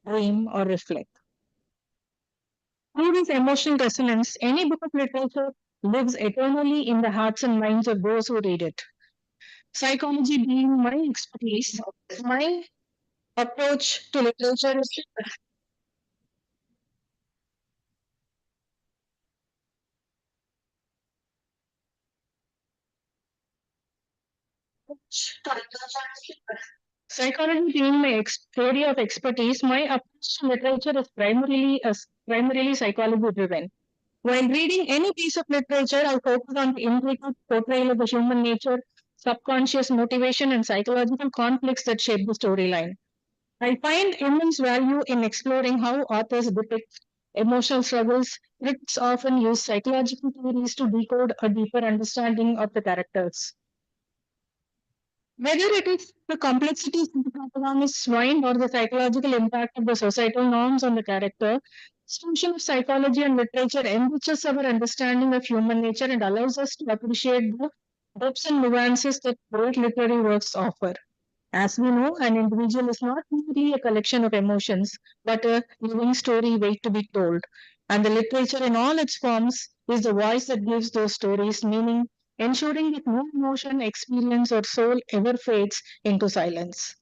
dream, or reflect. Through this emotional resonance, any book of literature lives eternally in the hearts and minds of those who read it. Psychology being my expertise, my approach to literature is psychology being my area of expertise. My approach to literature is primarily psychology driven. While reading any piece of literature, I focus on the intricate portrayal of the human nature, subconscious motivation, and psychological conflicts that shape the storyline. I find immense value in exploring how authors depict emotional struggles. Critics often use psychological theories to decode a deeper understanding of the characters. Whether it is the complexities of the protagonist's mind or the psychological impact of the societal norms on the character, study of psychology and literature enriches our understanding of human nature and allows us to appreciate the depths and nuances that great literary works offer. As we know, an individual is not merely a collection of emotions, but a living story waiting to be told. And the literature in all its forms is the voice that gives those stories meaning, ensuring that no emotion, experience, or soul ever fades into silence.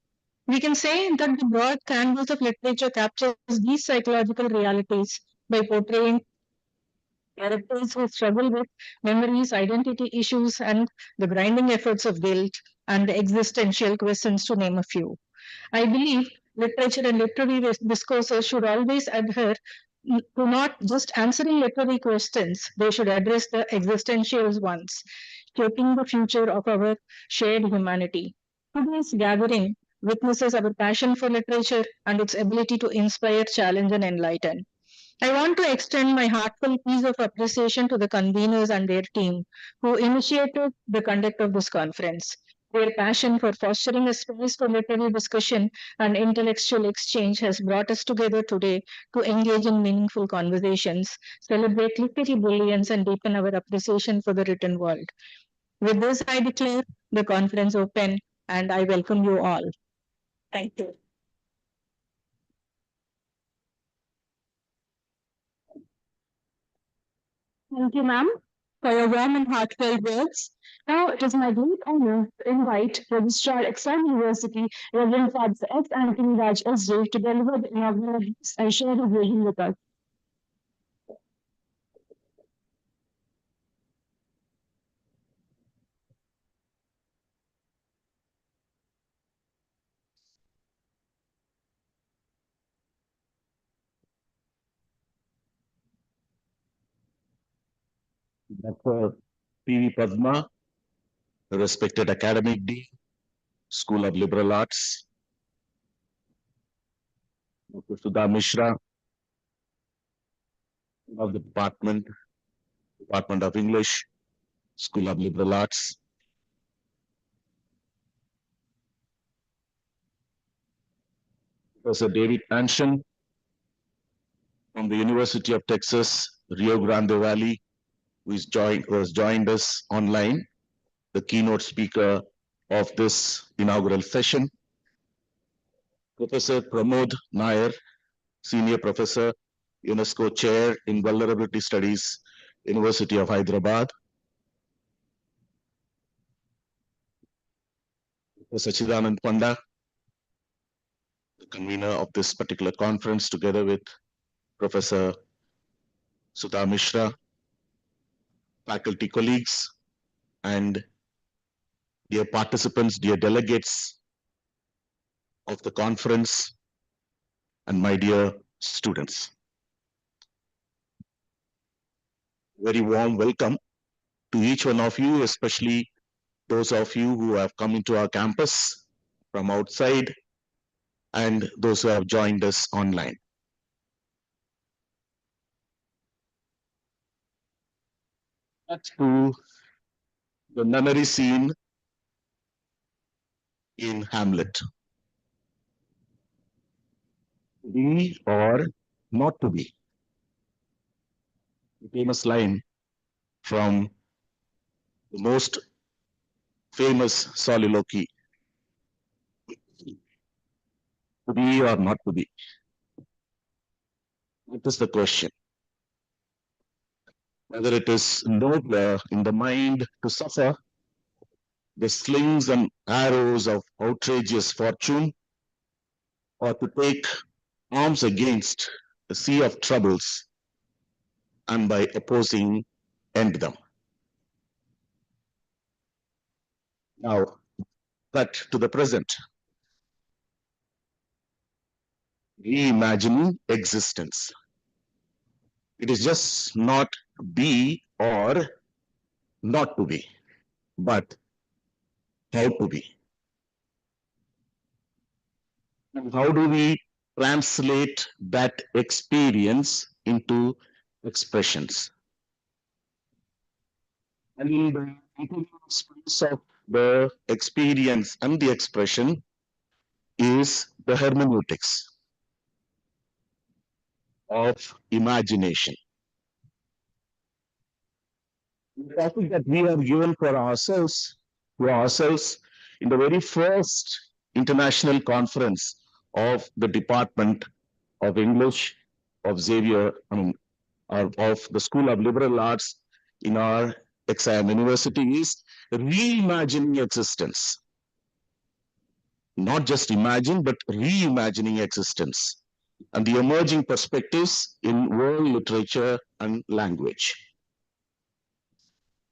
We can say that the broad canvas of literature captures these psychological realities by portraying characters who struggle with memories, identity issues, and the grinding efforts of guilt and the existential questions, to name a few. I believe literature and literary discourses should always adhere to not just answering literary questions, they should address the existential ones, shaping the future of our shared humanity. Today's gathering witnesses our passion for literature and its ability to inspire, challenge, and enlighten. I want to extend my heartfelt piece of appreciation to the conveners and their team who initiated the conduct of this conference. Their passion for fostering a space for literary discussion and intellectual exchange has brought us together today to engage in meaningful conversations, celebrate literary brilliance, and deepen our appreciation for the written world. With this, I declare the conference open and I welcome you all. Thank you. Thank you, ma'am, for your warm and heartfelt words. Now it is my great honor to invite Registrar Exam University, Reverend Father S. Anthony Raj S.J. to deliver the inaugural address and share his vision with us. Dr. P.V. Padma, respected academic dean, School of Liberal Arts, Dr. Sudha Mishra of the Department of English, School of Liberal Arts, Professor David Anshan from the University of Texas, Rio Grande Valley, who has joined us online, the keynote speaker of this inaugural session. Professor Pramod Nair, Senior Professor, UNESCO Chair in Vulnerability Studies, University of Hyderabad. Professor Chidanand Panda, the convener of this particular conference, together with Professor Sudha Mishra, faculty colleagues, and dear participants, dear delegates of the conference, and my dear students. Very warm welcome to each one of you, especially those of you who have come into our campus from outside and those who have joined us online. Back to the nunnery scene in Hamlet. To be or not to be. The famous line from the most famous soliloquy. To be or not to be. That is the question. Whether it is nobler in the mind to suffer the slings and arrows of outrageous fortune, or to take arms against the sea of troubles and by opposing end them. Now, cut to the present. Reimagining existence. It is just not be or not to be, but how to be. And how do we translate that experience into expressions? And in the continuous space of the experience and the expression is the hermeneutics of imagination. The topic that we have given for ourselves, to ourselves, in the very first international conference of the Department of English of Xavier, of the School of Liberal Arts in our XIM University is reimagining existence. Not just imagine, but reimagining existence and the emerging perspectives in world literature and language.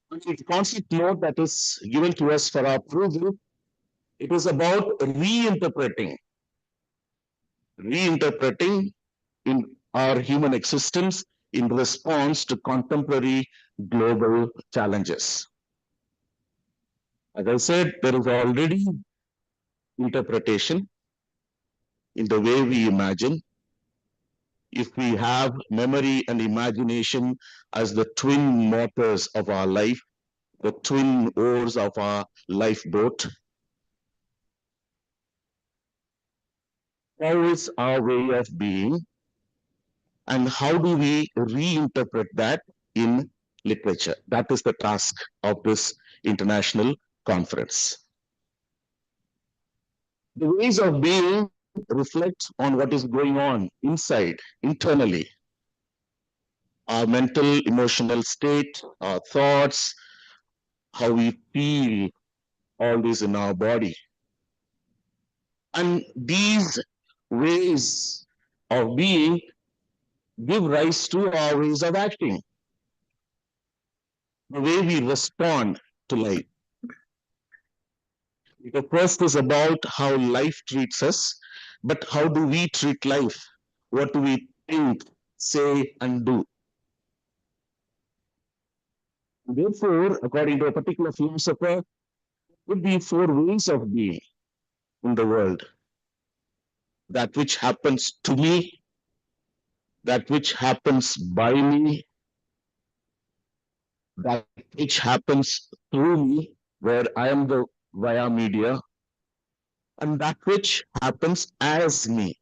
The concept note that is given to us for our approval, it is about reinterpreting in our human existence in response to contemporary global challenges. As I said, there is already interpretation in the way we imagine. If we have memory and imagination as the twin motors of our life, the twin oars of our lifeboat, how is our way of being, and how do we reinterpret that in literature? That is the task of this international conference. The ways of being reflect on what is going on inside, internally. Our mental, emotional state, our thoughts, how we feel, all this in our body. And these ways of being give rise to our ways of acting, the way we respond to life. The first is about how life treats us, but how do we treat life? What do we think, say, and do? Therefore, according to a particular philosopher, would be four ways of being in the world. That which happens to me, that which happens by me, that which happens through me, where I am the via media, and that which happens as me.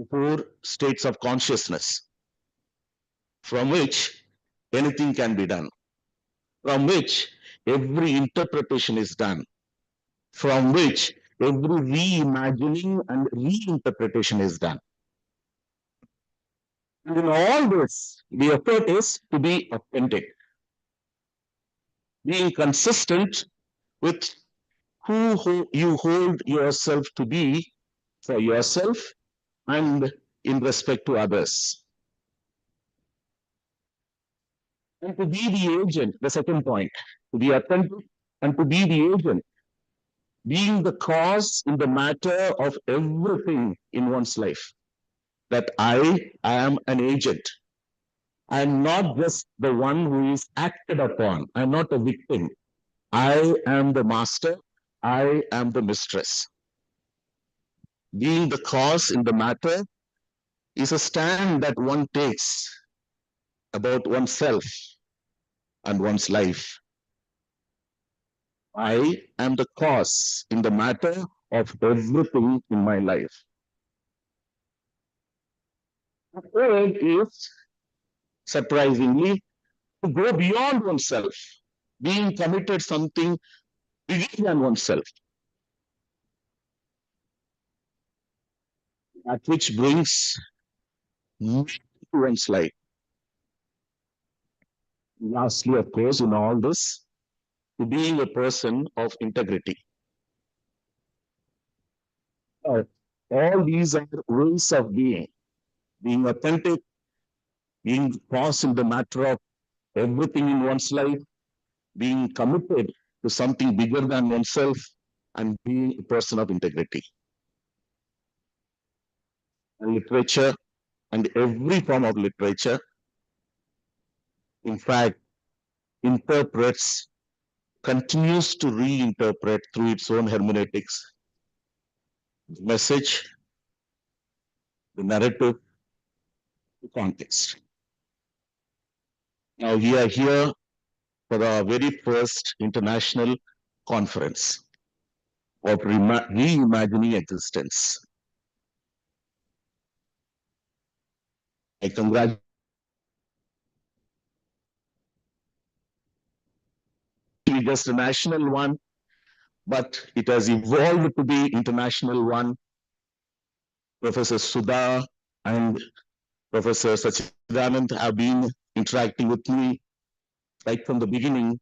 Four states of consciousness from which anything can be done, from which every interpretation is done, from which every reimagining and reinterpretation is done. And in all this, the effort is to be authentic, being consistent with who you hold yourself to be for yourself and in respect to others. And to be the agent, the second point, to be authentic and to be the agent, being the cause in the matter of everything in one's life. That I am an agent. I'm not just the one who is acted upon. I'm not a victim. I am the master. I am the mistress. Being the cause in the matter is a stand that one takes about oneself and one's life. I am the cause in the matter of everything in my life. The third is, surprisingly, to go beyond oneself, being committed something bigger than oneself. that which brings meaning to one's life. Lastly, of course, in all this, to being a person of integrity. Uh, all these are ways of being authentic, being false in the matter of everything in one's life, being committed to something bigger than oneself, and being a person of integrity. And literature and every form of literature, in fact, interprets, continues to reinterpret through its own hermeneutics the message, the narrative, the context. Now, we are here for our very first international conference of reimagining existence. I congratulate just a national one, but it has evolved to be international one. Professor Sudha and Professor Sachidanand have been interacting with me right from the beginning,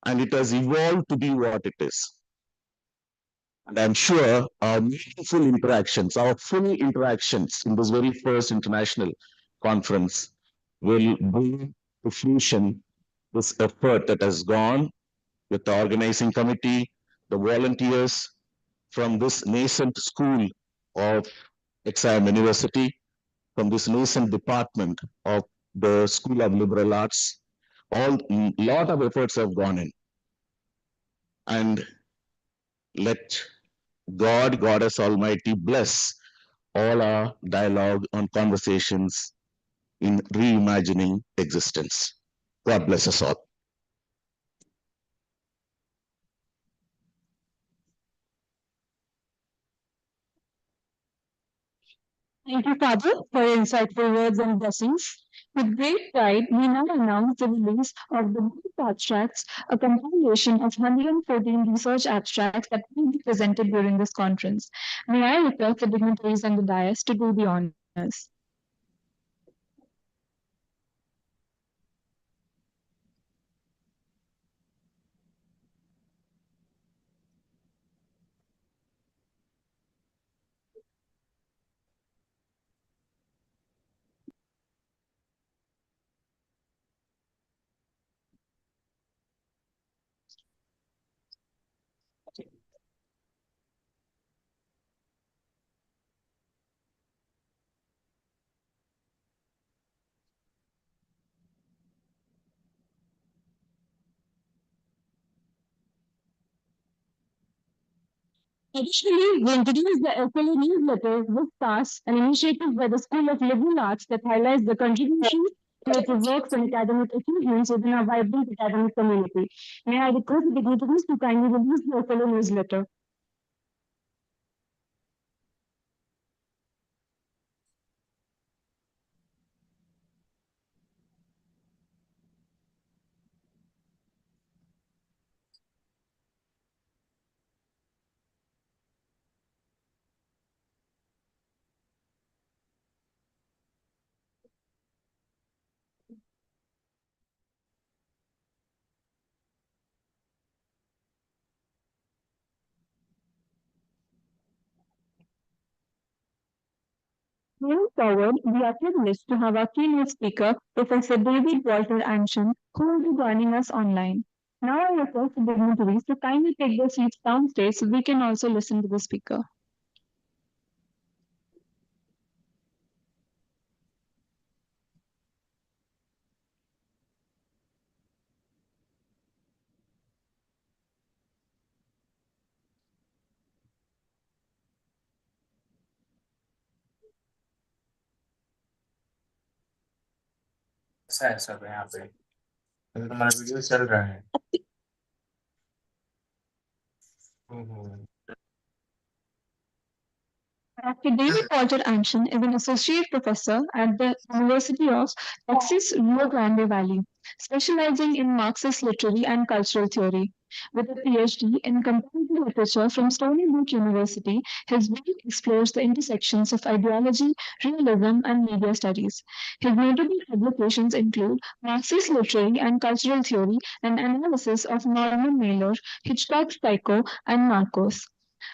and it has evolved to be what it is. And I'm sure our meaningful interactions, our full interactions in this very first international conference will bring to fruition this effort that has gone with the organizing committee, the volunteers from this nascent school of XIM University, from this nascent department of the School of Liberal Arts. A lot of efforts have gone in. And let God, Goddess Almighty, bless all our dialogue and conversations in reimagining existence. God bless us all. Thank you, Father, for your insightful words and blessings. With great pride, we now announce the release of the book abstracts, a compilation of 114 research abstracts that will be presented during this conference. May I request the dignitaries on the dais to do the honors. Additionally, we introduced the FLA newsletter with TAS, an initiative by the School of Liberal Arts that highlights the contributions, creative works, and academic achievements within our vibrant academic community. May I request the dignitaries to kindly release the FLA newsletter. Moving forward, we are privileged to have our keynote speaker, Professor David Walter Anshan, who will be joining us online. Now I request the dignitaries to kindly take their seats downstairs so we can also listen to the speaker. ऐसा है सब यहाँ पे अभी तुम्हारा video चल रहा है Dr. David Walter Anshan is an associate professor at the University of Texas Rio Grande Valley, specializing in Marxist literary and cultural theory. With a PhD in comparative literature from Stony Brook University, his work explores the intersections of ideology, realism, and media studies. His notable publications include Marxist literary and cultural theory and analysis of Norman Mailer, Hitchcock's Psycho, and Marcos.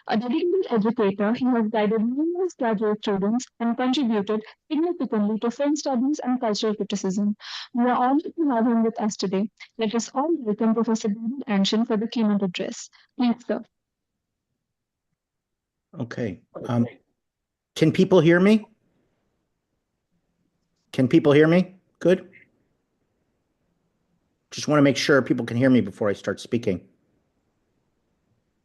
A dedicated educator, he has guided numerous graduate students and contributed significantly to film studies and cultural criticism. We are honored to have him with us today. Let us all welcome Professor David Anshin for the keynote address. Please, sir. Okay. Can people hear me? Can people hear me? Good. Just want to make sure people can hear me before I start speaking.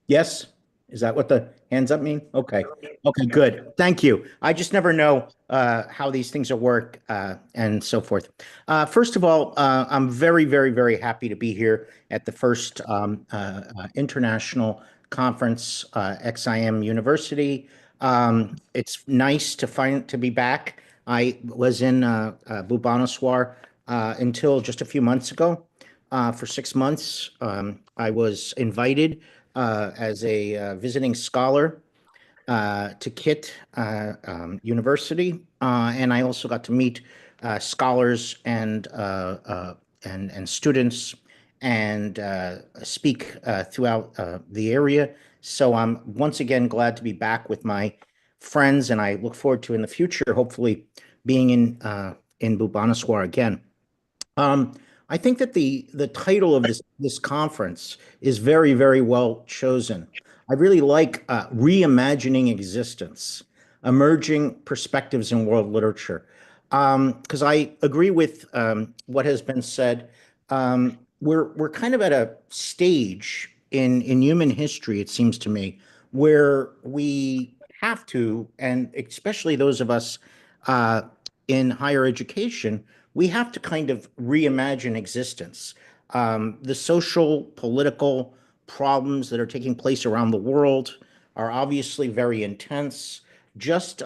Yes? Is that what the hands up mean? Okay. Okay, good. Thank you. I just never know how these things will work and so forth. First of all, I'm very, very, very happy to be here at the first international conference, XIM University. It's nice to be back. I was in Bhubaneswar until just a few months ago. For 6 months, I was invited as a visiting scholar to KIT University, and I also got to meet scholars and students and speak throughout the area. So I'm once again glad to be back with my friends, and I look forward to in the future, hopefully, being in Bhubaneswar again. I think that the title of this conference is very, very well chosen. I really like reimagining existence, emerging perspectives in world literature, because I agree with what has been said. We're kind of at a stage in human history, it seems to me, where we have to, and especially those of us in higher education, we have to kind of reimagine existence. The social, political problems that are taking place around the world are obviously very intense. Just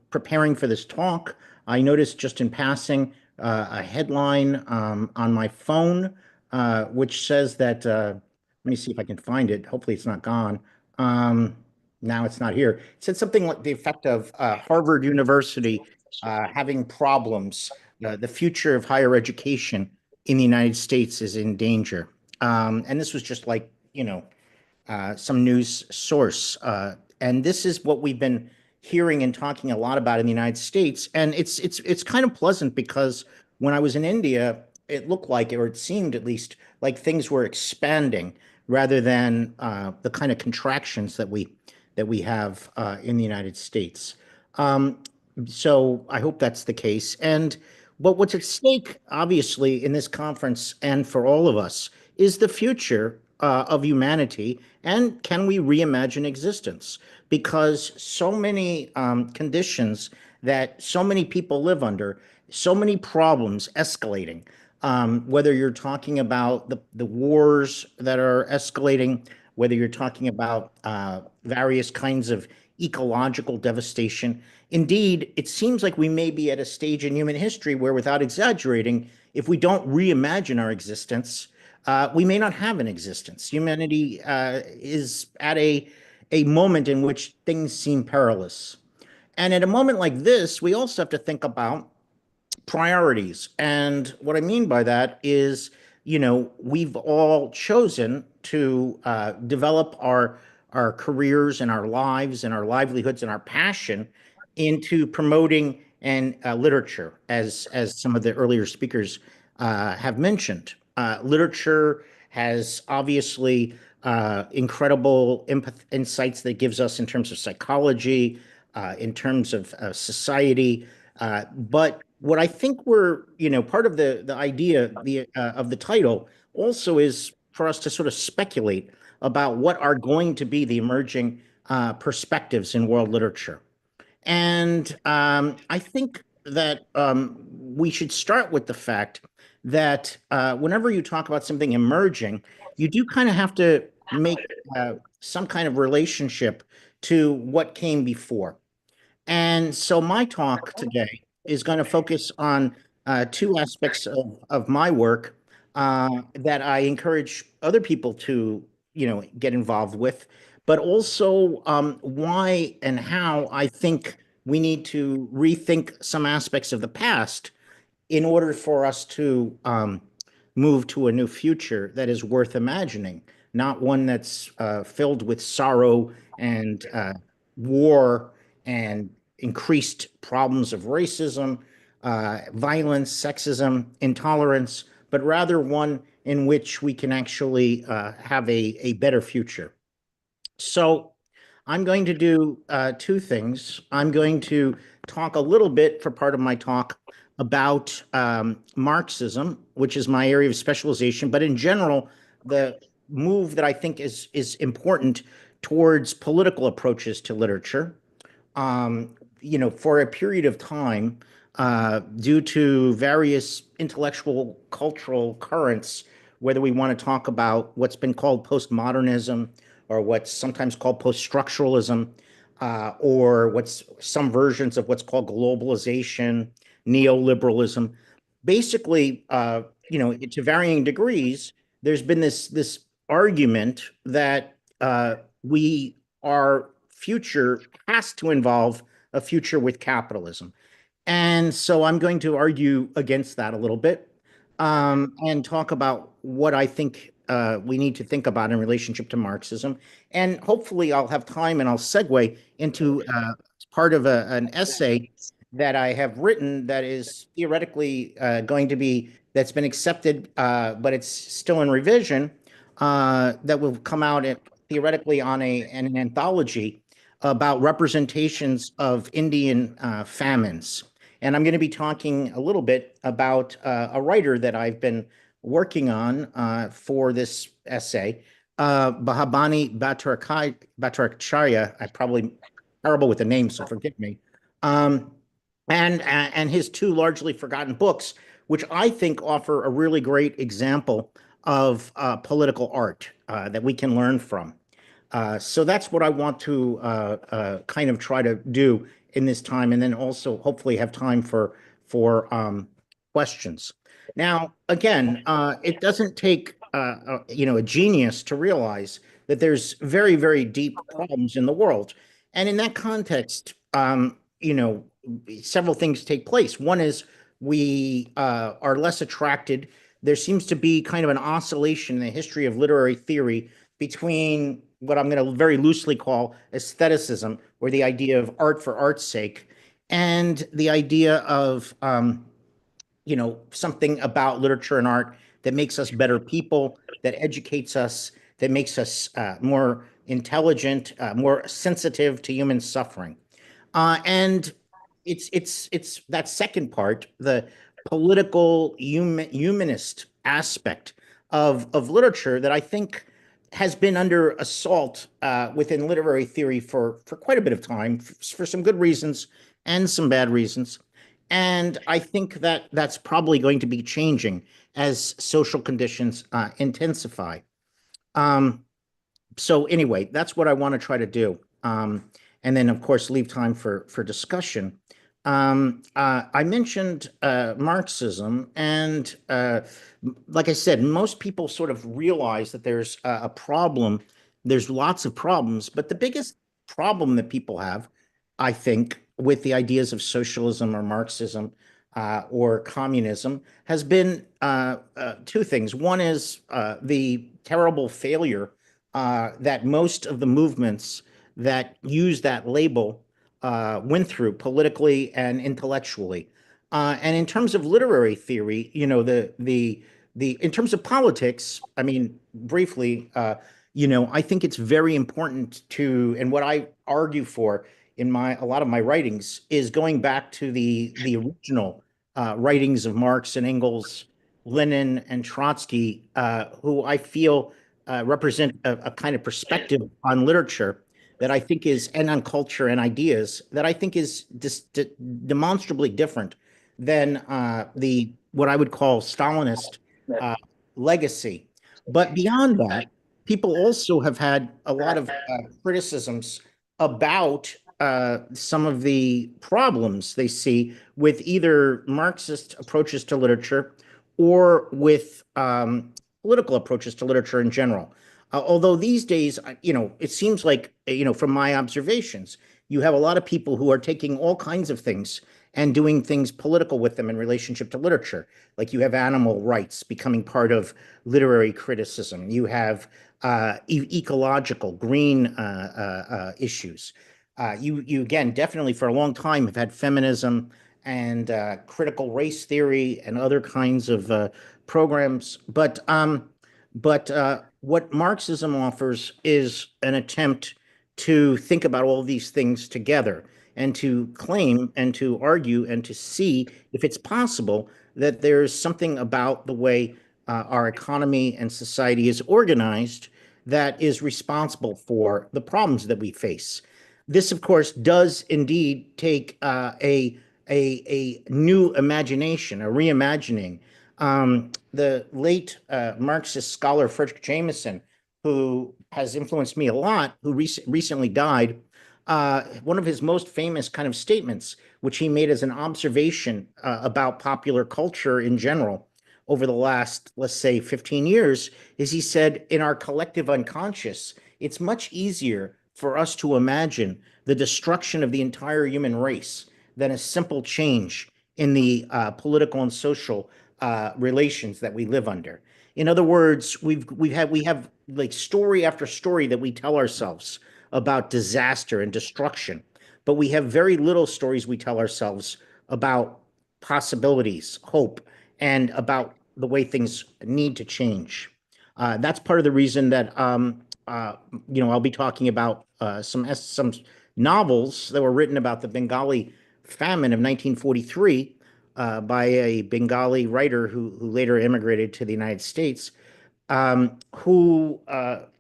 preparing for this talk, I noticed just in passing a headline on my phone, which says that, let me see if I can find it. Hopefully it's not gone. Now it's not here. It said something like the effect of Harvard University having problems. The future of higher education in the United States is in danger. And this was just like, some news source. And this is what we've been hearing and talking a lot about in the United States. And it's kind of pleasant because when I was in India, it looked like, or it seemed at least, like things were expanding rather than the kind of contractions that we have in the United States. So I hope that's the case. But what's at stake, obviously, in this conference and for all of us is the future of humanity, and can we reimagine existence? Because so many conditions that so many people live under, so many problems escalating, whether you're talking about the wars that are escalating, whether you're talking about various kinds of ecological devastation. Indeed, it seems like we may be at a stage in human history where, without exaggerating, if we don't reimagine our existence, we may not have an existence. Humanity is at a moment in which things seem perilous. And at a moment like this, we also have to think about priorities. And what I mean by that is, we've all chosen to develop our careers and our lives and our livelihoods and our passion into promoting and literature, as some of the earlier speakers have mentioned. Literature has obviously incredible insights that it gives us in terms of psychology, in terms of society. But what I think part of the idea of the title also is for us to sort of speculate about what are going to be the emerging perspectives in world literature. And I think that we should start with the fact that whenever you talk about something emerging, you do kind of have to make some kind of relationship to what came before. And so my talk today is going to focus on two aspects of my work. that I encourage other people to, get involved with, but also why and how I think we need to rethink some aspects of the past in order for us to move to a new future that is worth imagining, not one that's filled with sorrow and war and increased problems of racism, violence, sexism, intolerance, but rather one in which we can actually have a better future. So I'm going to do two things. I'm going to talk a little bit for part of my talk about Marxism, which is my area of specialization, but in general, the move that I think is important towards political approaches to literature. For a period of time, due to various intellectual, cultural currents, whether we want to talk about what's been called postmodernism or what's sometimes called post-structuralism, or what's some versions of what's called globalization, neoliberalism. Basically, to varying degrees, there's been this argument that our future has to involve a future with capitalism. And so I'm going to argue against that a little bit, and talk about what I think we need to think about in relationship to Marxism. And hopefully I'll have time and I'll segue into part of an essay that I have written that is theoretically that's been accepted, but it's still in revision, that will come out theoretically on an anthology about representations of Indian famines. And I'm going to be talking a little bit about a writer that I've been working on for this essay, Bhabani Bhattacharya. I'm probably terrible with the name, so forgive me. And his two largely forgotten books, which I think offer a really great example of political art that we can learn from. So that's what I want to kind of try to do in this time, and then also hopefully have time for questions. Now, again, it doesn't take a genius to realize that there's very, very deep problems in the world, and in that context, several things take place. One is we are less attracted. There seems to be kind of an oscillation in the history of literary theory between what I'm going to very loosely call aestheticism, or the idea of art for art's sake, and the idea of something about literature and art that makes us better people, that educates us, that makes us more intelligent, more sensitive to human suffering. And it's that second part, the political humanist aspect of literature, that I think has been under assault within literary theory for quite a bit of time, for some good reasons and some bad reasons. And I think that that's probably going to be changing as social conditions intensify. So anyway, that's what I want to try to do. And then, of course, leave time for discussion. I mentioned Marxism, and like I said, most people sort of realize that there's a problem. There's lots of problems, but the biggest problem that people have, I think, with the ideas of socialism or Marxism or communism has been two things. One is the terrible failure that most of the movements that use that label went through politically and intellectually. And in terms of literary theory, in terms of politics, I mean, briefly, I think it's very important to, and what I argue for in a lot of my writings is going back to the original writings of Marx and Engels, Lenin and Trotsky, who I feel represent a kind of perspective on literature that I think is, and on culture and ideas, that I think is demonstrably different than what I would call Stalinist legacy. But beyond that, people also have had a lot of criticisms about some of the problems they see with either Marxist approaches to literature or with political approaches to literature in general. Although these days, it seems like, from my observations, you have a lot of people who are taking all kinds of things and doing things political with them in relationship to literature. Like you have animal rights becoming part of literary criticism. You have ecological, green issues. You again, definitely for a long time have had feminism and critical race theory and other kinds of programs. But what Marxism offers is an attempt to think about all these things together and to claim and to argue and to see if it's possible that there's something about the way our economy and society is organized that is responsible for the problems that we face. This, of course, does indeed take a new imagination, a reimagining. The late Marxist scholar Frederick Jameson, who has influenced me a lot, who recently died, one of his most famous kind of statements, which he made as an observation about popular culture in general over the last, let's say, 15 years, is he said, in our collective unconscious, it's much easier for us to imagine the destruction of the entire human race than a simple change in the political and social relations that we live under. In other words, we have like story after story that we tell ourselves about disaster and destruction, but we have very little stories we tell ourselves about possibilities, hope, and about the way things need to change. That's part of the reason that I'll be talking about some novels that were written about the Bengali famine of 1943 by a Bengali writer who later immigrated to the United States, who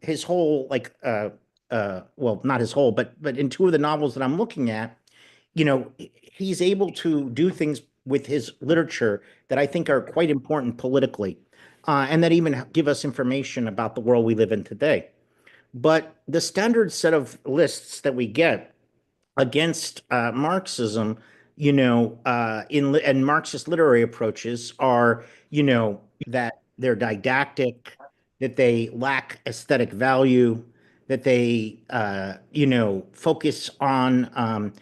his whole well, not his whole, but in two of the novels that I'm looking at, he's able to do things with his literature that I think are quite important politically, and that even give us information about the world we live in today. But the standard set of lists that we get against Marxism, and Marxist literary approaches are, that they're didactic, that they lack aesthetic value, that they, focus on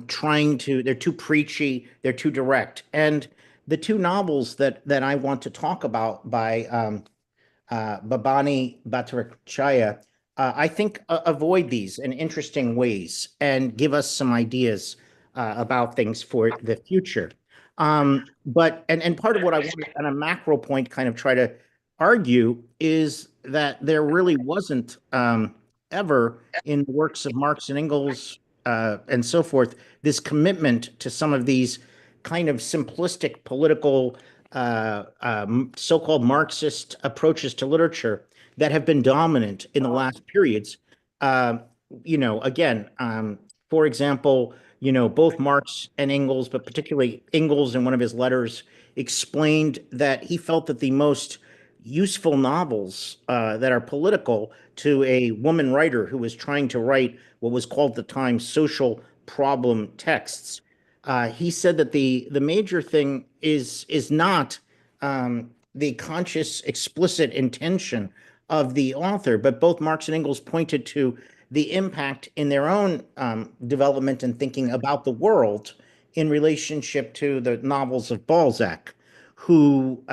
trying to. They're too preachy, they're too direct, and the two novels that I want to talk about by Babani Bhattacharya, I think avoid these in interesting ways and give us some ideas about things for the future. And part of what I want on a macro point kind of try to argue is that there really wasn't ever in the works of Marx and Engels and so forth this commitment to some of these kind of simplistic political so-called Marxist approaches to literature that have been dominant in the last periods. Uh, again, for example, both Marx and Engels, but particularly Engels in one of his letters, explained that he felt that the most useful novels that are political to a woman writer who was trying to write what was called at the time social problem texts. He said that the major thing is not the conscious, explicit intention of the author, but both Marx and Engels pointed to the impact in their own development and thinking about the world in relationship to the novels of Balzac, who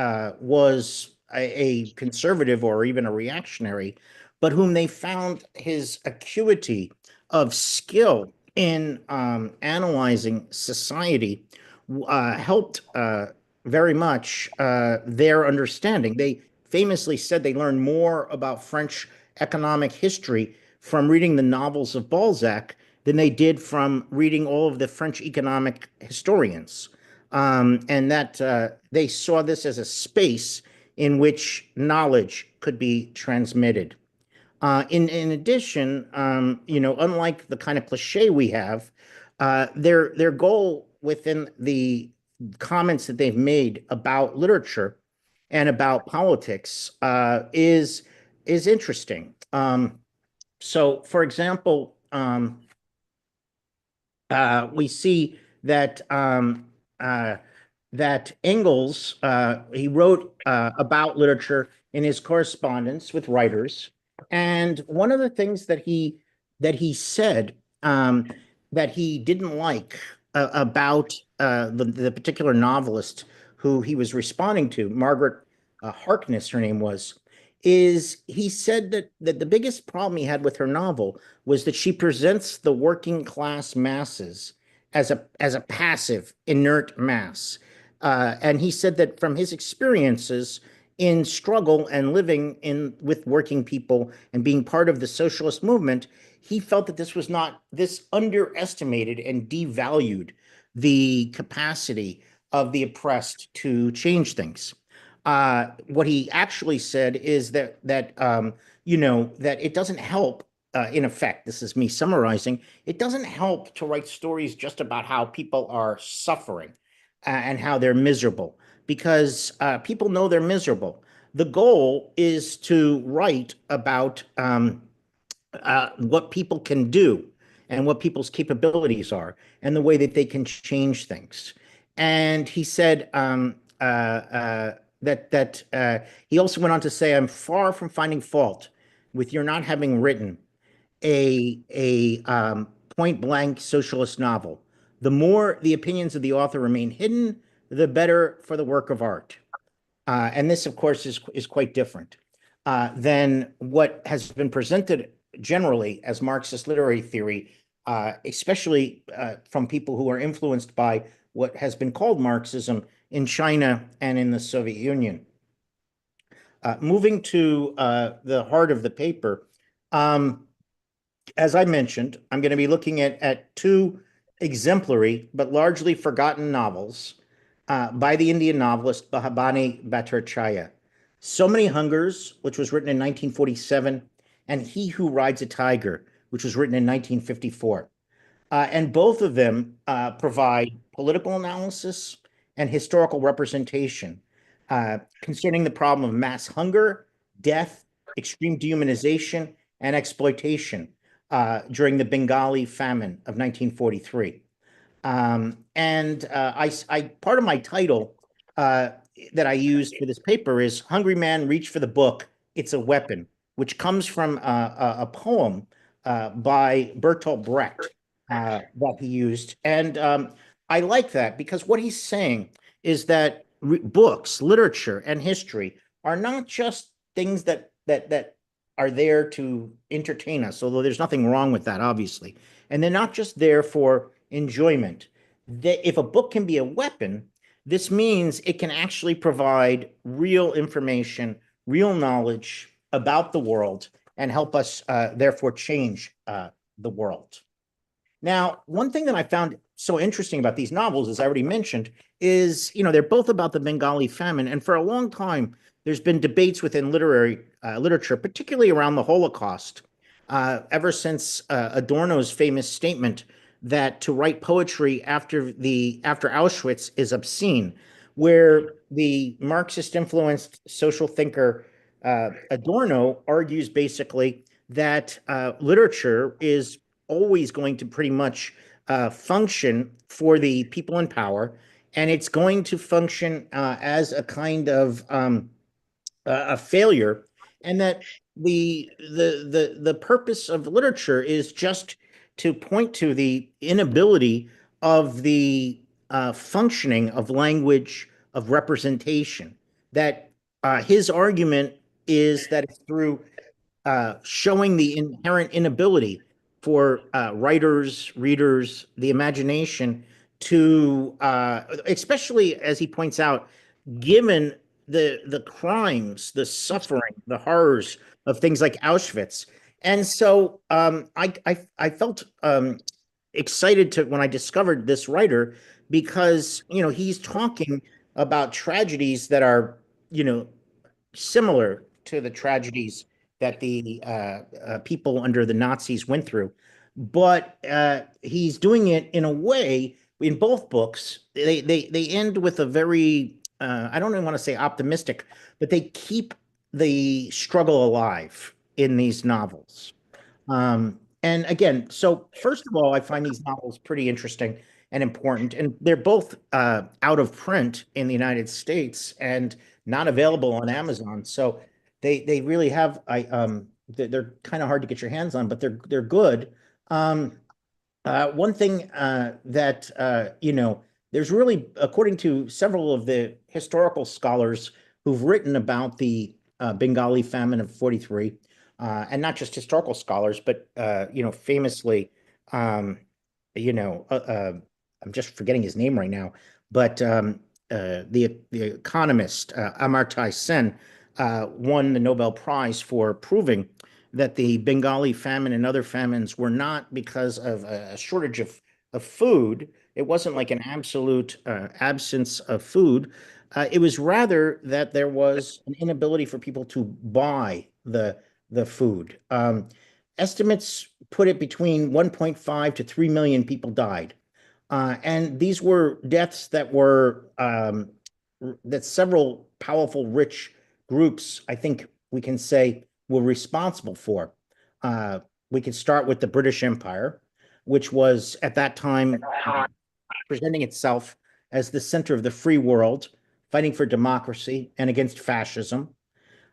was a conservative or even a reactionary, but whom they found his acuity of skill in analyzing society helped very much their understanding. They famously said they learned more about French economic history from reading the novels of Balzac than they did from reading all of the French economic historians. And that they saw this as a space in which knowledge could be transmitted. In addition, unlike the kind of cliche we have, their goal within the comments that they've made about literature and about politics is interesting. So, for example, we see that that Engels, he wrote about literature in his correspondence with writers, and one of the things that he said that he didn't like about the particular novelist who he was responding to, Margaret Harkness, her name was, is he said that the biggest problem he had with her novel was that she presents the working class masses as a passive, inert mass. And he said that from his experiences in struggle and living in with working people and being part of the socialist movement, he felt that this underestimated and devalued the capacity of the oppressed to change things. What he actually said is that it doesn't help. In effect, this is me summarizing. It doesn't help to write stories just about how people are suffering and how they're miserable, because people know they're miserable. The goal is to write about what people can do and what people's capabilities are and the way that they can change things. And he said that he also went on to say, "I'm far from finding fault with your not having written a point blank socialist novel. The more the opinions of the author remain hidden, the better for the work of art." And this, of course, is quite different than what has been presented generally as Marxist literary theory, especially from people who are influenced by what has been called Marxism in China and in the Soviet Union. Moving to the heart of the paper, as I mentioned, I'm going to be looking at two exemplary but largely forgotten novels by the Indian novelist Bhabani Bhattacharya. So Many Hungers, which was written in 1947, and He Who Rides a Tiger, which was written in 1954. And both of them provide political analysis and historical representation concerning the problem of mass hunger, death, extreme dehumanization, and exploitation during the Bengali famine of 1943. Part of my title that I used for this paper is "Hungry Man, Reach for the Book, It's a Weapon," which comes from a poem by Bertolt Brecht that he used. And I like that because what he's saying is that books, literature, and history are not just things that are there to entertain us, although there's nothing wrong with that, obviously. And they're not just there for enjoyment. If a book can be a weapon, this means it can actually provide real information, real knowledge about the world, and help us, therefore, change the world. Now, one thing that I found so interesting about these novels, as I already mentioned, is, they're both about the Bengali famine. And for a long time, there's been debates within literature, particularly around the Holocaust, ever since Adorno's famous statement that to write poetry after Auschwitz is obscene, where the Marxist-influenced social thinker Adorno argues basically that literature is always going to pretty much function for the people in power, and it's going to function as a kind of a failure, and that the purpose of literature is just to point to the inability of the functioning of language, of representation. That his argument is that it's through showing the inherent inability for writers, readers, the imagination to, especially as he points out, given the crimes, the suffering, the horrors of things like Auschwitz. And so I felt excited to when I discovered this writer, because he's talking about tragedies that are similar to the tragedies that the people under the Nazis went through. But he's doing it in a way, in both books, they end with a very, I don't even want to say optimistic, but they keep the struggle alive in these novels. And And again, so first of all, I find these novels pretty interesting and important, and they're both out of print in the United States and not available on Amazon. So they really have they're kind of hard to get your hands on, but they're good. Um, One thing that there's really, according to several of the historical scholars who've written about the Bengali famine of 43, and not just historical scholars, but famously, um, you know, uh, uh, I'm just forgetting his name right now, but the economist Amartya Sen won the Nobel Prize for proving that the Bengali famine and other famines were not because of a shortage of food. It wasn't like an absolute absence of food. It was rather that there was an inability for people to buy the food. Estimates put it between 1.5 to 3 million people died. And these were deaths that were that several powerful, rich groups, I think we can say, were responsible for. We could start with the British Empire, which was at that time presenting itself as the center of the free world, fighting for democracy and against fascism,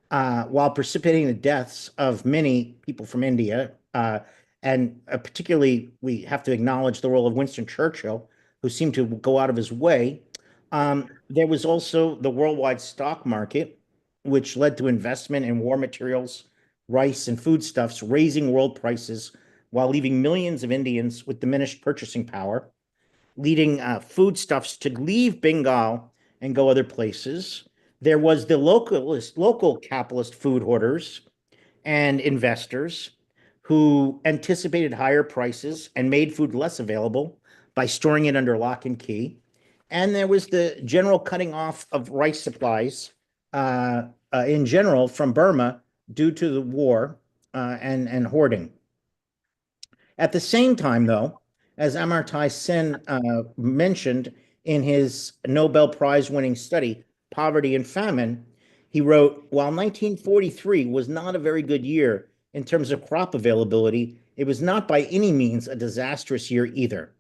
while precipitating the deaths of many people from India. And particularly, we have to acknowledge the role of Winston Churchill, who seemed to go out of his way. There was also the worldwide stock market, which led to investment in war materials, rice, and foodstuffs, raising world prices while leaving millions of Indians with diminished purchasing power, leading foodstuffs to leave Bengal and go other places. There was the local capitalist food hoarders and investors who anticipated higher prices and made food less available by storing it under lock and key. And there was the general cutting off of rice supplies in general from Burma due to the war and hoarding. At the same time, though, as Amartya Sen mentioned in his Nobel Prize winning study, Poverty and Famine, he wrote, while 1943 was not a very good year in terms of crop availability, it was not by any means a disastrous year either.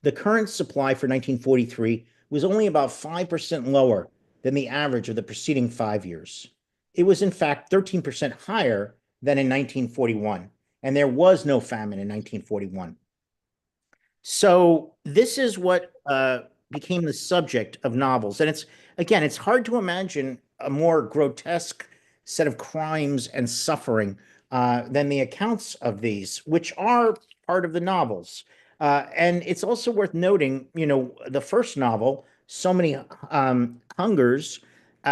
The current supply for 1943 was only about 5% lower than the average of the preceding 5 years. It was, in fact, 13% higher than in 1941, and there was no famine in 1941. So this is what became the subject of novels. And it's hard to imagine a more grotesque set of crimes and suffering than the accounts of these, which are part of the novels. And it's also worth noting, the first novel, So Many Hungers,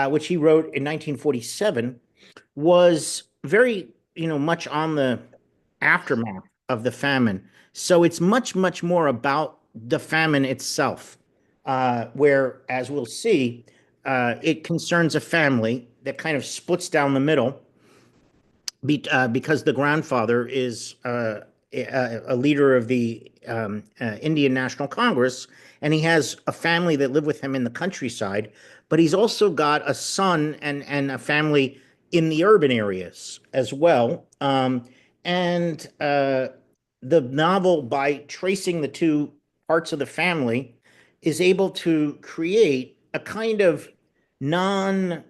which he wrote in 1947, was very, much on the aftermath of the famine. So it's much, much more about the famine itself, where, as we'll see, it concerns a family that kind of splits down the middle because the grandfather is a leader of the Indian National Congress, and he has a family that live with him in the countryside, but he's also got a son and a family in the urban areas as well. And the novel, by tracing the two parts of the family, is able to create a kind of non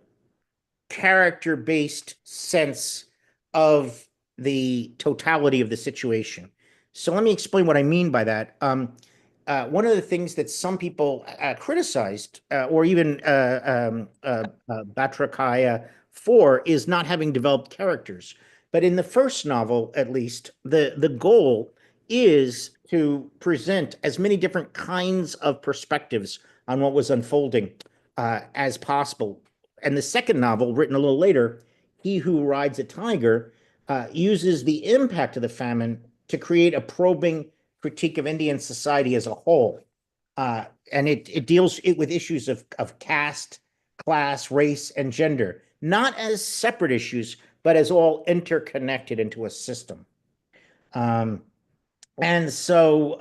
character based sense of the totality of the situation. So let me explain what I mean by that. One of the things that some people criticized, or even Bhattacharya for, is not having developed characters. But in the first novel, at least, the goal is to present as many different kinds of perspectives on what was unfolding as possible. And the second novel, written a little later, He Who Rides a Tiger, uses the impact of the famine to create a probing critique of Indian society as a whole. And it deals with issues of caste, class, race, and gender, not as separate issues, but as all interconnected into a system. And so,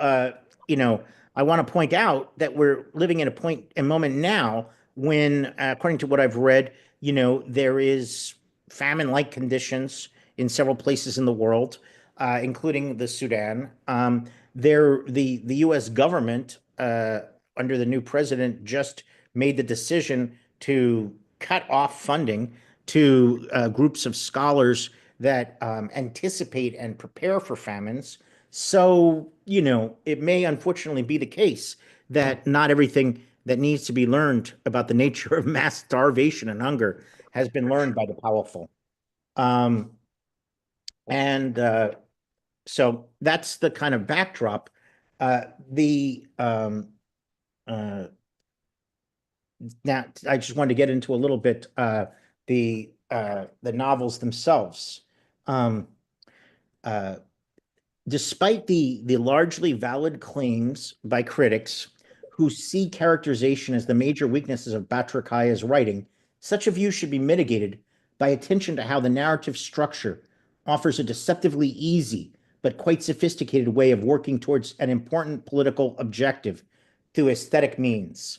I want to point out that we're living in a moment now when, according to what I've read, there is famine-like conditions in several places in the world. including the Sudan. The U.S. government, under the new president, just made the decision to cut off funding to groups of scholars that anticipate and prepare for famines. So, it may unfortunately be the case that not everything that needs to be learned about the nature of mass starvation and hunger has been learned by the powerful. And so that's the kind of backdrop. The Now I just wanted to get into a little bit the novels themselves. Um, uh, Despite the largely valid claims by critics who see characterization as the major weaknesses of Bhattacharya's writing, such a view should be mitigated by attention to how the narrative structure offers a deceptively easy but quite sophisticated way of working towards an important political objective through aesthetic means.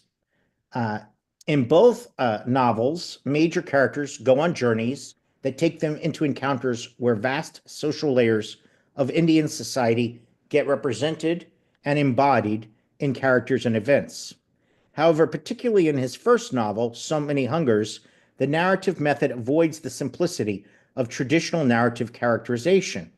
In both novels, major characters go on journeys that take them into encounters where vast social layers of Indian society get represented and embodied in characters and events. However, particularly in his first novel, So Many Hungers, the narrative method avoids the simplicity of traditional narrative characterization.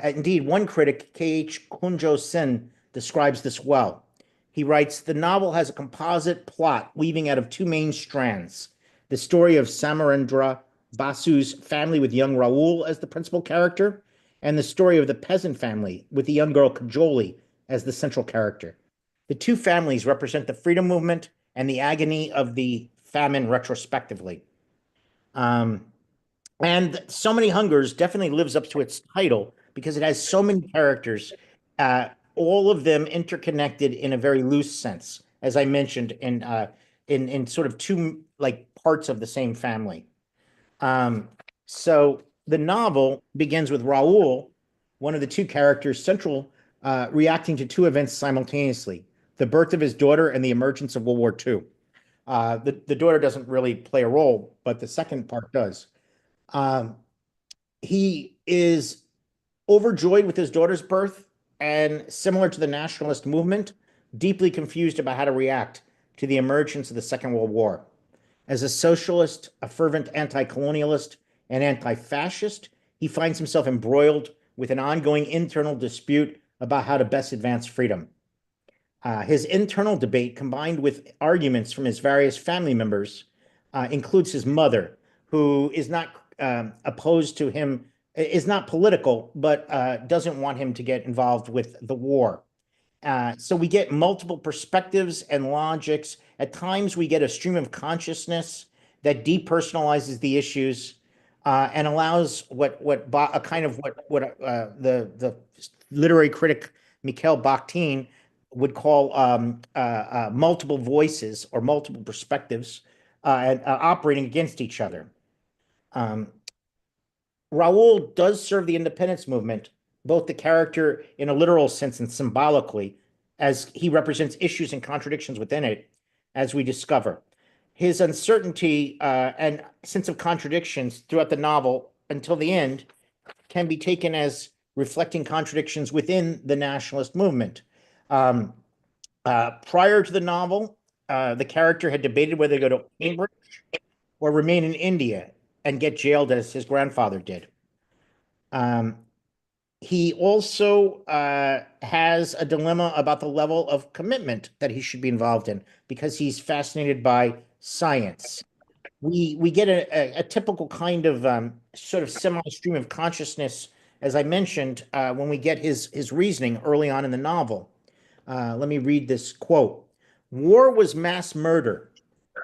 Indeed, one critic, K.H. Kunjo Sen, describes this well. He writes, the novel has a composite plot weaving out of two main strands: the story of Samarendra Basu's family with young Raoul as the principal character, and the story of the peasant family with the young girl Kajoli as the central character. The two families represent the freedom movement and the agony of the famine retrospectively. And So Many Hungers definitely lives up to its title because it has so many characters, all of them interconnected in a very loose sense, as I mentioned, in sort of two like parts of the same family. So the novel begins with Raoul, one of the two characters, central, reacting to two events simultaneously: the birth of his daughter and the emergence of World War II. The daughter doesn't really play a role, but the second part does. He is overjoyed with his daughter's birth and, similar to the nationalist movement, deeply confused about how to react to the emergence of the Second World War. As a socialist, a fervent anti-colonialist, and anti-fascist, he finds himself embroiled with an ongoing internal dispute about how to best advance freedom. His internal debate, combined with arguments from his various family members, includes his mother, who is not opposed to him, is not political, but doesn't want him to get involved with the war. So we get multiple perspectives and logics. At times, we get a stream of consciousness that depersonalizes the issues and allows the literary critic Mikhail Bakhtin would call multiple voices or multiple perspectives operating against each other. Raoul does serve the independence movement, both the character in a literal sense and symbolically, as he represents issues and contradictions within it, as we discover. His uncertainty and sense of contradictions throughout the novel until the end can be taken as reflecting contradictions within the nationalist movement. Prior to the novel, the character had debated whether to go to Cambridge or remain in India and get jailed as his grandfather did. He also has a dilemma about the level of commitment that he should be involved in because he's fascinated by science. We get a typical kind of sort of semi-stream of consciousness, as I mentioned, when we get his reasoning early on in the novel. Let me read this quote. War was mass murder.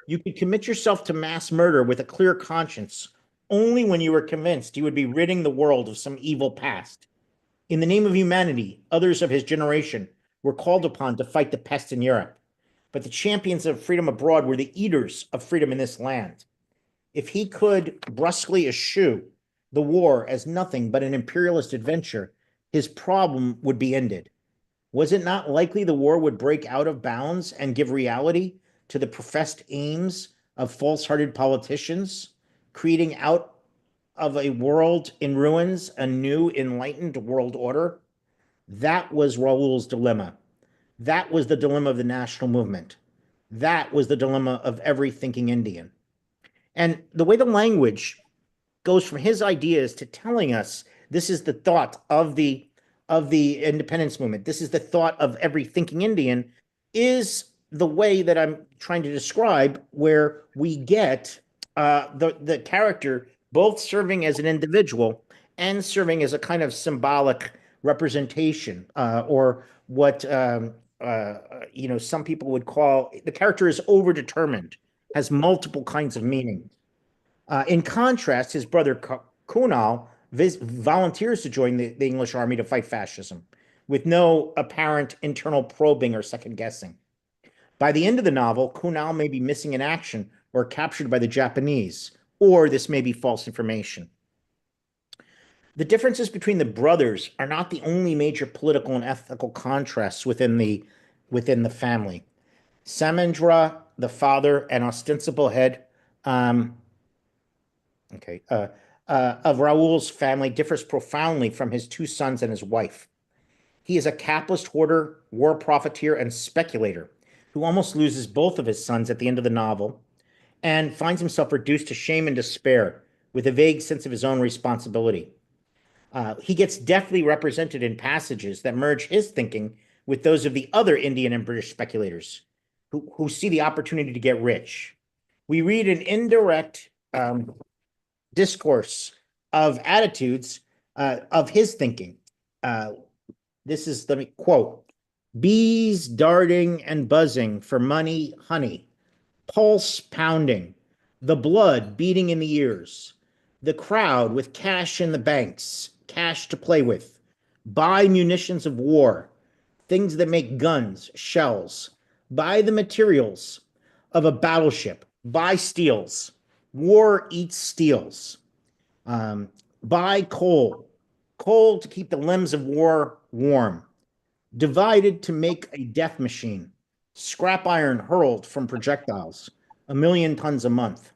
You could commit yourself to mass murder with a clear conscience only when you were convinced you would be ridding the world of some evil past. In the name of humanity, others of his generation were called upon to fight the pest in Europe. But the champions of freedom abroad were the eaters of freedom in this land. If he could brusquely eschew the war as nothing but an imperialist adventure, his problem would be ended. Was it not likely the war would break out of bounds and give reality to the professed aims of false-hearted politicians, creating out of a world in ruins, a new enlightened world order. That was Raoul's dilemma. That was the dilemma of the national movement. That was the dilemma of every thinking Indian. And the way the language goes from his ideas to telling us this is the thought of the independence movement, this is the thought of every thinking Indian, is the way that I'm trying to describe, where we get the character both serving as an individual and serving as a kind of symbolic representation, or what some people would call, the character is overdetermined, has multiple kinds of meaning. In contrast, his brother Kunal volunteers to join the English army to fight fascism, with no apparent internal probing or second guessing. By the end of the novel, Kunal may be missing in action or captured by the Japanese, or this may be false information. The differences between the brothers are not the only major political and ethical contrasts within the family. Samendra, the father and ostensible head of Raoul's family, differs profoundly from his two sons and his wife. He is a capitalist hoarder, war profiteer, and speculator who almost loses both of his sons at the end of the novel and finds himself reduced to shame and despair with a vague sense of his own responsibility. He gets deftly represented in passages that merge his thinking with those of the other Indian and British speculators who see the opportunity to get rich. We read an indirect discourse of attitudes of his thinking. Let me quote: bees darting and buzzing for money, honey, pulse pounding, the blood beating in the ears, the crowd with cash in the banks, cash to play with, buy munitions of war, things that make guns, shells, buy the materials of a battleship, buy steels, war eats steels, buy coal to keep the limbs of war warm, divided to make a death machine, scrap iron hurled from projectiles, 1,000,000 tons a month,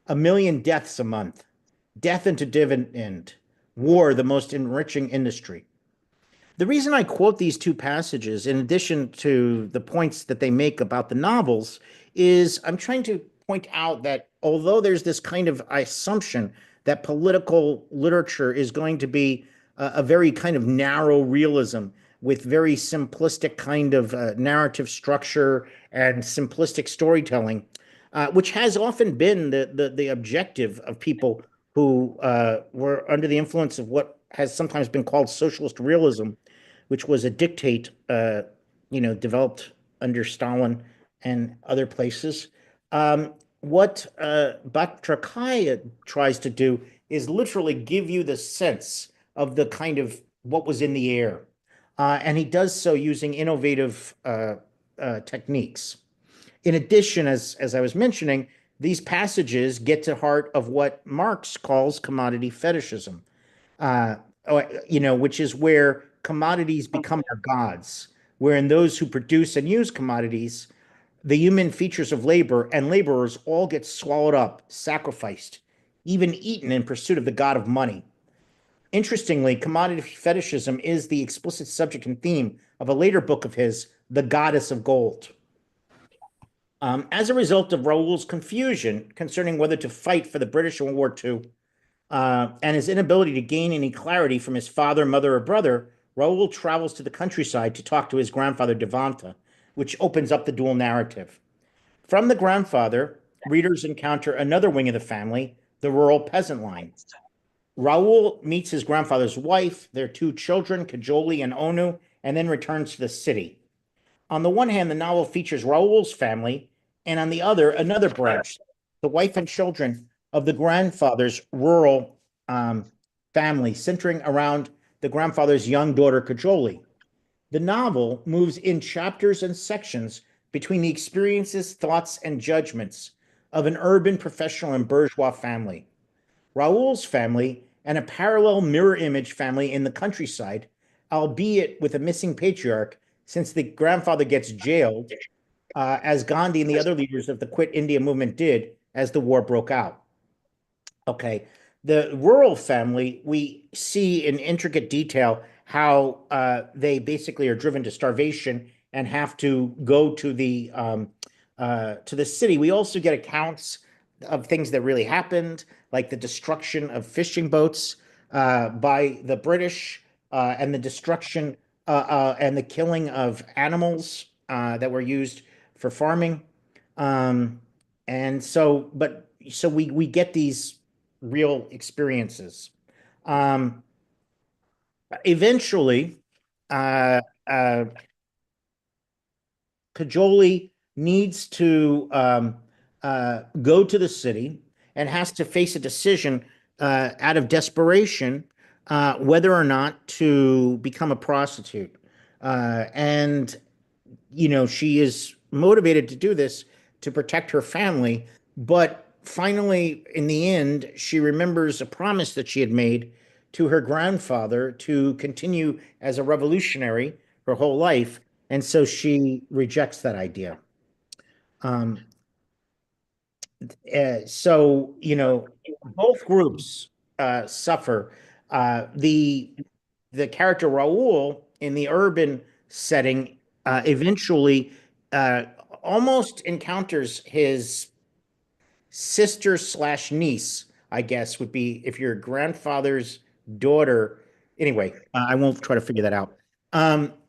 1,000,000 deaths a month, death into dividend, war the most enriching industry. The reason I quote these two passages, in addition to the points that they make about the novels, is I'm trying to point out that although there's this kind of assumption that political literature is going to be a very kind of narrow realism with very simplistic kind of narrative structure and simplistic storytelling, which has often been the objective of people who were under the influence of what has sometimes been called socialist realism, which was a dictate, developed under Stalin and other places. What Bhattacharya tries to do is literally give you the sense of the kind of what was in the air. And he does so using innovative techniques. In addition, as I was mentioning, these passages get to heart of what Marx calls commodity fetishism, which is where commodities become our gods, wherein those who produce and use commodities, the human features of labor and laborers all get swallowed up, sacrificed, even eaten in pursuit of the god of money. Interestingly, commodity fetishism is the explicit subject and theme of a later book of his, The Goddess of Gold. As a result of Raoul's confusion concerning whether to fight for the British in World War II, and his inability to gain any clarity from his father, mother, or brother, Raoul travels to the countryside to talk to his grandfather Devanta, which opens up the dual narrative. From the grandfather, readers encounter another wing of the family, the rural peasant line. Raoul meets his grandfather's wife, their two children, Kajoli and Onu, and then returns to the city. On the one hand, the novel features Raoul's family, and on the other, another branch, the wife and children of the grandfather's rural family, centering around the grandfather's young daughter, Kajoli. The novel moves in chapters and sections between the experiences, thoughts, and judgments of an urban, professional, and bourgeois family. Raoul's family and a parallel mirror image family in the countryside, albeit with a missing patriarch, since the grandfather gets jailed, as Gandhi and the other leaders of the Quit India movement did as the war broke out. Okay, The rural family, we see in intricate detail how they basically are driven to starvation and have to go to the city. We also get accounts of things that really happened, like the destruction of fishing boats by the British, and the destruction and the killing of animals that were used for farming. Um, and so, but so we get these real experiences. Um, Eventually, uh, uh, Kajoli needs to go to the city and has to face a decision out of desperation whether or not to become a prostitute. And she is motivated to do this to protect her family, but finally, in the end, she remembers a promise that she had made to her grandfather to continue as a revolutionary her whole life, and so she rejects that idea. Um, so, both groups suffer. The character Raoul in the urban setting eventually uh, almost encounters his sister slash niece, I guess, would be if your grandfather's daughter. Anyway, I won't try to figure that out.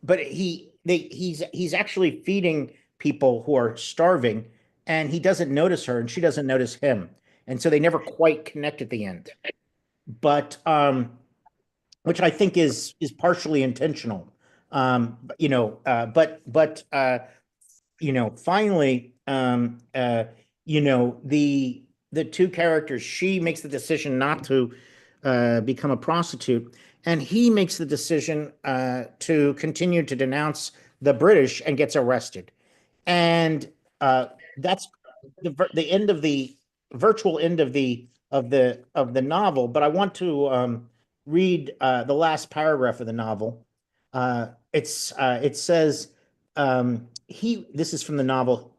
But he's actually feeding people who are starving, and he doesn't notice her, and she doesn't notice him, and so they never quite connect at the end. But which I think is partially intentional. Finally, the two characters, she makes the decision not to become a prostitute, and he makes the decision to continue to denounce the British and gets arrested. And that's the end of the virtual end of the novel. But I want to read the last paragraph of the novel. It says he. This is from the novel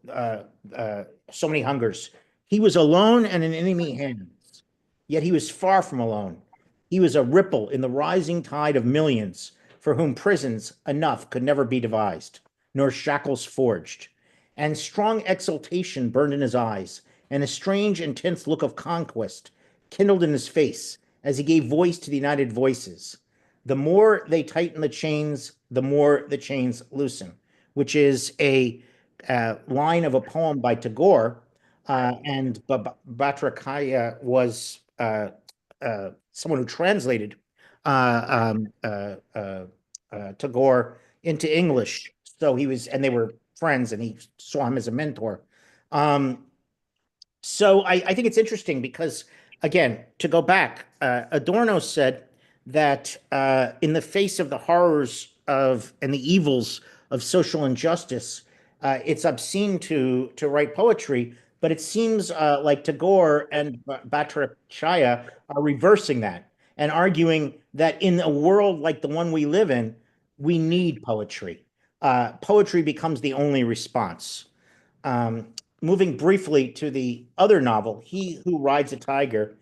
So Many Hungers. He was alone and in enemy hands, yet he was far from alone. He was a ripple in the rising tide of millions for whom prisons enough could never be devised, nor shackles forged. And strong exultation burned in his eyes, and a strange, intense look of conquest kindled in his face as he gave voice to the united voices. The more they tighten the chains, the more the chains loosen, which is a line of a poem by Tagore. And Bhattacharya was someone who translated Tagore into English. So and they were friends, and he saw him as a mentor. Um, so I think it's interesting because, again, to go back, Adorno said that in the face of the horrors of and the evils of social injustice, it's obscene to write poetry, but it seems like Tagore and Bhattacharya are reversing that and arguing that in a world like the one we live in, we need poetry. Poetry becomes the only response. Um, Moving briefly to the other novel, He Who Rides a Tiger,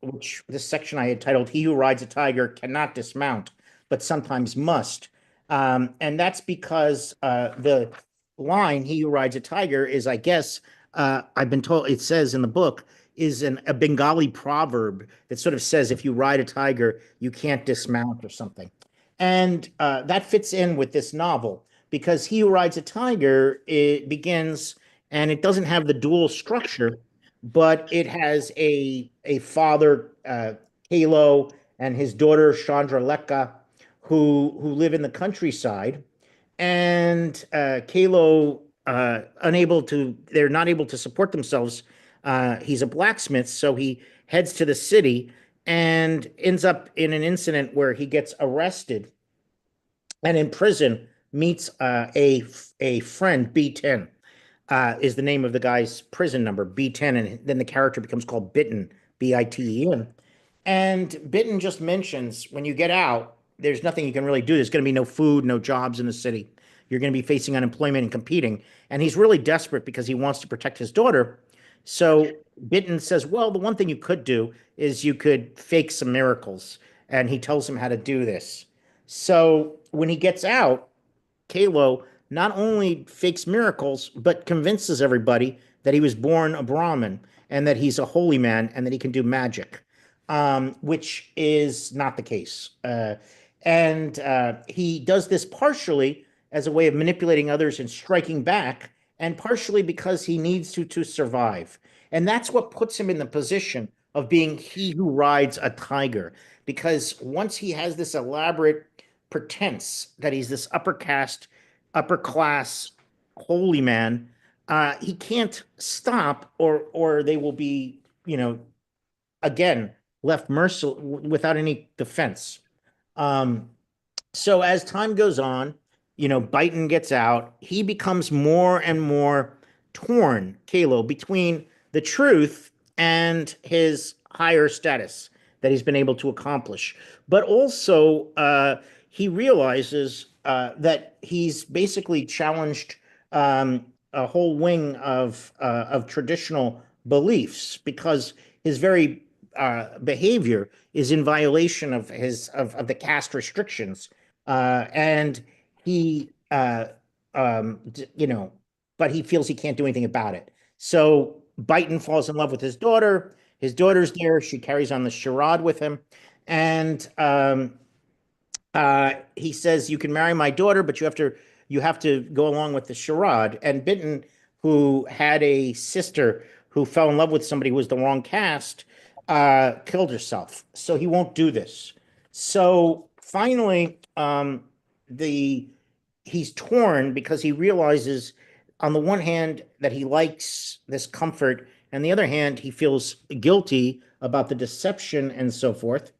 which this section I had titled He Who Rides a Tiger Cannot Dismount, but Sometimes Must. And that's because the line, He Who Rides a Tiger, is, I guess, I've been told, it says in the book, is a Bengali proverb that sort of says, if you ride a tiger, you can't dismount or something. And that fits in with this novel because He Who Rides a Tiger, it begins, and it doesn't have the dual structure, but it has a father, Kalo, and his daughter, Chandra Lekha, who live in the countryside. And Kalo, they're not able to support themselves. He's a blacksmith, so he heads to the city and ends up in an incident where he gets arrested and in prison meets a friend, B10, is the name of the guy's prison number, B10, and then the character becomes called Bitten, Biten. And Bitten just mentions when you get out, there's nothing you can really do. There's going to be no food, no jobs in the city. You're going to be facing unemployment and competing. And he's really desperate because he wants to protect his daughter. So Bitten says, well, the one thing you could do is you could fake some miracles. And he tells him how to do this. So when he gets out, Kalo not only fakes miracles, but convinces everybody that he was born a Brahmin and that he's a holy man and that he can do magic, which is not the case. And he does this partially as a way of manipulating others and striking back, and partially because he needs to survive. And that's what puts him in the position of being he who rides a tiger. Because once he has this elaborate pretense that he's this upper caste, upper class holy man, he can't stop, or they will be, again left merciless without any defense. Um, so as time goes on, Biden gets out. He becomes more and more torn, Kalo, between the truth and his higher status that he's been able to accomplish. But also, he realizes that he's basically challenged a whole wing of traditional beliefs, because his very behavior is in violation of his of the caste restrictions, and he but he feels he can't do anything about it. So Biden falls in love with his daughter. His daughter's there. She carries on the charade with him, and he says, "You can marry my daughter, but you have to go along with the charade." And Bitten, who had a sister who fell in love with somebody who was the wrong caste, killed herself. So he won't do this. So finally, the he's torn because he realizes, on the one hand, that he likes this comfort, and the other hand, he feels guilty about the deception and so forth.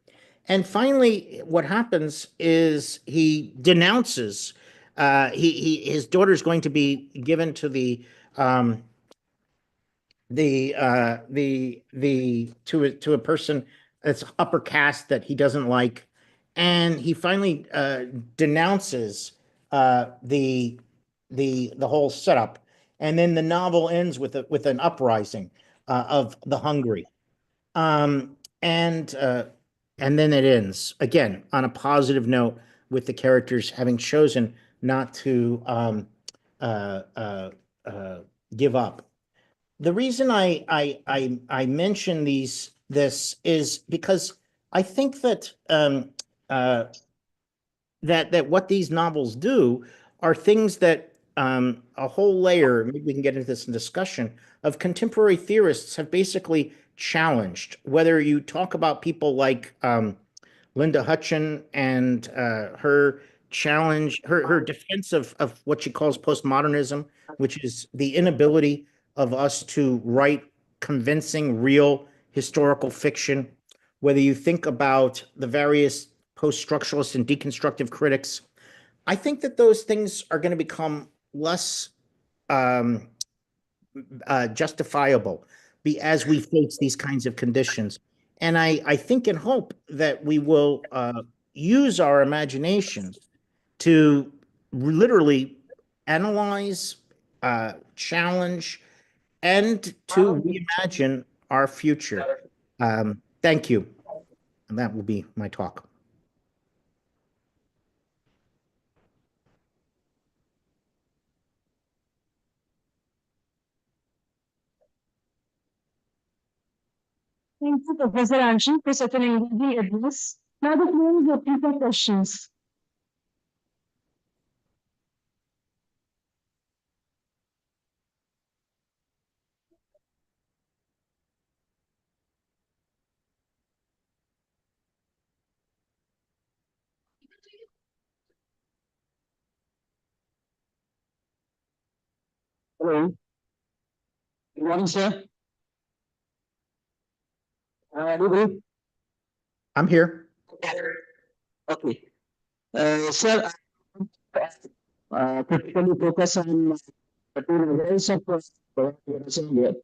And finally, what happens is he denounces. His daughter's going to be given to to a person that's upper caste that he doesn't like, and he finally denounces the whole setup, and then the novel ends with an uprising of the hungry, um, and uh, and then it ends again on a positive note, with the characters having chosen not to uh, uh, uh, give up. The reason I mention this is because I think that uh, that what these novels do are things that a whole layer, maybe we can get into this in discussion, of contemporary theorists have basically challenged. Whether you talk about people like Linda Hutchin and her challenge, her defense of what she calls postmodernism, which is the inability of us to write convincing, real historical fiction. Whether you think about the various post-structuralist and deconstructive critics, I think that those things are going to become less um, justifiable as we face these kinds of conditions. And I think and hope that we will use our imagination to literally analyze, challenge, and to reimagine our future. Thank you. And that will be my talk. Thank you, Professor Anshin, for such an engaging address. Now the floor is open for questions. Hello. Good morning, sir. Good. I'm here. Okay. Sir, typically focus on the two levels of horizon here. Do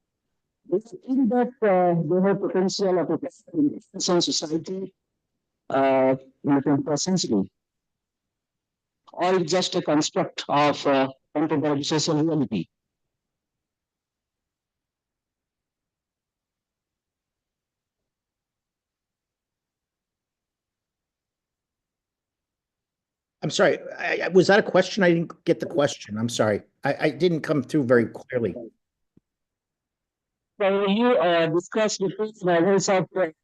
you think that they have potential of affecting in society in the 21st century, or it's just a construct of contemporary social reality? I'm sorry. Was that a question? I didn't get the question. I'm sorry. I didn't come through very clearly. So you discussed different levels of free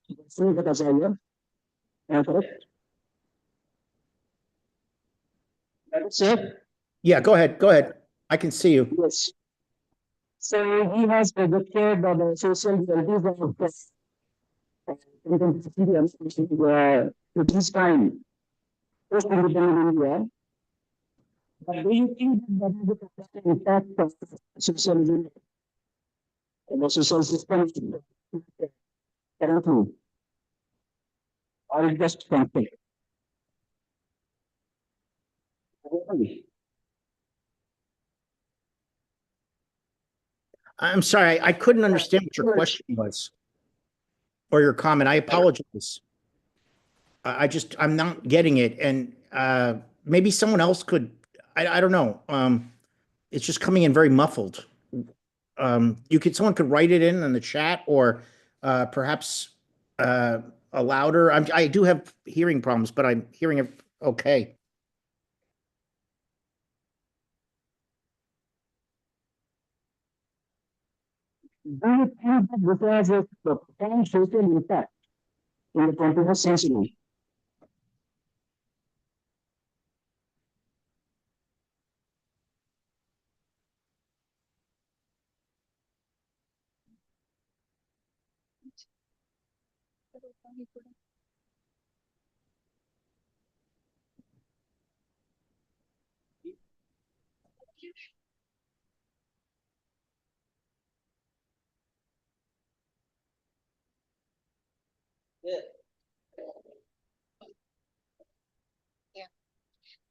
correct? That's it. Yeah, go ahead. Go ahead. I can see you. Yes. So he has predicted that the social realities of to this time, post-independent India. But do you think that there is a impact of socialism, the social system currently, or it just conflict? I'm sorry. I couldn't understand what your question was or your comment. I apologize. I'm not getting it. And maybe someone else could, I don't know. It's just coming in very muffled. Someone could write it in the chat or perhaps a louder. I do have hearing problems, but I'm hearing it okay. Do you think that this has a profound social impact in the 21st century?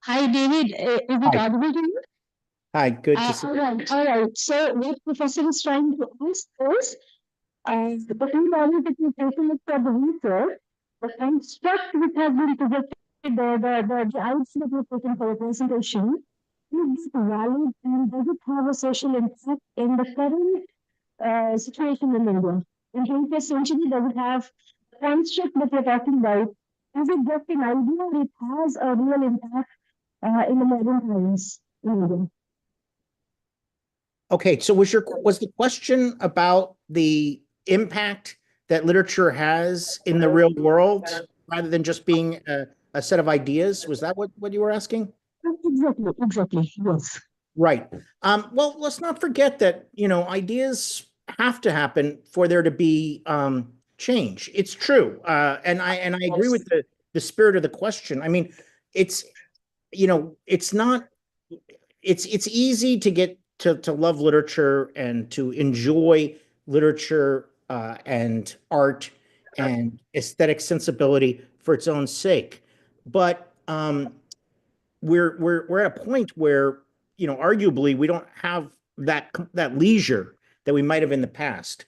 Hi, David. Is it Hi. audible to you? Hi, good to see All you. right, all right. So what professor is trying to ask is, the thing that you taken it for the research, the construct which has been projected, the output that you've taken for the presentation, is it valid and does it have a social impact in the current situation in India? In 21st century, does it have the construct that you're talking about? Is it just an idea or it has a real impact in the modern times in India? Okay, so was the question about the impact that literature has in the real world rather than just being a set of ideas? Was that what you were asking? Exactly, exactly. Yes. Right. Well, let's not forget that, ideas have to happen for there to be change. It's true. And I agree with the spirit of the question. I mean, it's it's not it's easy to get to love literature and to enjoy literature and art and aesthetic sensibility for its own sake. But we're at a point where arguably we don't have that leisure that we might have in the past.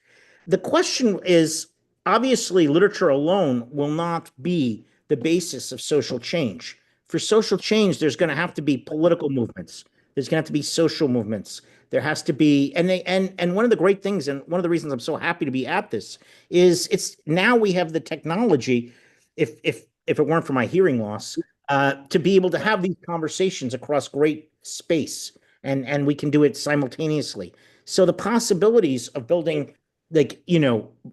The question is, obviously literature alone will not be the basis of social change. For social change, there's going to have to be political movements. There's going to have to be social movements. There has to be, and one of the great things, and one of the reasons I'm so happy to be at this is it's now we have the technology. If it weren't for my hearing loss, to be able to have these conversations across great space, and we can do it simultaneously. So the possibilities of building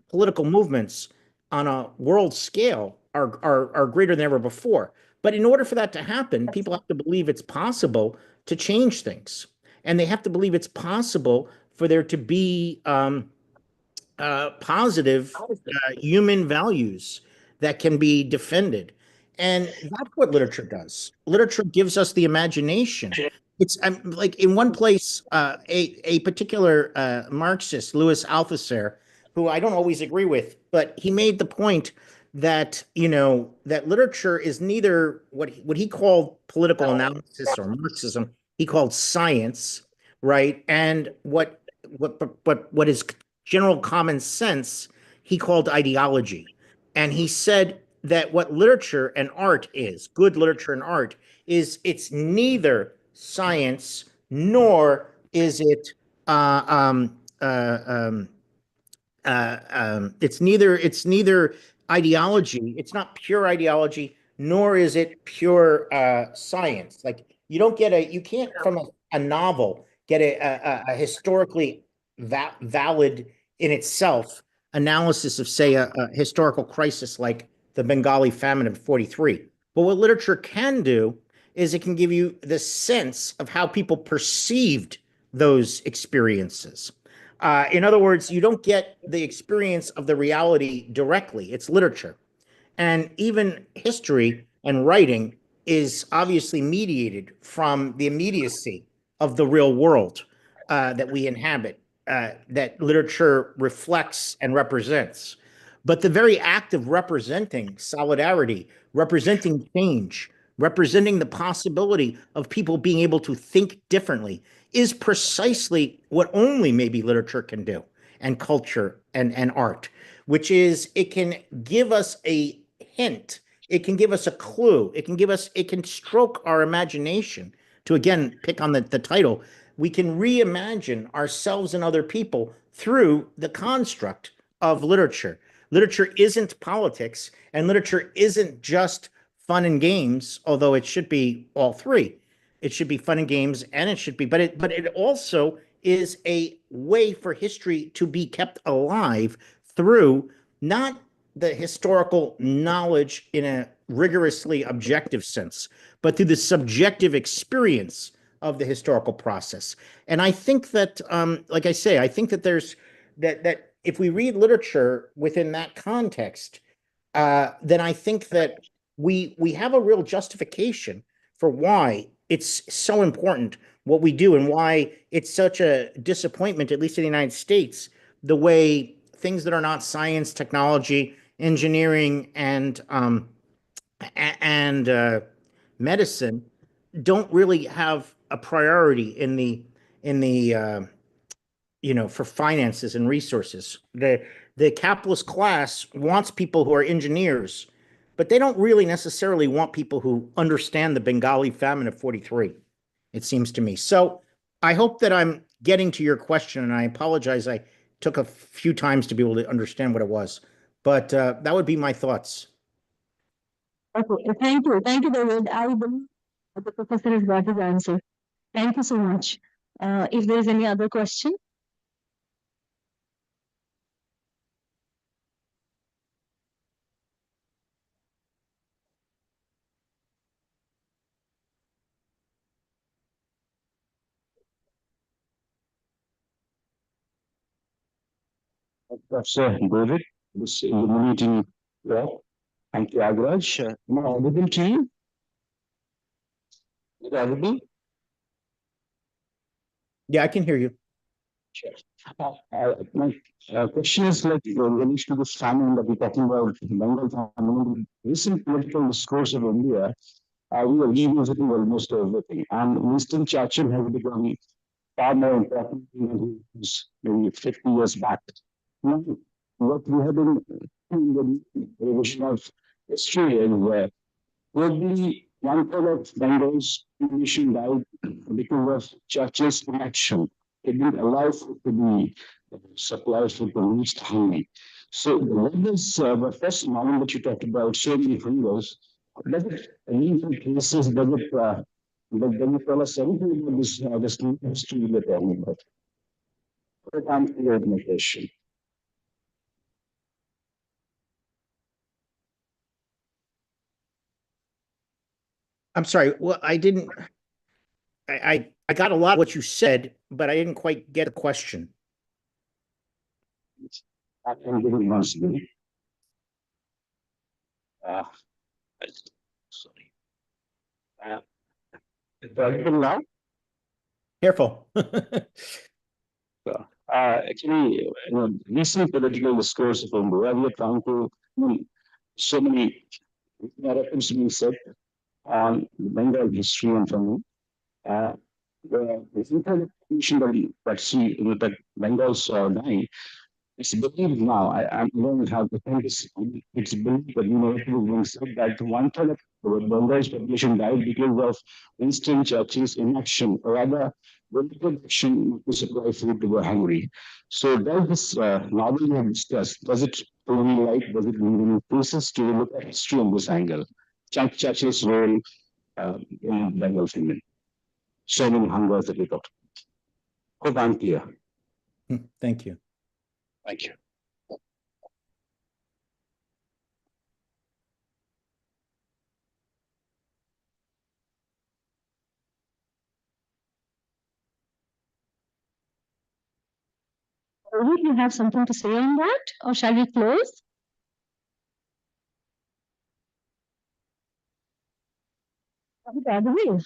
political movements on a world scale are greater than ever before. But in order for that to happen, people have to believe it's possible to change things, and they have to believe it's possible for there to be positive human values that can be defended. And that's what literature does. Literature gives us the imagination. It's like in one place, a particular Marxist, Louis Althusser, who I don't always agree with, but he made the point that that literature is neither what he called political analysis or Marxism. He called science, right? And what is general common sense, he called ideology. And he said that what literature and art is, good literature and art, is it's neither science nor is it it's neither ideology. It's not pure ideology, nor is it pure science. Like you can't from a novel get a historically valid in itself analysis of, say, a historical crisis like the Bengali famine of 43. But what literature can do is it can give you the sense of how people perceived those experiences. In other words, you don't get the experience of the reality directly. It's literature. And even history and writing is obviously mediated from the immediacy of the real world that we inhabit, that literature reflects and represents. But the very act of representing solidarity, representing change, representing the possibility of people being able to think differently is precisely what only maybe literature can do, and culture and art, which is it can give us a hint, it can give us a clue, it can stroke our imagination to again pick on the title. We can reimagine ourselves and other people through the construct of literature. Literature isn't politics, and literature isn't just fun and games, although it should be all three. It should be fun and games, and it should be, but it also is a way for history to be kept alive through not the historical knowledge in a rigorously objective sense, but through the subjective experience of the historical process. And I think that, like I say, I think that there's that if we read literature within that context, then I think that we have a real justification for why it's so important what we do and why it's such a disappointment, at least in the United States, the way things that are not science, technology, engineering, and medicine don't really have a priority in the for finances and resources. The capitalist class wants people who are engineers, but they don't really necessarily want people who understand the Bengali famine of 43, it seems to me. So I hope that I'm getting to your question, and I apologize. I took a few times to be able to understand what it was, but that would be my thoughts. Okay, thank you, David. I believe that the professor has got his answer. Thank you so much. If there is any other question. That's David. This illuminating talk. Thank you, Agraj. Am I audible to you? Is it audible? Yeah, I can hear you. Sure. My question is like related to this famine that we're talking about, Bengal famine. Recent political discourse of India, we are revisiting almost everything. And Winston Churchill has become far more important than he was maybe 50 years back. Now, what we have been in the revision of history is where probably one third of Bengal's population died because of Churchill's inaction. It didn't allow food to be supplied for the least hungry. So what does the first novel that you talked about, so many hungers, does it leave in cases, does it tell us anything about this history that we're talking about? But I'm clear with my question. I'm sorry. Well, I got a lot of what you said, but I didn't quite get the question. I can give it once again. Sorry. Is it audible now? Careful. Actually, recent political discourse from where we are trying to, so many narratives being said on Bengal history and family. The international that see that Bengal's dying, it's believed now. I don't have to think it's believed that being said that one third of Bengal's population died because of Winston Churchill's inaction, or rather, political action to supply food to the hungry. So, does this novel you have discussed, does it only like, does it leave any places to look at history on this angle? church's role in development. So many hungers that we got. Hope I'm clear. Thank you. Thank you. Would you have something to say on that, or shall we close? By the way.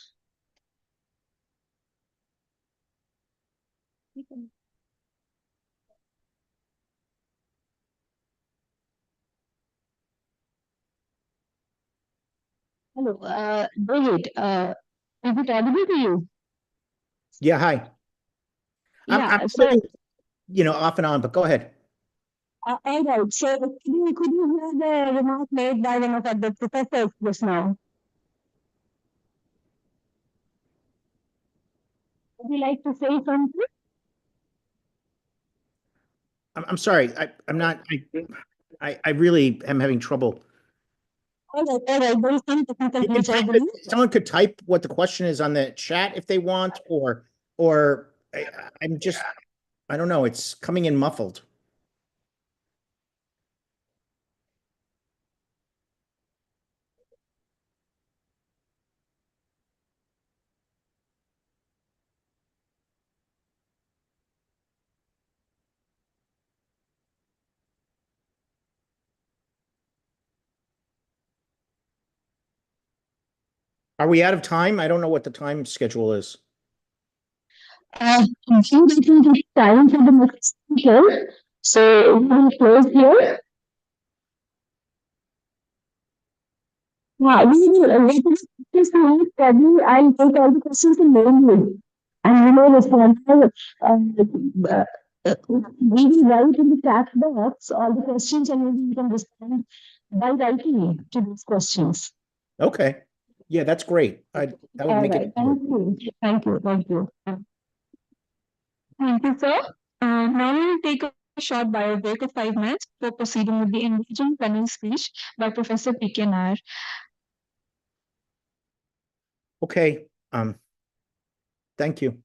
Hello, David, is it audible to you? Yeah, hi. I'm Yeah, so, off and on, but go ahead. all right, so could you hear the remark made by one of the professors just now? Would you like to say something? I'm sorry. I'm not. I really am having trouble. All right, there is some technical You can glitch, I type believe. it. Someone could type what the question is on the chat if they want, or I'm just, I don't know. It's coming in muffled. Are we out of time? I don't know what the time schedule is. I think it's time for the next speaker. So we will close here. Yeah, we will let us just meet probably. I'll take all the questions in manually. And we will respond. We will write in the chat box all the questions and maybe we can respond by writing to these questions. Okay. Yeah, that's great. That would All make right. it. Thank you. Thank you. Thank you. Thank you, sir. Now we will take a short bio break of 5 minutes before proceeding with the engaging plenary speech by Professor P.K. Nair. Okay. Thank you.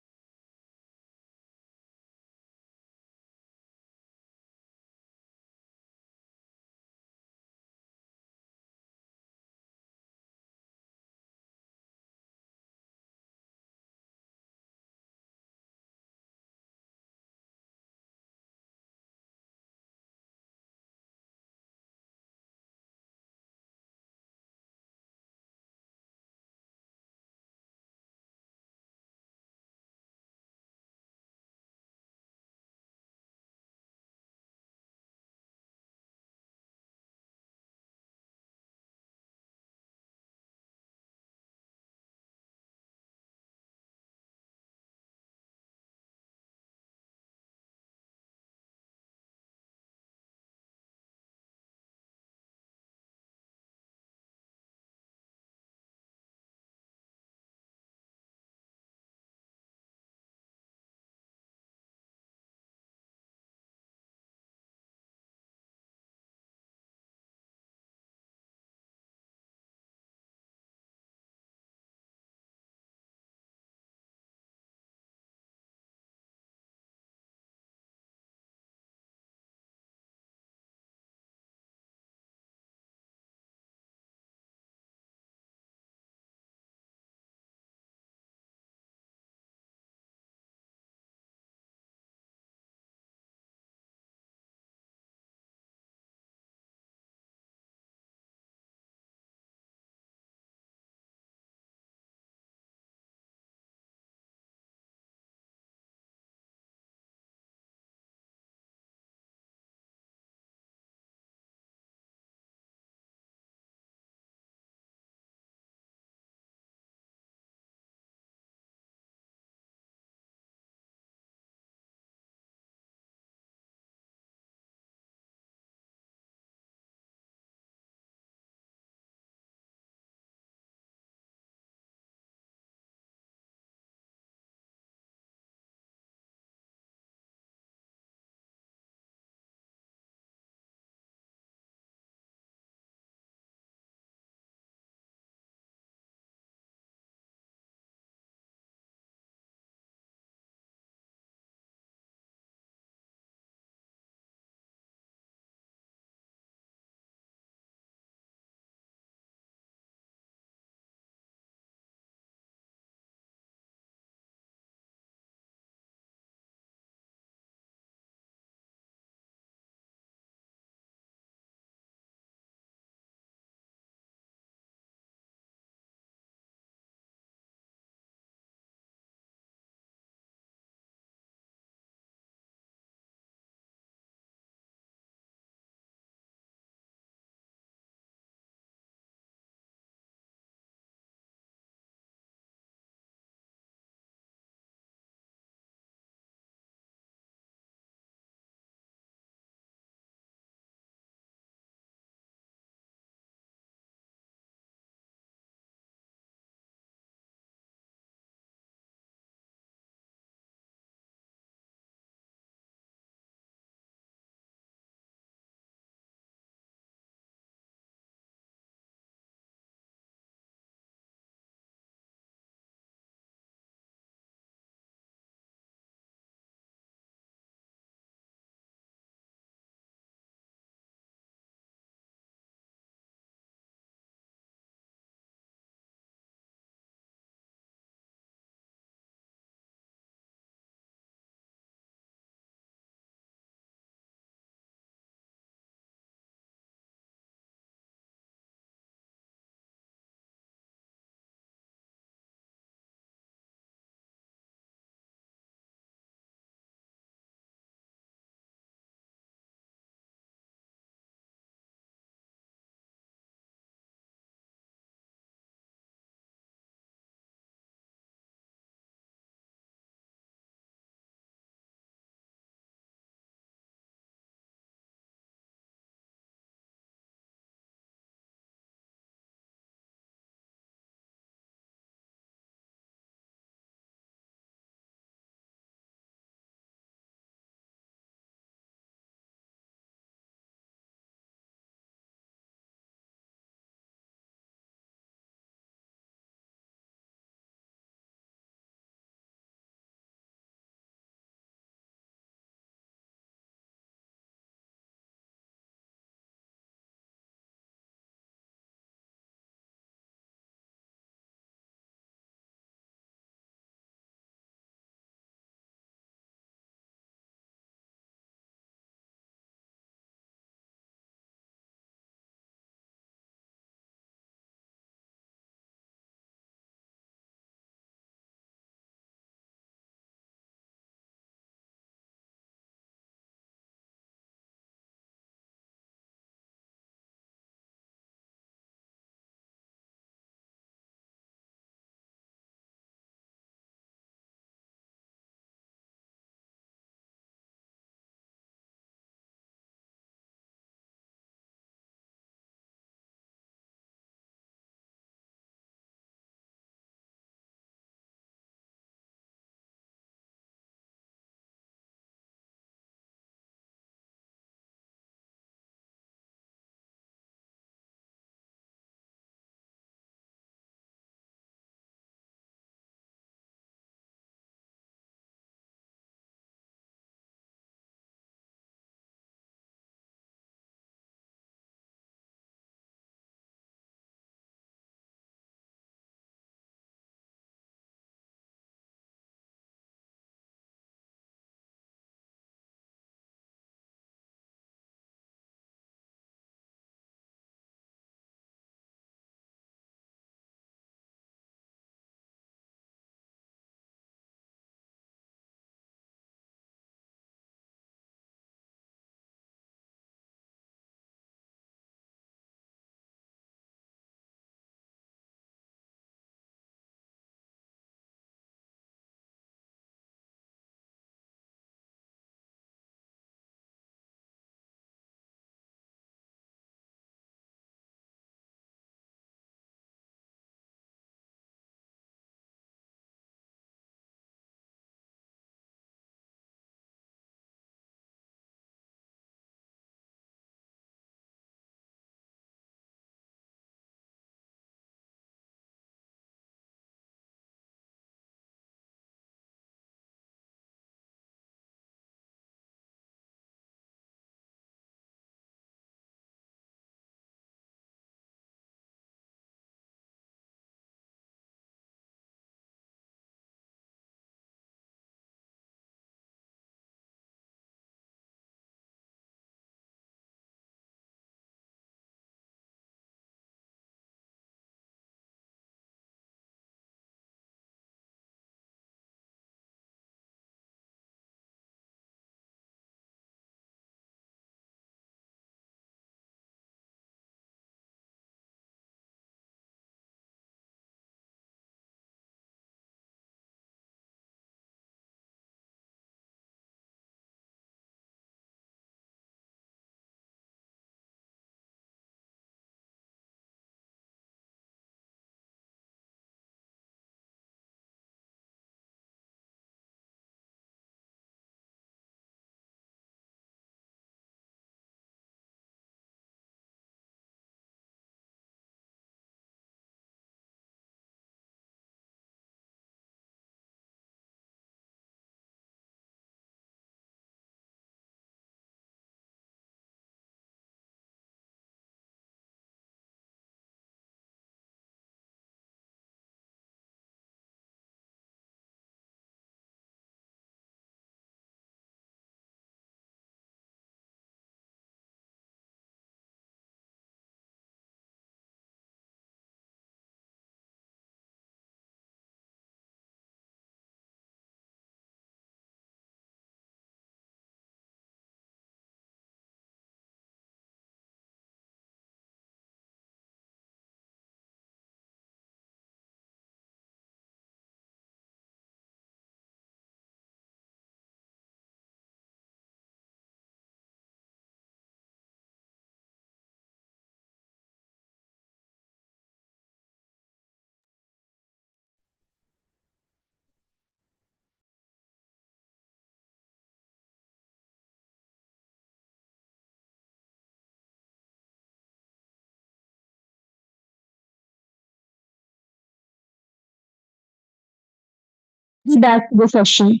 back to the session.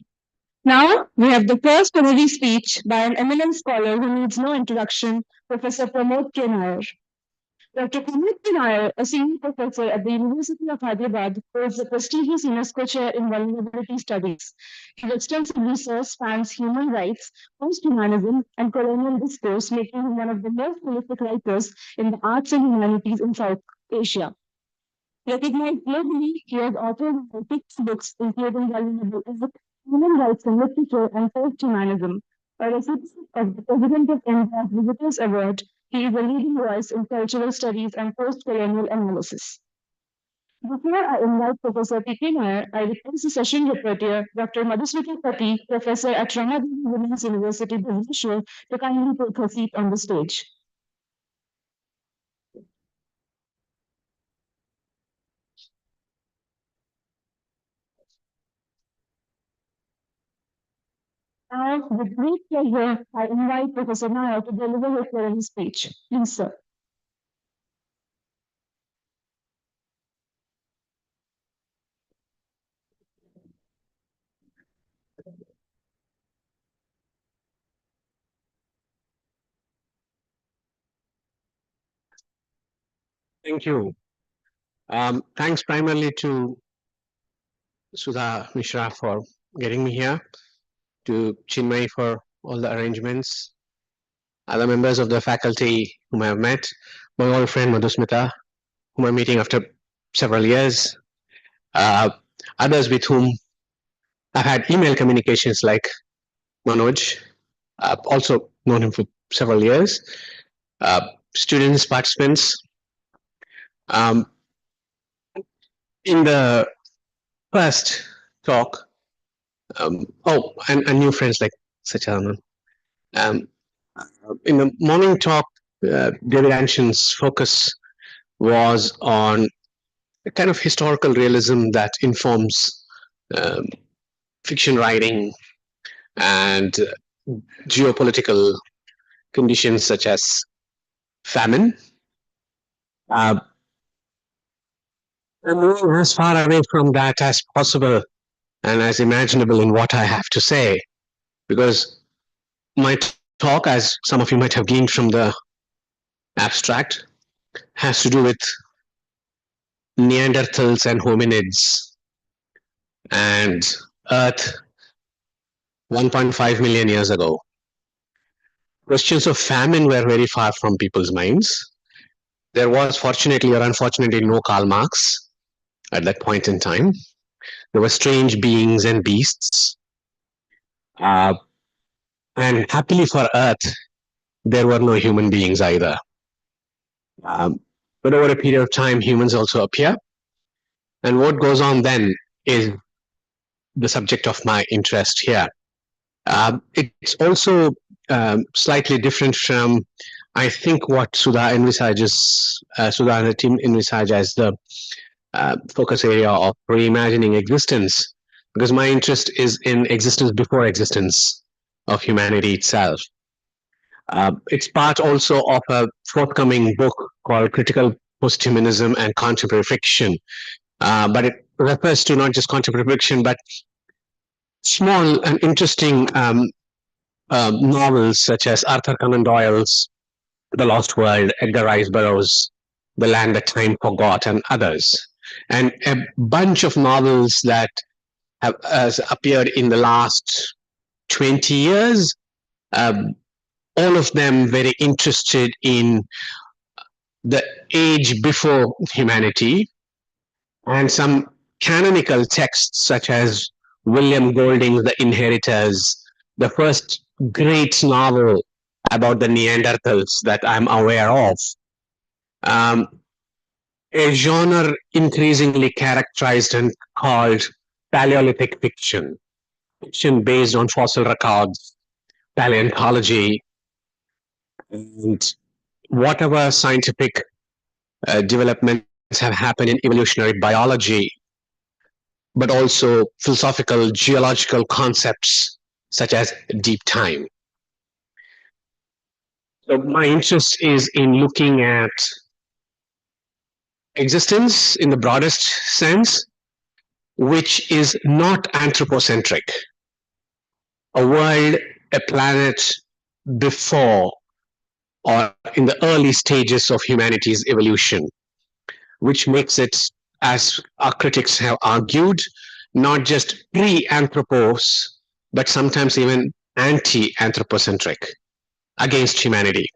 Now, we have the first plenary speech by an eminent scholar who needs no introduction, Professor Pramod K. Nair. Dr. Pramod K. Nair, a senior professor at the University of Hyderabad, holds the prestigious UNESCO Chair in Vulnerability Studies. His extensive research spans human rights, post-humanism, and colonial discourse, making him one of the most prolific writers in the arts and humanities in South Asia. Recognized globally, he has authored 6 books, including Vulnerable Earth, Human Rights in Literature, and Post-Humanism. A recipient of the President of India's Visitors Award, he is a leading voice in cultural studies and post-colonial analysis. Before I invite Professor P.K. Nair, I request the session rapporteur, Dr. Madhusmita Pati, professor at Ramadevi Women's University, Bhubaneswar, to kindly take her seat on the stage. Now, with great pleasure, I invite Professor Nair to deliver his plenary speech. Please, sir. Thank you. Thanks primarily to Sudha Mishra for getting me here, to Chinmay for all the arrangements, other members of the faculty whom I have met, my old friend Madhusmita, whom I'm meeting after several years, others with whom I've had email communications like Manoj, I've also known him for several years, students, participants. In the first talk, and new friends like Sachanan. In the morning talk, David Anshin's focus was on a kind of historical realism that informs fiction writing and geopolitical conditions such as famine. I'm moving as far away from that as possible and as imaginable in what I have to say, because my talk, as some of you might have gleaned from the abstract, has to do with Neanderthals and hominids and Earth 1.5 million years ago. Questions of famine were very far from people's minds. There was, fortunately or unfortunately, no Karl Marx at that point in time. There were strange beings and beasts. And happily for Earth, there were no human beings either. But over a period of time, humans also appear. And what goes on then is the subject of my interest here. It's also slightly different from, I think, what Sudha envisages, Sudha and the team envisage as the focus area of reimagining existence, because my interest is in existence before existence of humanity itself. It's part also of a forthcoming book called Critical Post-Humanism and Contemporary Fiction, but it refers to not just contemporary fiction, but small and interesting novels such as Arthur Conan Doyle's The Lost World, Edgar Rice Burroughs' The Land That Time Forgot, and others. And a bunch of novels that have appeared in the last 20 years, all of them very interested in the age before humanity, and some canonical texts such as William Golding's The Inheritors, the first great novel about the Neanderthals that I'm aware of. A genre increasingly characterized and called Paleolithic fiction, fiction based on fossil records, paleontology, and whatever scientific developments have happened in evolutionary biology, but also philosophical, geological concepts such as deep time. So my interest is in looking at existence in the broadest sense, which is not anthropocentric, a world, a planet before or in the early stages of humanity's evolution, which makes it, as our critics have argued, not just pre-anthropos, but sometimes even anti-anthropocentric against humanity.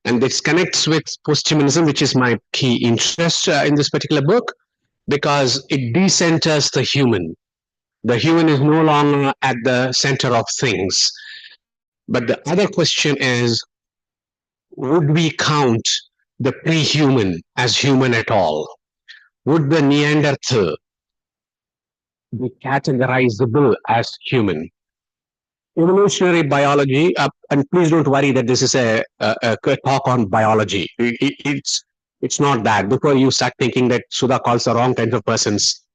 And this connects with post-humanism, which is my key interest in this particular book, because it decenters the human. The human is no longer at the center of things. But the other question is, would we count the pre-human as human at all? Would the Neanderthal be categorizable as human? Evolutionary biology, and please don't worry that this is a talk on biology. It's not that. Before you start thinking that Sudha calls the wrong kinds of persons,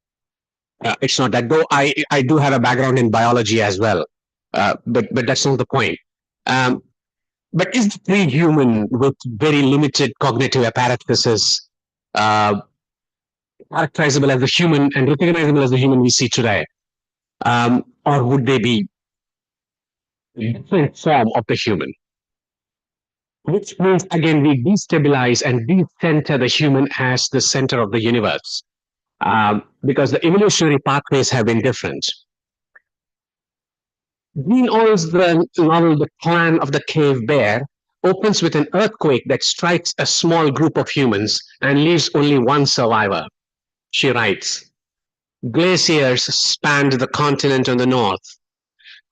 it's not that. Though I do have a background in biology as well, but that's not the point. But is the pre-human with very limited cognitive apparatuses characterizable as the human and recognizable as the human we see today? Or would they be a different form of the human? Which means, again, we destabilize and decenter the human as the center of the universe, because the evolutionary pathways have been different. Dean Orr's novel, The Clan of the Cave Bear, opens with an earthquake that strikes a small group of humans and leaves only one survivor. She writes, "Glaciers spanned the continent on the north,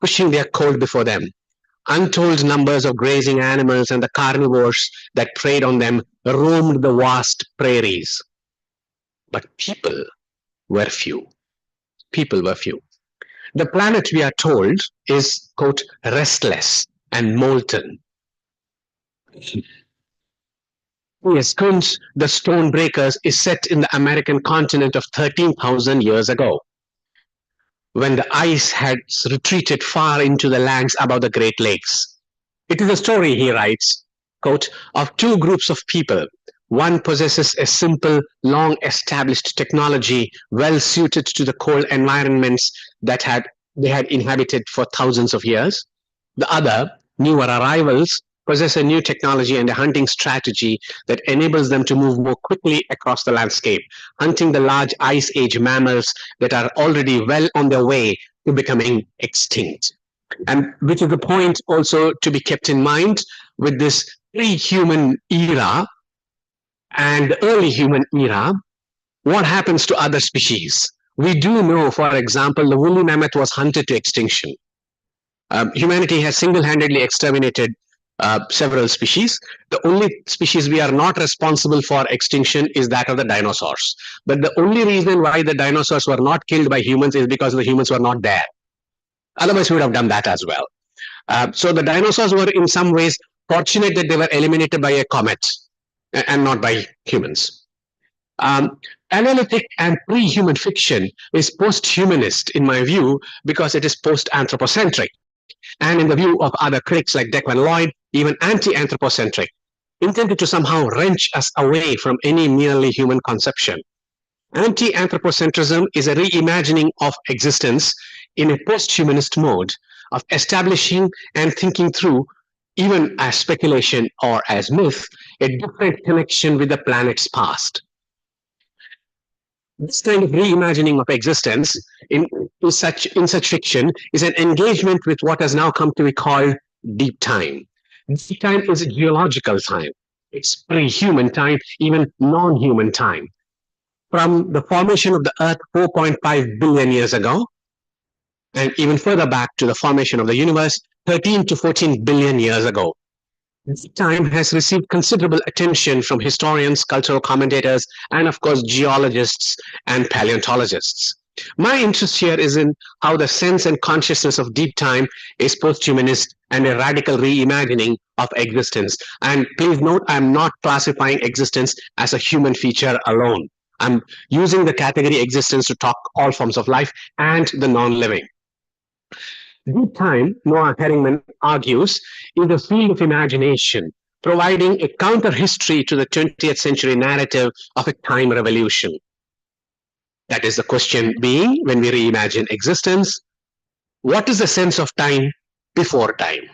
pushing their cold before them. Untold numbers of grazing animals and the carnivores that preyed on them roamed the vast prairies. But people were few. People were few. The planet, we are told, is, quote, restless and molten." Yes, Kunz, The Stonebreakers, is set in the American continent of 13,000 years ago, when the ice had retreated far into the lands above the Great Lakes. It is a story, he writes, quote, of two groups of people. One possesses a simple, long-established technology well suited to the cold environments that they had inhabited for thousands of years. The other, newer arrivals, possess a new technology and a hunting strategy that enables them to move more quickly across the landscape, hunting the large ice age mammals that are already well on their way to becoming extinct. And which is the point also to be kept in mind with this pre-human era and the early human era. What happens to other species? We do know, for example, the woolly mammoth was hunted to extinction. Humanity has single-handedly exterminated several species. The only species we are not responsible for extinction is that of the dinosaurs. But the only reason why the dinosaurs were not killed by humans is because the humans were not there. Otherwise, we would have done that as well. So the dinosaurs were in some ways fortunate that they were eliminated by a comet and not by humans. Analytic and pre-human fiction is post-humanist in my view because it is post-anthropocentric, and in the view of other critics like Declan Lloyd, even anti-anthropocentric, intended to somehow wrench us away from any merely human conception. Anti-anthropocentrism is a reimagining of existence in a post-humanist mode of establishing and thinking through, even as speculation or as myth, a different connection with the planet's past. This kind of reimagining of existence in such fiction is an engagement with what has now come to be called deep time. Deep time is geological time. It's pre-human time, even non-human time. From the formation of the Earth 4.5 billion years ago, and even further back to the formation of the universe 13 to 14 billion years ago. This time has received considerable attention from historians, cultural commentators, and of course, geologists and paleontologists. My interest here is in how the sense and consciousness of deep time is post-humanist and a radical reimagining of existence. And please note, I'm not classifying existence as a human feature alone. I'm using the category existence to talk all forms of life and the non-living. Deep time, Noah Herringman argues, is a field of imagination, providing a counter history to the 20th century narrative of a time revolution. That is the question being, when we reimagine existence, what is the sense of time before time?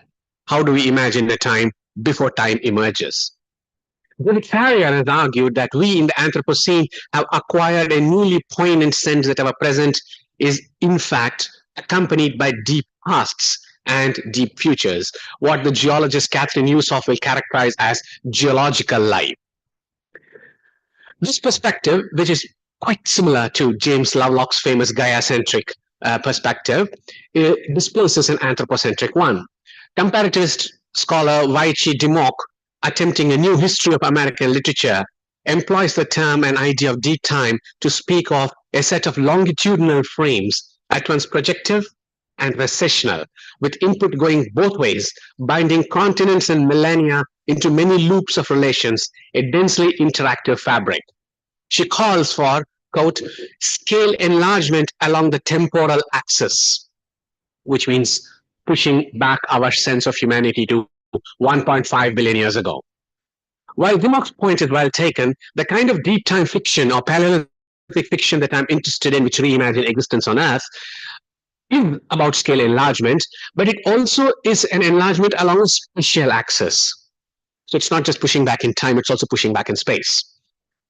How do we imagine a time before time emerges? David Farrier has argued that we in the Anthropocene have acquired a newly poignant sense that our present is in fact accompanied by deep pasts and deep futures, what the geologist Catherine Yusoff will characterize as geological life. This perspective, which is quite similar to James Lovelock's famous Gaia-centric perspective, displaces an anthropocentric one. Comparativist scholar Waichi Dimok, attempting a new history of American literature, employs the term and idea of deep time to speak of a set of longitudinal frames, at once projective and recessional, with input going both ways, binding continents and millennia into many loops of relations, a densely interactive fabric. She calls for, quote, scale enlargement along the temporal axis, which means pushing back our sense of humanity to 1.5 billion years ago. While Dimmock's point is well taken, the kind of deep time fiction or paleolithic fiction that I'm interested in, which reimagine existence on Earth, is about scale enlargement, but it also is an enlargement along a spatial axis. So it's not just pushing back in time, it's also pushing back in space.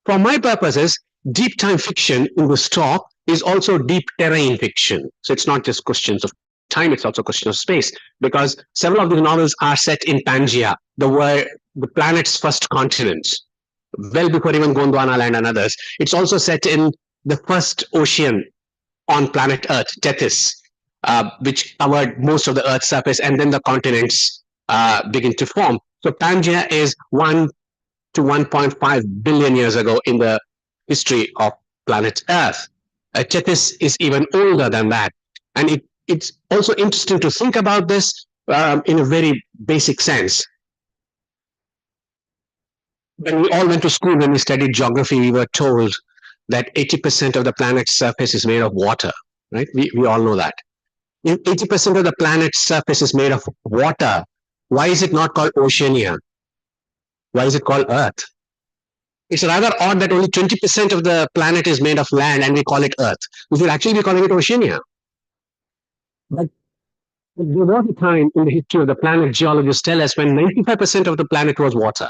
For my purposes, deep time fiction in this talk is also deep terrain fiction. So it's not just questions of time, it's also questions of space, because several of the novels are set in Pangaea, the planet's first continent, well before even Gondwana land and others. It's also set in the first ocean on planet Earth, Tethys, which covered most of the Earth's surface, and then the continents begin to form. So Pangaea is 1 to 1.5 billion years ago in the history of planet Earth. Tethys is even older than that. And it's also interesting to think about this in a very basic sense. When we all went to school, when we studied geography, we were told that 80% of the planet's surface is made of water, right? We all know that. If 80% of the planet's surface is made of water, why is it not called Oceania? Why is it called Earth? It's rather odd that only 20% of the planet is made of land and we call it Earth. We should actually be calling it Oceania. But there was a time in the history of the planet, geologists tell us, when 95% of the planet was water.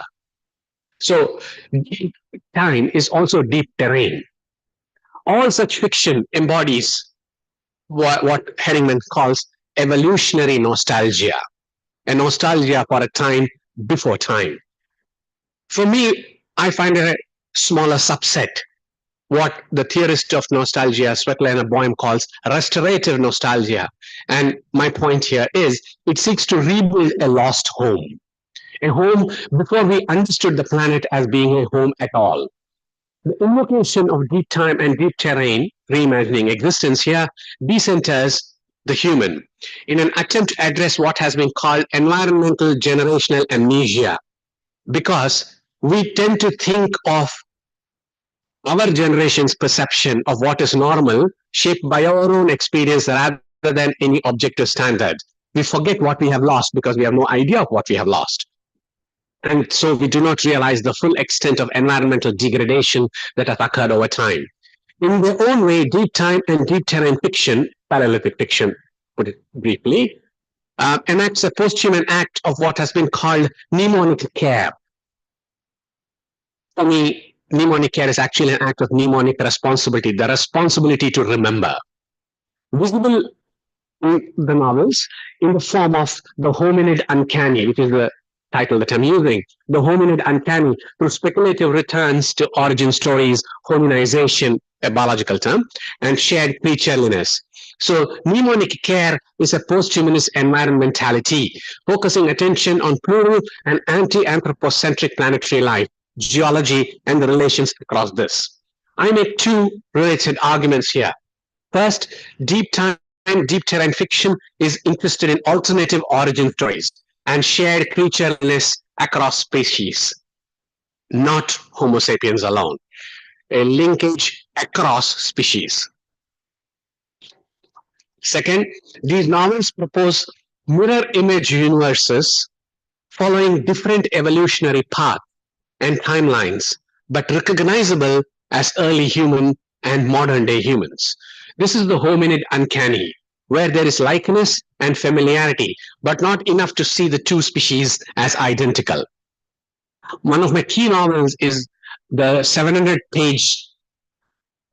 So deep time is also deep terrain. All such fiction embodies what Herringman calls evolutionary nostalgia, a nostalgia for a time before time. For me, I find a smaller subset what the theorist of nostalgia, Svetlana Boym, calls restorative nostalgia. And my point here is it seeks to rebuild a lost home, a home before we understood the planet as being a home at all. The invocation of deep time and deep terrain, reimagining existence here, decenters the human in an attempt to address what has been called environmental generational amnesia, because we tend to think of our generation's perception of what is normal shaped by our own experience rather than any objective standard. We forget what we have lost because we have no idea of what we have lost. And so we do not realize the full extent of environmental degradation that has occurred over time. In their own way, deep time and deep terrain fiction, paleolithic fiction, put it briefly, enacts a post-human act of what has been called mnemonic care. For me, mnemonic care is actually an act of mnemonic responsibility, the responsibility to remember. Visible in the novels in the form of the hominid uncanny, which is the title that I'm using, the hominid uncanny, through speculative returns to origin stories, hominization, a biological term, and shared creatureliness. So mnemonic care is a post-humanist environmentality, focusing attention on plural and anti-anthropocentric planetary life, geology, and the relations across this. I make two related arguments here. First, deep time, deep terrain fiction is interested in alternative origin stories and shared creatureliness across species, not Homo sapiens alone, a linkage across species. Second, these novels propose mirror image universes following different evolutionary paths and timelines, but recognizable as early human and modern day humans. This is the hominid uncanny, where there is likeness and familiarity, but not enough to see the two species as identical. One of my key novels is the 700-page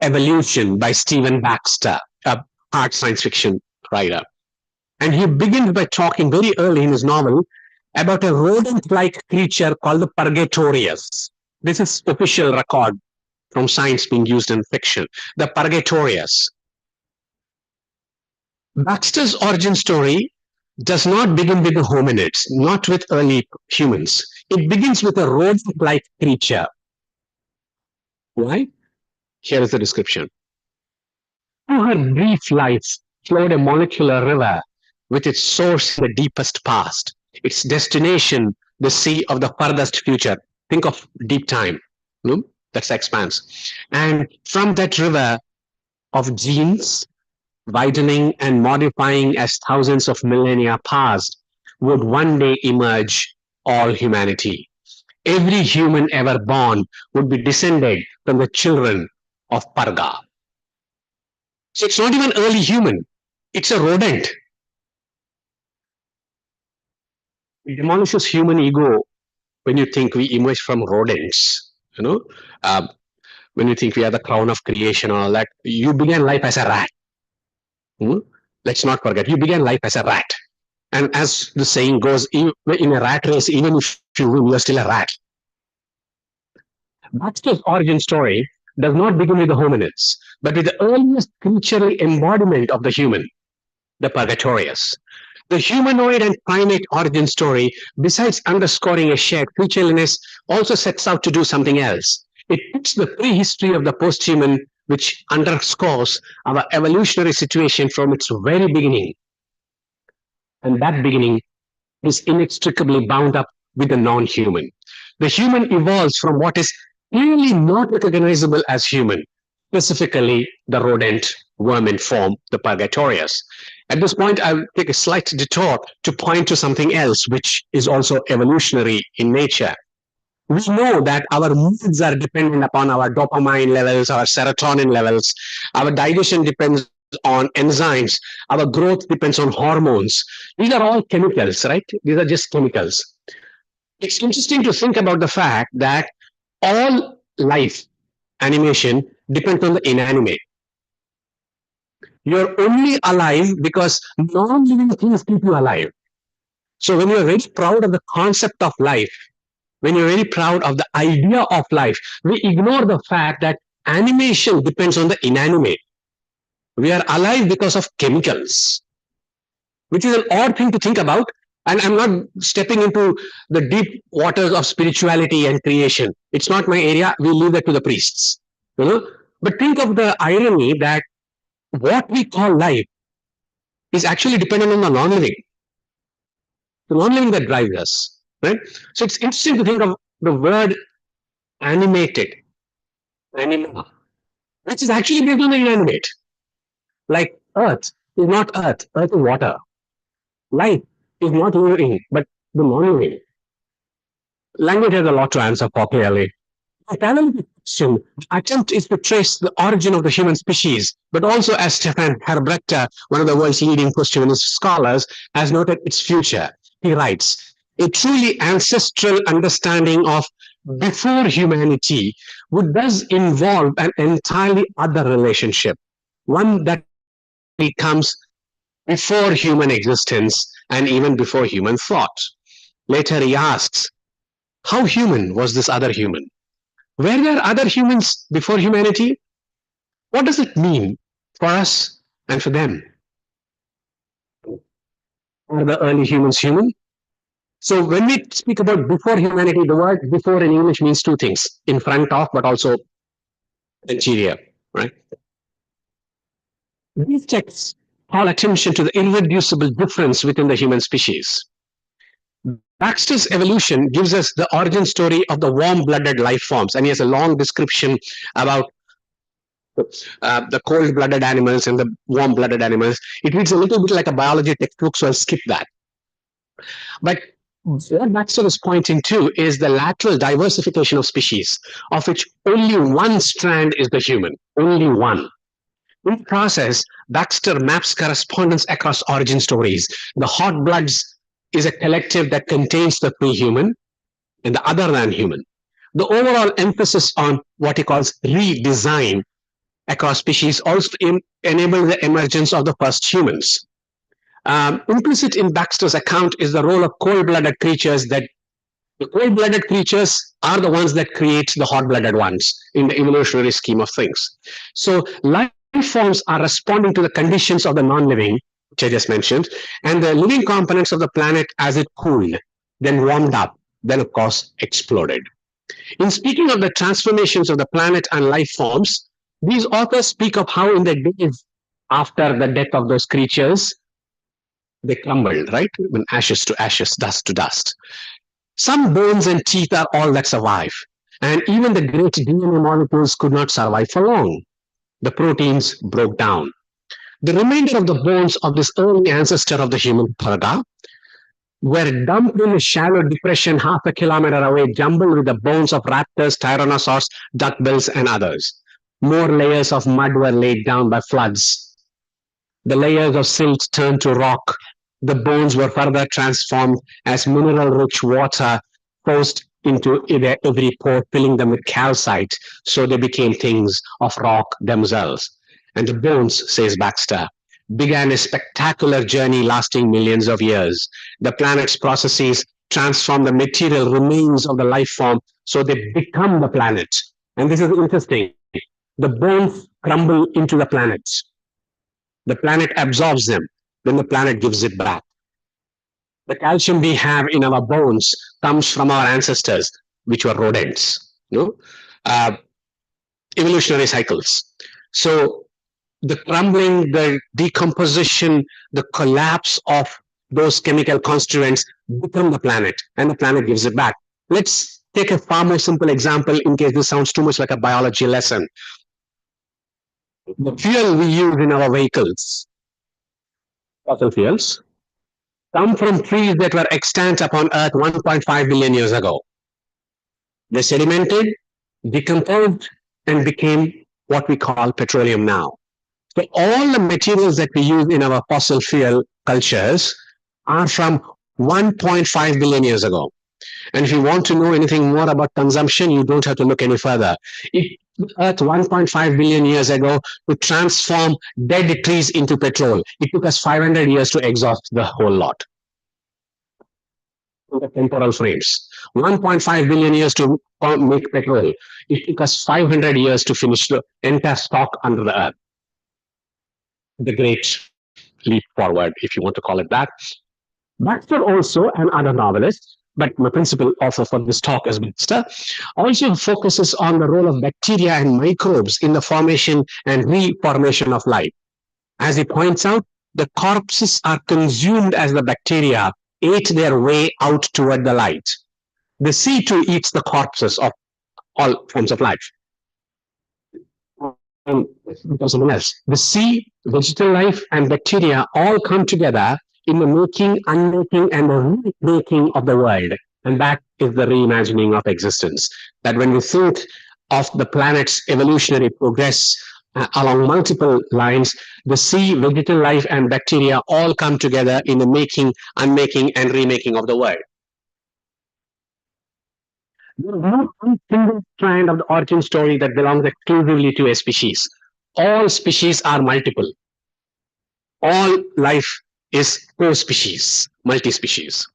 Evolution by Stephen Baxter, a hard science fiction writer. And he begins by talking very early in his novel about a rodent-like creature called the Purgatorius. This is official record from science being used in fiction, the Purgatorius. Baxter's origin story does not begin with the hominids, not with early humans. It begins with a rodent-like creature. Why? Here is the description. Through her brief life flowed a molecular river with its source in the deepest past, its destination the sea of the furthest future. Think of deep time. No? That's the expanse. And from that river of genes, widening and modifying as thousands of millennia passed, would one day emerge all humanity. Every human ever born would be descended from the children of Purga. So it's not even early human, it's a rodent. It demolishes human ego when you think we emerge from rodents, you know, when you think we are the crown of creation and all that. You began life as a rat. Let's not forget, you began life as a rat. And as the saying goes, in a rat race, even if you win, you're still a rat. Baxter's origin story does not begin with the hominids, but with the earliest creaturely embodiment of the human, the Purgatorius. The humanoid and primate origin story, besides underscoring a shared featureliness, also sets out to do something else. It puts the prehistory of the post-human, which underscores our evolutionary situation from its very beginning. And that beginning is inextricably bound up with the non-human. The human evolves from what is clearly not recognizable as human, specifically the rodent vermin form, the Purgatorius. At this point, I'll take a slight detour to point to something else, which is also evolutionary in nature. We know that our moods are dependent upon our dopamine levels, our serotonin levels. Our digestion depends on enzymes. Our growth depends on hormones. These are all chemicals, right? These are just chemicals. It's interesting to think about the fact that all life, animation, depends on the inanimate. You're only alive because non-living things keep you alive. So when you're very proud of the concept of life, when you're very proud of the idea of life, we ignore the fact that animation depends on the inanimate. We are alive because of chemicals, which is an odd thing to think about. And I'm not stepping into the deep waters of spirituality and creation. It's not my area. We leave that to the priests. You know? But think of the irony that what we call life is actually dependent on the non-living. The non-living that drives us, right? So it's interesting to think of the word animated, anima, which is actually based on the inanimate. Like earth is not earth, earth is water. Life is not living, but the non-living. Language has a lot to answer for clearly. The analytic question attempt is to trace the origin of the human species, but also, as Stefan Herbrechter, one of the world's leading post-humanist scholars, has noted its future. He writes, a truly ancestral understanding of before humanity would thus involve an entirely other relationship, one that becomes before human existence and even before human thought. Later he asks, how human was this other human? Were there other humans before humanity? What does it mean for us and for them? Are the early humans human? So when we speak about before humanity, the word before in English means two things, in front of, but also anterior, right? These texts call attention to the irreducible difference within the human species. Baxter's Evolution gives us the origin story of the warm-blooded life forms, and he has a long description about the cold-blooded animals and the warm-blooded animals. It reads a little bit like a biology textbook, so I'll skip that. But what Baxter is pointing to is the lateral diversification of species, of which only one strand is the human. only one. In the process, Baxter maps correspondence across origin stories. The hot bloods is a collective that contains the pre-human and the other than human. The overall emphasis on what he calls redesign across species also enabled the emergence of the first humans. Implicit in Baxter's account is the role of cold-blooded creatures, that the cold-blooded creatures are the ones that create the hot-blooded ones in the evolutionary scheme of things. So life forms are responding to the conditions of the non-living, which I just mentioned, and the living components of the planet as it cooled, then warmed up, then of course exploded. In speaking of the transformations of the planet and life forms, these authors speak of how in the days after the death of those creatures, they crumbled, right? When ashes to ashes, dust to dust. Some bones and teeth are all that survive. And even the great DNA molecules could not survive for long. The proteins broke down. The remainder of the bones of this early ancestor of the human Purga were dumped in a shallow depression half a kilometer away, jumbled with the bones of raptors, tyrannosaurs, duckbills, and others. More layers of mud were laid down by floods. The layers of silt turned to rock. The bones were further transformed as mineral-rich water forced into their every pore, filling them with calcite, so they became things of rock themselves. And the bones, says Baxter, began a spectacular journey lasting millions of years. The planet's processes transform the material remains of the life form, so they become the planet. And this is interesting. The bones crumble into the planet. The planet absorbs them. Then the planet gives it back. The calcium we have in our bones comes from our ancestors, which were rodents, evolutionary cycles. So the crumbling, the decomposition, the collapse of those chemical constituents become the planet, and the planet gives it back. Let's take a far more simple example in case this sounds too much like a biology lesson. The fuel we use in our vehicles, fossil fuels, come from trees that were extant upon Earth 1.5 billion years ago. They sedimented, decomposed, and became what we call petroleum now. So all the materials that we use in our fossil fuel cultures are from 1.5 billion years ago. And if you want to know anything more about consumption, you don't have to look any further. It took Earth 1.5 billion years ago to transform dead trees into petrol. It took us 500 years to exhaust the whole lot. The temporal frames. 1.5 billion years to make petrol. It took us 500 years to finish the entire stock under the earth. The great leap forward, if you want to call it that. Baxter also, and other novelists, but my principal author for this talk is Baxter, also focuses on the role of bacteria and microbes in the formation and reformation of life. As he points out, the corpses are consumed as the bacteria ate their way out toward the light. The sea too eats the corpses of all forms of life. Something else. The sea, vegetal life, and bacteria all come together in the making, unmaking, and the remaking of the world. And that is the reimagining of existence. That when we think of the planet's evolutionary progress along multiple lines, the sea, vegetal life, and bacteria all come together in the making, unmaking, and remaking of the world. There is no one single strand of the origin story that belongs exclusively to a species. All species are multiple. All life is co-species, multi-species.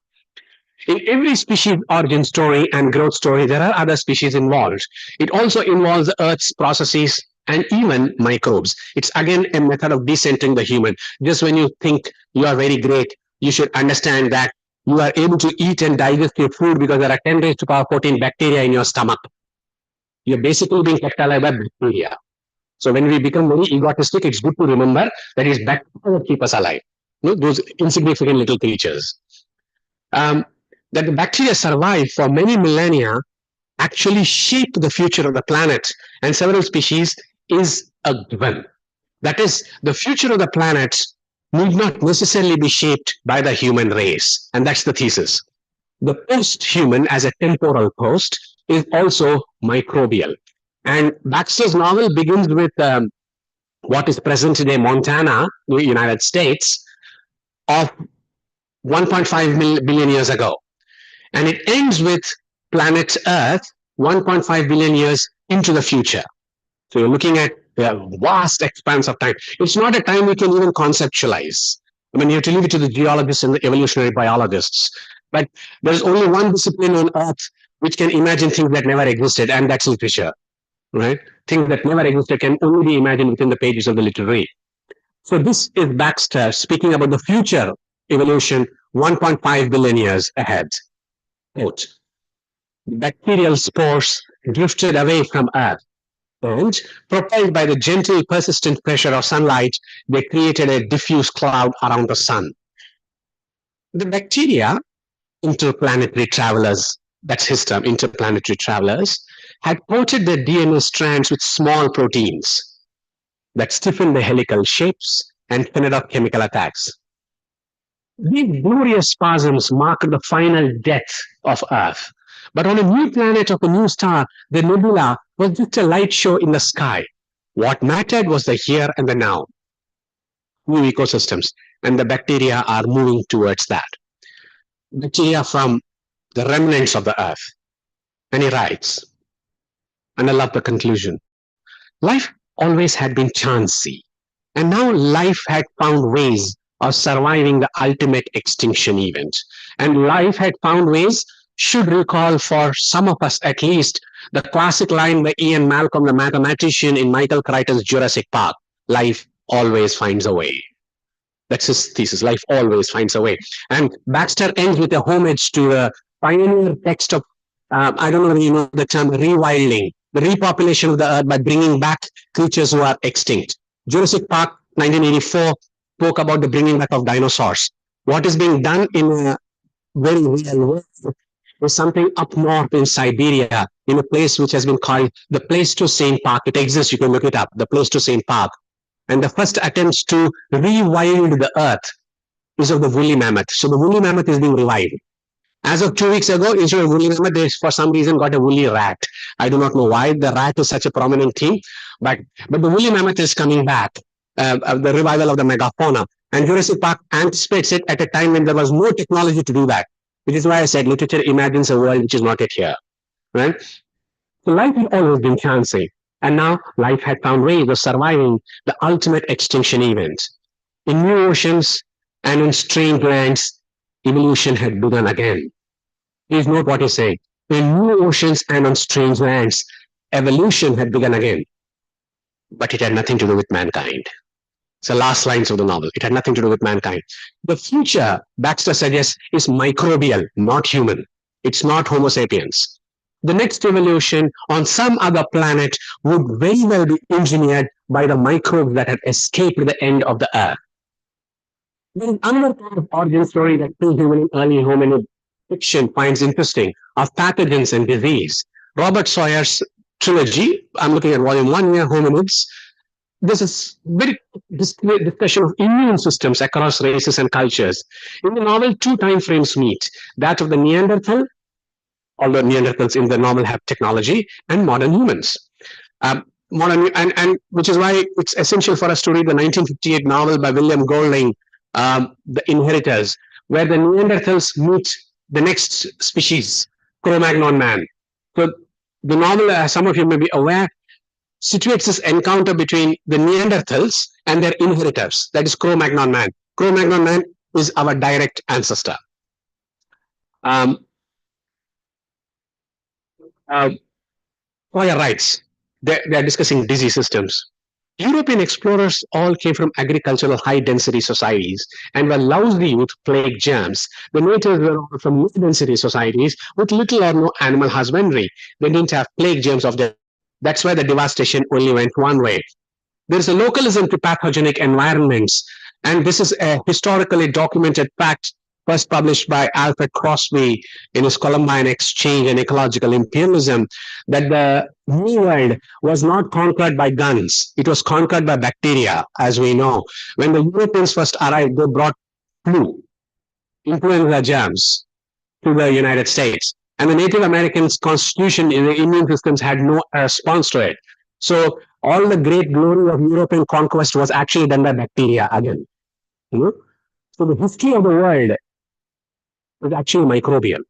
In every species origin story and growth story, there are other species involved. It also involves the Earth's processes and even microbes. It's again a method of decentering the human. Just when you think you are very great, you should understand that you are able to eat and digest your food because there are 10 raised to power 14 bacteria in your stomach. You're basically being kept alive by bacteria. So when we become very egotistic, it's good to remember that it's bacteria that keep us alive. Those insignificant little creatures. That the bacteria survive for many millennia actually shape the future of the planet, and several species is a given. That is, the future of the planet need not necessarily be shaped by the human race, and that's the thesis. The post-human as a temporal post is also microbial. And Baxter's novel begins with what is present today Montana, the United States, of 1.5 billion years ago. And it ends with planet Earth 1.5 billion years into the future. So you're looking at a vast expanse of time. It's not a time we can even conceptualize. I mean, you have to leave it to the geologists and the evolutionary biologists. But there's only one discipline on Earth which can imagine things that never existed, and that's literature, right? Things that never existed can only be imagined within the pages of the literary. So this is Baxter speaking about the future evolution 1.5 billion years ahead. Quote, bacterial spores drifted away from Earth, and propelled by the gentle, persistent pressure of sunlight, they created a diffuse cloud around the sun. The bacteria, interplanetary travelers, that's his term, interplanetary travelers, had coated their DNA strands with small proteins that stiffened the helical shapes and fended off chemical attacks. These glorious spasms marked the final death of Earth. But on a new planet of a new star, the nebula was just a light show in the sky. What mattered was the here and the now. New ecosystems, and the bacteria are moving towards that. Bacteria from the remnants of the Earth. And he writes, and I love the conclusion, life always had been chancy, and now life had found ways of surviving the ultimate extinction event. And life had found ways should recall for some of us at least the classic line by Ian Malcolm, the mathematician in Michael Crichton's Jurassic Park, life always finds a way. That's his thesis, life always finds a way. And Baxter ends with a homage to the pioneer text of, I don't know whether you know the term rewilding, the repopulation of the earth by bringing back creatures who are extinct. Jurassic Park 1984 spoke about the bringing back of dinosaurs. What is being done in a very real world is something up north in Siberia, in a place which has been called the Pleistocene Park. It exists, you can look it up, the Pleistocene Park. And the first attempts to rewild the earth is of the woolly mammoth. So the woolly mammoth is being revived. As of 2 weeks ago, instead of woolly mammoth, they for some reason got a woolly rat. I do not know why the rat is such a prominent theme, but the woolly mammoth is coming back, the revival of the megafauna. And Jurassic Park anticipates it at a time when there was no technology to do that, which is why I said literature imagines a world which is not yet here, right? So life had always been chancy, and now life had found ways of surviving the ultimate extinction event. In new oceans and in strange lands, evolution had begun again. Please note what he's saying. In new oceans and on strange lands, evolution had begun again. But it had nothing to do with mankind. It's the last lines of the novel. It had nothing to do with mankind. The future, Baxter suggests, is microbial, not human. It's not Homo sapiens. The next evolution on some other planet would very well be engineered by the microbes that had escaped the end of the earth. There is another kind of origin story that pre-human and early hominid fiction finds interesting, of pathogens and disease. Robert Sawyer's trilogy, I'm looking at volume 1 here, Hominids. This is very discussion of immune systems across races and cultures. In the novel, two time frames meet, that of the Neanderthal, although Neanderthals in the novel have technology, and modern humans. And which is why it's essential for us to read the 1958 novel by William Golding, The Inheritors, where the Neanderthals meet the next species, Cro-Magnon man. So the novel, as some of you may be aware, situates this encounter between the Neanderthals and their inheritors, that is Cro-Magnon man. Cro-Magnon man is our direct ancestor. Sawyer writes, they're discussing disease systems. European explorers all came from agricultural high-density societies and were lousy with plague germs. The natives were all from low-density societies with little or no animal husbandry. They didn't have plague germs of their. That's why the devastation only went one way. There is a localism to pathogenic environments, and this is a historically documented fact first published by Alfred Crosby in his Columbine Exchange and Ecological Imperialism, that the New World was not conquered by guns. It was conquered by bacteria, as we know. When the Europeans first arrived, they brought flu, influenza germs, to the United States. And the Native Americans' constitution in the immune systems had no response to it. So all the great glory of European conquest was actually done by bacteria again. So the history of the world is actually microbial,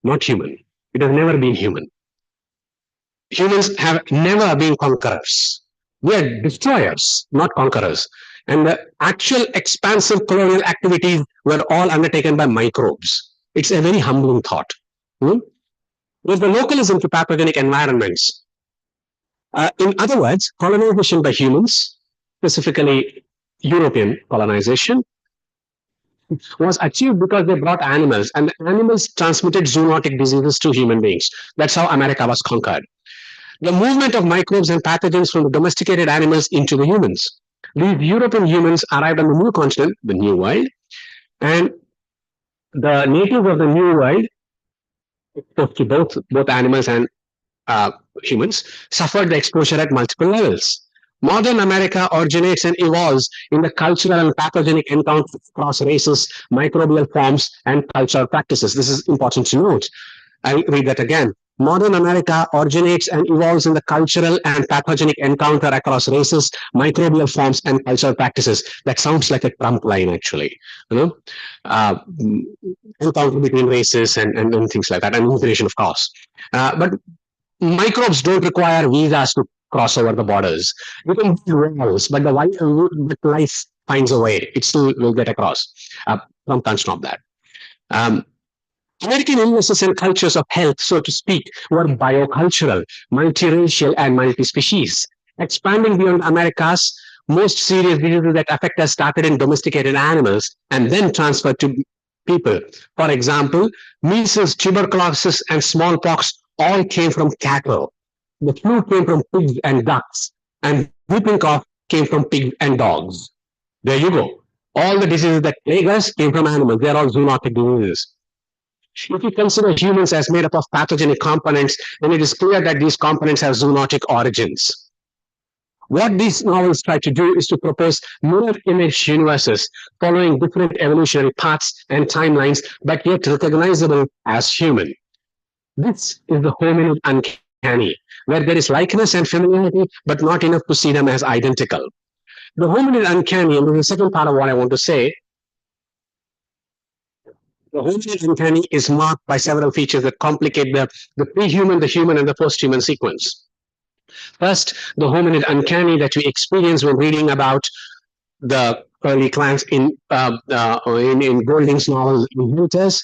not human. It has never been human. Humans have never been conquerors. We are destroyers, not conquerors. And the actual expansive colonial activities were all undertaken by microbes. It's a very humbling thought. With the localism to pathogenic environments. In other words, colonization by humans, specifically European colonization, was achieved because they brought animals, and the animals transmitted zoonotic diseases to human beings. That's how America was conquered. The movement of microbes and pathogens from the domesticated animals into the humans. These European humans arrived on the new continent, the New World, and the natives of the New World, exposed to both animals and humans, suffered the exposure at multiple levels. Modern America originates and evolves in the cultural and pathogenic encounters across races, microbial forms, and cultural practices. This is important to note. I'll read that again. Modern America originates and evolves in the cultural and pathogenic encounter across races, microbial forms, and cultural practices. That sounds like a Trump line, actually. Encounter between races and things like that, and immigration, of course. But microbes don't require visas to cross over the borders. You can build walls, but but life finds a way. It still will get across. Trump can't stop that. American illnesses and cultures of health, so to speak, were biocultural, multiracial, and multi-species. Expanding beyond America's most serious diseases that affect us started in domesticated animals and then transferred to people. For example, measles, tuberculosis, and smallpox all came from cattle. The flu came from pigs and ducks, and whooping cough came from pigs and dogs. There you go. All the diseases that plague us came from animals. They're all zoonotic diseases. If you consider humans as made up of pathogenic components, then it is clear that these components have zoonotic origins. What these novels try to do is to propose mirror image universes following different evolutionary paths and timelines, but yet recognizable as human. This is the hominid uncanny, where there is likeness and familiarity, but not enough to see them as identical. The hominid uncanny, and the second part of what I want to say, the hominid uncanny is marked by several features that complicate the pre-human, the human, and the post-human sequence. First, the hominid uncanny that we experience when reading about the early clans in Golding's novel Inheritors,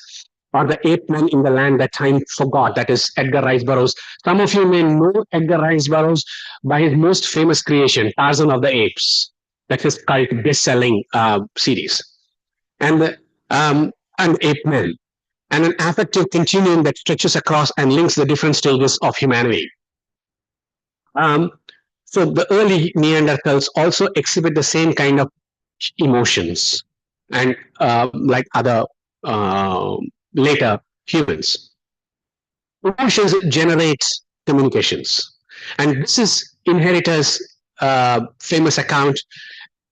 or the ape men in the land that time forgot, that is Edgar Rice Burroughs. Some of you may know Edgar Rice Burroughs by his most famous creation, Tarzan of the Apes. That's his cult best-selling series. And ape men, and an affective continuum that stretches across and links the different stages of humanity. So the early Neanderthals also exhibit the same kind of emotions, and like other later humans. Emotions generate communications, and this is Inheritors' famous account,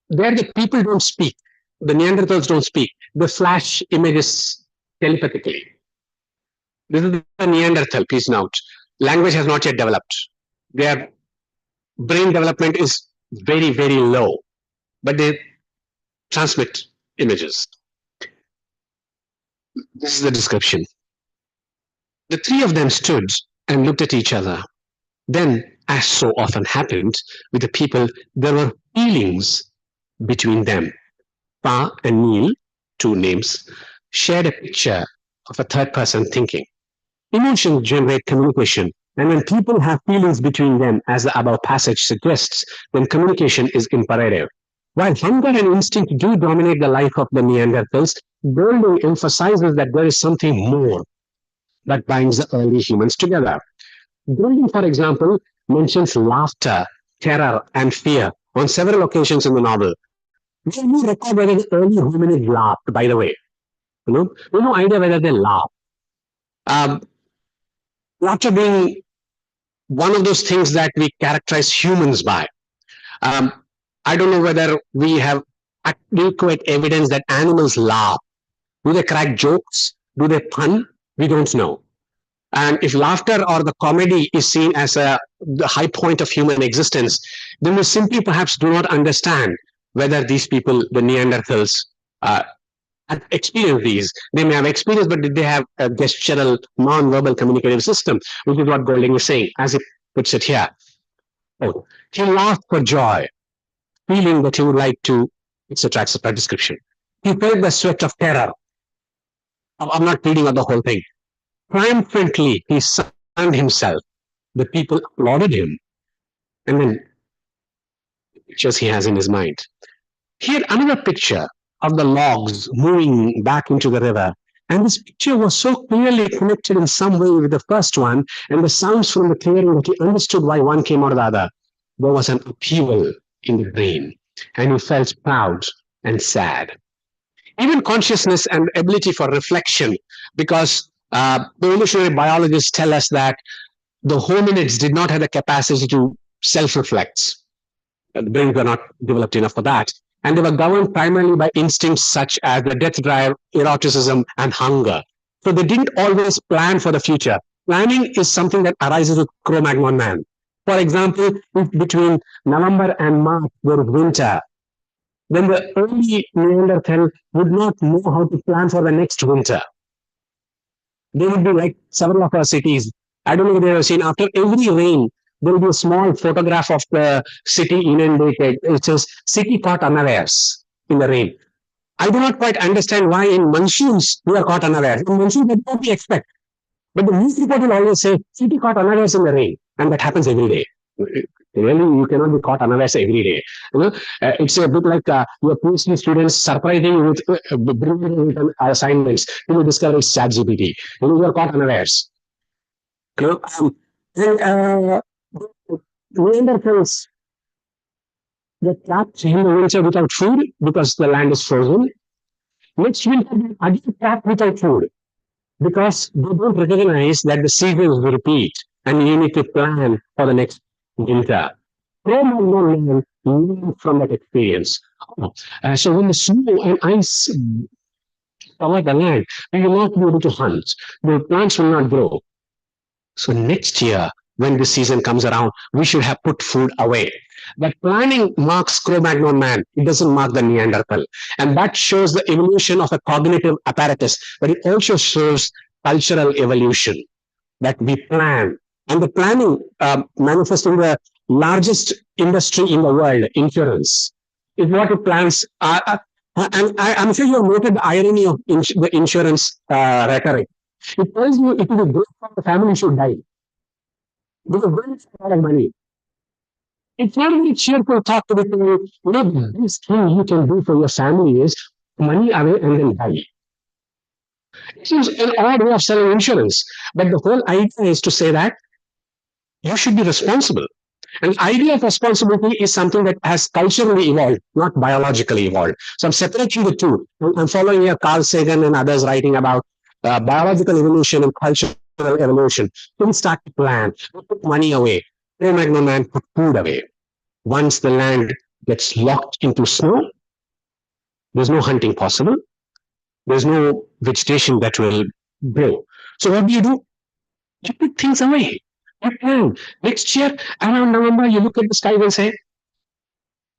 where the people don't speak. The Neanderthals don't speak. They flash images telepathically. This is the Neanderthal, please note. Language has not yet developed. Their brain development is very, very low, but they transmit images. This is the description. The three of them stood and looked at each other. Then, as so often happened with the people, there were feelings between them. Pa and Neil, two names, shared a picture of a third person thinking. Emotions generate communication, and when people have feelings between them, as the above passage suggests, then communication is imperative. While hunger and instinct do dominate the life of the Neanderthals, Golding emphasizes that there is something more that binds the early humans together. Golding, for example, mentions laughter, terror, and fear on several occasions in the novel. We have no record whether the early hominids laughed, by the way. We have no idea whether they laughed. Laughter being one of those things that we characterize humans by. I don't know whether we have adequate evidence that animals laugh. Do they crack jokes? Do they pun? We don't know. And if laughter or the comedy is seen as the high point of human existence, then we simply perhaps do not understand whether these people, the Neanderthals, have experienced these. They may have experienced, but did they have a gestural, non-verbal communicative system, which is what Golding is saying, as he puts it here. Oh, he laughed for joy, feeling that he would like to, etc., etc., description. He felt the sweat of terror. I'm not reading out the whole thing. Triumphantly, he sunned himself. The people applauded him. And then, pictures he has in his mind. Here, another picture of the logs moving back into the river. And this picture was so clearly connected in some way with the first one, and the sounds from the clearing that he understood why one came out of the other. There was an upheaval in the brain, and he felt proud and sad. Even consciousness and ability for reflection, because evolutionary biologists tell us that the hominids did not have the capacity to self-reflect. The brains were not developed enough for that. And they were governed primarily by instincts such as the death drive, eroticism, and hunger. So they didn't always plan for the future. Planning is something that arises with Cro-Magnon man. For example, if between November and March there is winter, then the early Neanderthal would not know how to plan for the next winter. They would be like several of our cities. I don't know if they have seen, after every rain, there will be a small photograph of the city inundated. It says, city caught unawares in the rain. I do not quite understand why in monsoons we are caught unawares. In monsoons, that what we expect. But the news report will always say, city caught unawares in the rain. And that happens every day. Really, you cannot be caught unawares every day. You know, it's a bit like your PhD students surprising you with bringing assignments. You will discover it's ChatGPT. You are caught unawares. You know, Neanderthals get trapped in the winter without food because the land is frozen. Next winter, they again trapped without food because they don't recognize that the seasons repeat and you need to plan for the next winter. Cro-Magnon learn from that experience. So when the snow and ice cover the land, we will not be able to hunt. The plants will not grow. So next year, when the season comes around, we should have put food away. That planning marks Cro-Magnon man. It doesn't mark the Neanderthal. And that shows the evolution of a cognitive apparatus, but it also shows cultural evolution, that we plan. And the planning manifests in the largest industry in the world, insurance, is what it plans. And I'm sure you have noted the irony of the insurance rhetoric. It tells you it is a good for the family should die. Because when it's a lot of money, it's not a very cheerful talk to people. You know, the best thing you can do for your family is money away and then die. It seems an odd way of selling insurance, but the whole idea is to say that you should be responsible. And the idea of responsibility is something that has culturally evolved, not biologically evolved. So I'm separating the two. I'm following here Carl Sagan and others writing about biological evolution and cultural evolution. So we start to plan, we put money away. Cro-Magnon man put food away. Once the land gets locked into snow, there's no hunting possible. There's no vegetation that will grow. So what do? You put things away. You plan. Next year, around November, you look at the sky and say,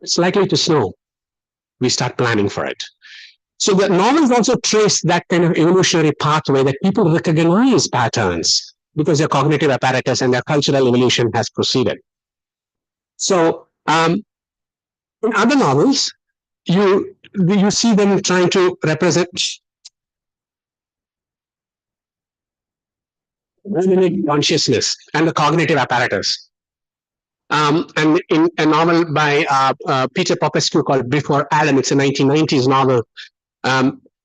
it's likely to snow. We start planning for it. So the novels also trace that kind of evolutionary pathway that people recognize patterns because their cognitive apparatus and their cultural evolution has proceeded. So in other novels, you see them trying to represent consciousness and the cognitive apparatus. And in a novel by Peter Popescu called Before Adam, it's a 1990s novel.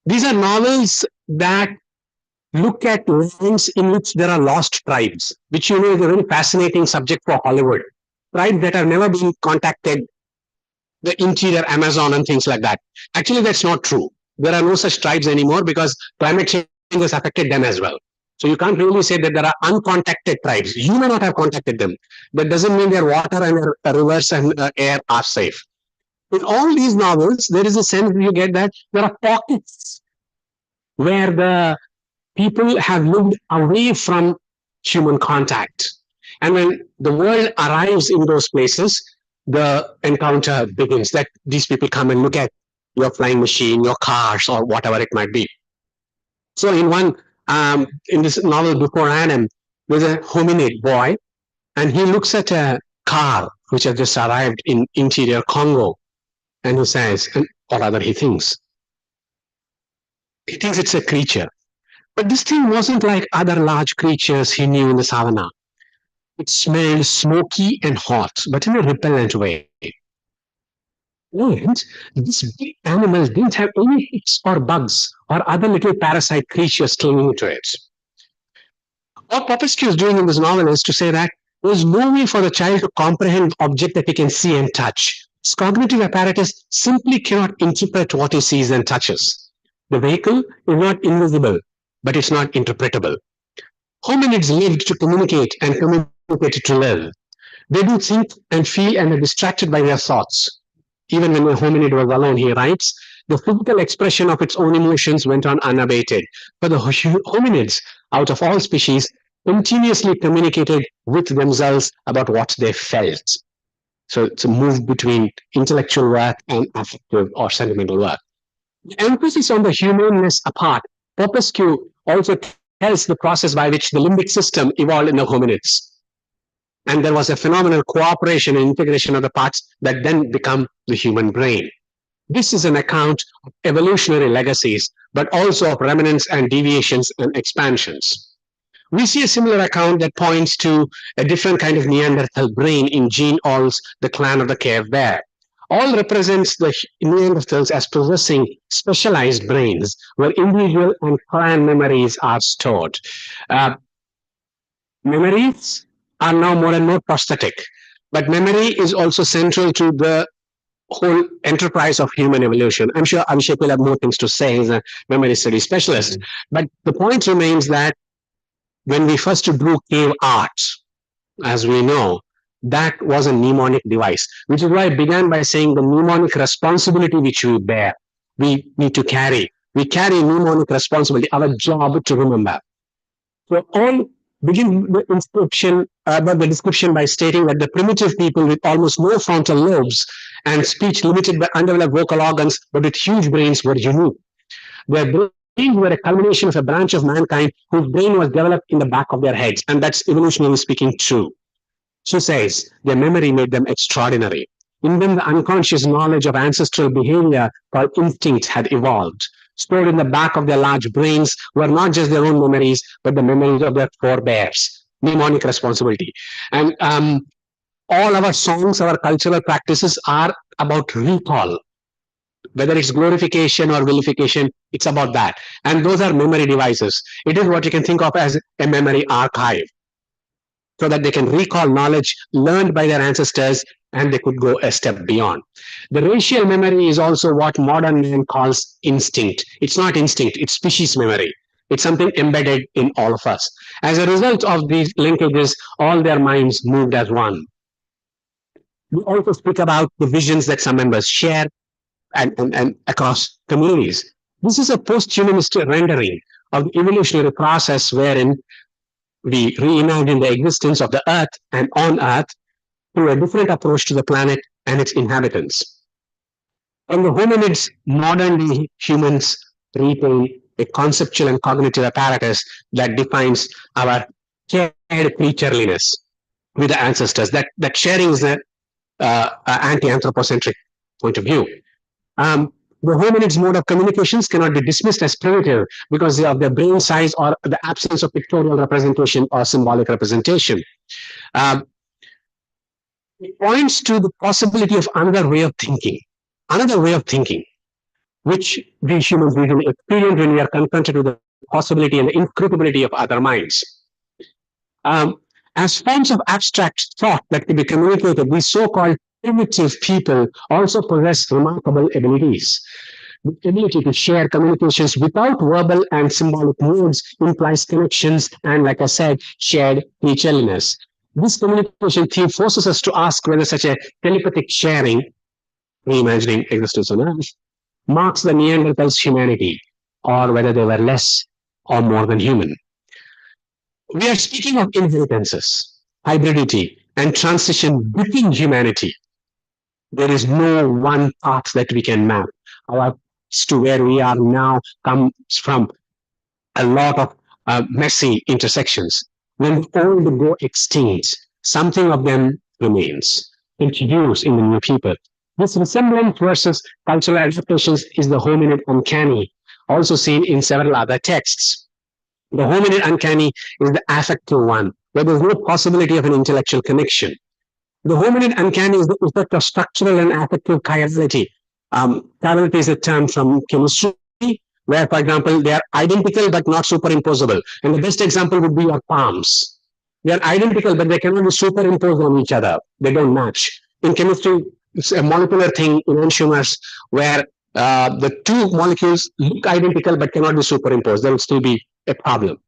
These are novels that look at lands in which there are lost tribes, which is a very fascinating subject for Hollywood. Tribes that have never been contacted, the interior Amazon and things like that. Actually, that's not true. There are no such tribes anymore because climate change has affected them as well. So you can't really say that there are uncontacted tribes. You may not have contacted them. That doesn't mean their water and their rivers and air are safe. In all these novels, there is a sense you get that there are pockets where the people have moved away from human contact. And when the world arrives in those places, the encounter begins, that these people come and look at your flying machine, your cars, or whatever it might be. So in this novel Before Adam, there's a hominid boy, and he looks at a car which has just arrived in interior Congo, and he says, or rather he thinks it's a creature. But this thing wasn't like other large creatures he knew in the savannah. It smelled smoky and hot, but in a repellent way. And this big animal didn't have any ticks or bugs or other little parasite creatures clinging to it. What Popescu is doing in this novel is to say that there's no way for the child to comprehend the object that he can see and touch. His cognitive apparatus simply cannot interpret what he sees and touches. The vehicle is not invisible, but it's not interpretable. Hominids lived to communicate and communicated to live. They do think and feel and are distracted by their thoughts. Even when a hominid was alone, he writes, the physical expression of its own emotions went on unabated. But the hominids, out of all species, continuously communicated with themselves about what they felt. So it's a move between intellectual work and affective or sentimental work. The emphasis on the humaneness apart, Popescu also tells the process by which the limbic system evolved in the hominids. And there was a phenomenal cooperation and integration of the parts that then become the human brain. This is an account of evolutionary legacies, but also of remnants and deviations and expansions. We see a similar account that points to a different kind of Neanderthal brain in Jean Auel's The Clan of the Cave Bear. All represents the Neanderthals as possessing specialized brains where individual and clan memories are stored. Memories are now more and more prosthetic, but memory is also central to the whole enterprise of human evolution. I'm sure Abhishek will have more things to say. He's a memory study specialist. But the point remains that when we first drew cave art, as we know, that was a mnemonic device, which is why I began by saying the mnemonic responsibility which we bear, we need to carry. We carry mnemonic responsibility, our job to remember. So all begin the description by stating that the primitive people with almost no frontal lobes and speech limited by undeveloped vocal organs, but with huge brains were unique. Their brains were a culmination of a branch of mankind whose brain was developed in the back of their heads, and that's evolutionarily speaking true. She says their memory made them extraordinary. In them, the unconscious knowledge of ancestral behavior called instinct had evolved. Stored in the back of their large brains were not just their own memories, but the memories of their forebears. Mnemonic responsibility. And all our songs, our cultural practices are about recall. Whether it's glorification or vilification, it's about that. And those are memory devices. It is what you can think of as a memory archive, so that they can recall knowledge learned by their ancestors and they could go a step beyond. The racial memory is also what modern man calls instinct. It's not instinct, it's species memory. It's something embedded in all of us. As a result of these linkages, all their minds moved as one. We also speak about the visions that some members share and across communities. This is a post-humanist rendering of the evolutionary process wherein we reimagine the existence of the earth and on earth through a different approach to the planet and its inhabitants. And the hominids, modern day humans retain a conceptual and cognitive apparatus that defines our shared creatureliness with the ancestors. That sharing is an anti-anthropocentric point of view. The hominids' mode of communications cannot be dismissed as primitive because of their brain size or the absence of pictorial representation or symbolic representation. It points to the possibility of another way of thinking, which we humans usually experience when we are confronted with the possibility and the inscrutability of other minds. As forms of abstract thought that can be communicated, these so-called primitive people also possess remarkable abilities. The ability to share communications without verbal and symbolic modes implies connections and, like I said, shared creatureliness. This communication theme forces us to ask whether such a telepathic sharing, reimagining existence on Earth, marks the Neanderthals' humanity, or whether they were less or more than human. we are speaking of inheritances, hybridity, and transition within humanity. There is no one path that we can map. Our to where we are now comes from a lot of messy intersections. When the old go extinct, something of them remains, introduced in the new people. This resemblance versus cultural adaptations is the hominid uncanny, also seen in several other texts. The hominid uncanny is the affective one, where there is no possibility of an intellectual connection. The hominid uncanny is the effect of structural and affective chirality. Chirality is a term from chemistry, where, for example, they are identical but not superimposable. And the best example would be your palms. They are identical, but they cannot be superimposed on each other. They don't match. In chemistry, it's a molecular thing in enantiomers where the two molecules look identical but cannot be superimposed. There will still be a problem.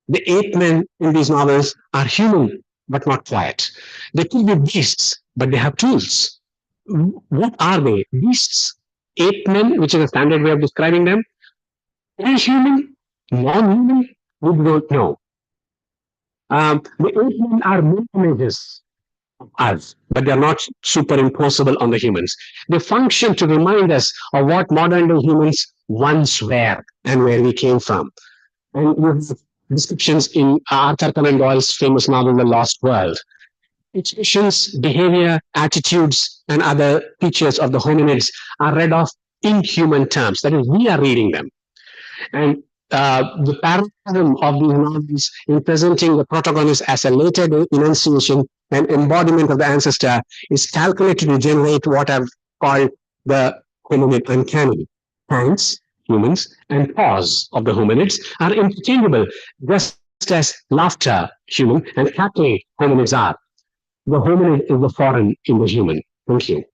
The ape men in these novels are human but not quiet. They could be beasts, but they have tools. What are they? Beasts, ape men, which is a standard way of describing them, human, non-human, we don't know. The ape men are mirror images of us, but they are not superimposable on the humans. They function to remind us of what modern day humans once were and where we came from. And you have descriptions in Arthur Conan Doyle's famous novel, The Lost World. Expressions, behavior, attitudes, and other features of the hominids are read off in human terms. That is, we are reading them. And the parallelism of these novels in presenting the protagonist as a later enunciation and embodiment of the ancestor is calculated to generate what I've called the hominid uncanny. Hands, humans, and paws of the hominids are interchangeable, just as laughter, human, and cackling, hominids are. The hominid is the foreign in the human. Thank you.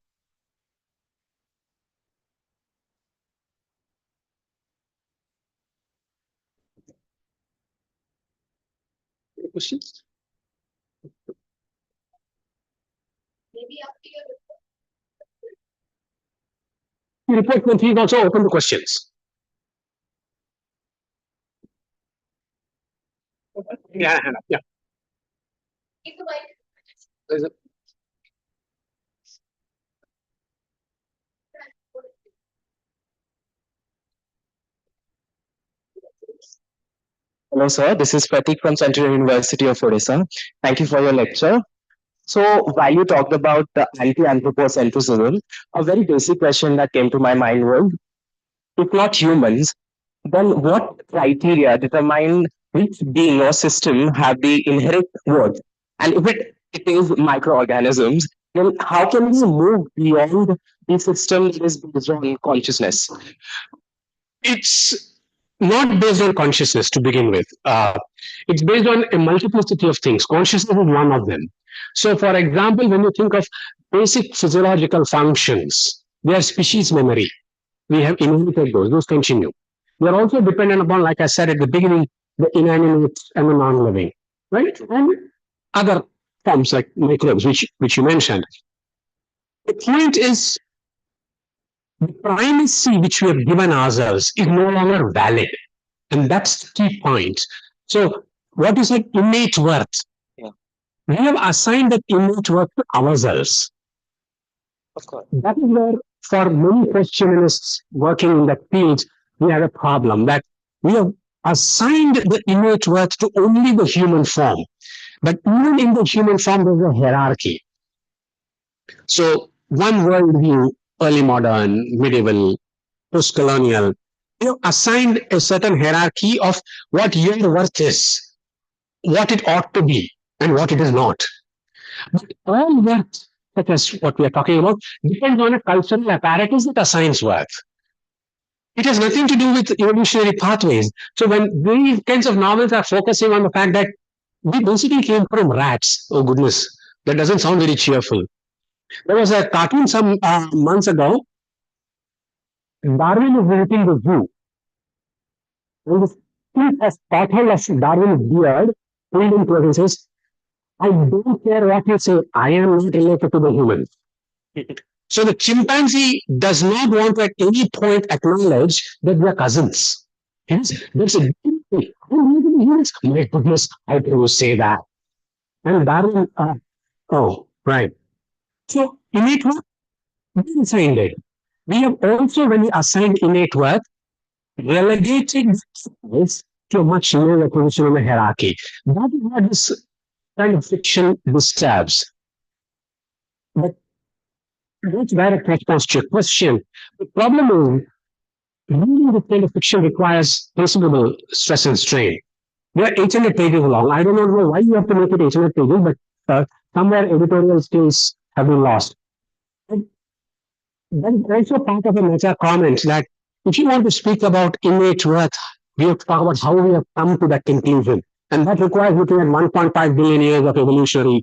Any questions? The report contains also open to questions. Yeah, hand up. Yeah. There's a- Hello, sir. This is Pratik from Central University of Odisha. Thank you for your lecture. So, while you talked about the anti-anthropocentrism, a very basic question that came to my mind was, if not humans, then what criteria determine which being or system have the inherent worth? And if it is microorganisms, then how can we move beyond the system that is based on consciousness? It's not based on consciousness to begin with. It's based on a multiplicity of things. Consciousness is one of them. So, for example, when you think of basic physiological functions, they are species memory. We have inherited those continue. They are also dependent upon, like I said at the beginning, the inanimate and the non-living, right? And other forms like microbes, which you mentioned. The point is, the primacy which we have given ourselves is no longer valid. And that's the key point. So, what is like innate worth? Yeah. We have assigned that innate worth to ourselves. Of course. That is where, for many post-humanists working in that field, we have a problem that we have assigned the innate worth to only the human form. But even in the human form, there's a hierarchy. So, one worldview, early modern, medieval, post-colonial, assigned a certain hierarchy of what your worth is, what it ought to be, and what it is not. But all worth, such as what we are talking about, depends on a cultural apparatus that assigns worth. It has nothing to do with evolutionary pathways. So when these kinds of novels are focusing on the fact that we basically came from rats, oh goodness, that doesn't sound very cheerful. There was a cartoon some months ago. Darwin is visiting the zoo. And this kid has spotted of Darwin's beard, pulled into it and says, I don't care what you say, I am not related to the humans. So the chimpanzee does not want to at any point acknowledge that they are cousins. Hence, there's a deep My goodness, how can you say that? And Darwin, oh, right. So innate worth, we assigned it. We have also, when we assigned innate worth, relegated this to a much lower position in the hierarchy. That is what this kind of fiction disturbs. But that's direct response to your question. The problem is, reading this kind of fiction requires considerable stress and strain. They are 800 pages long. I don't know why you have to make it 800 pages, but somewhere editorial skills have been lost. And that is also part of a meta comment that if you want to speak about innate worth, we have to talk about how we have come to that conclusion. And that requires looking at 1.5 billion years of evolutionary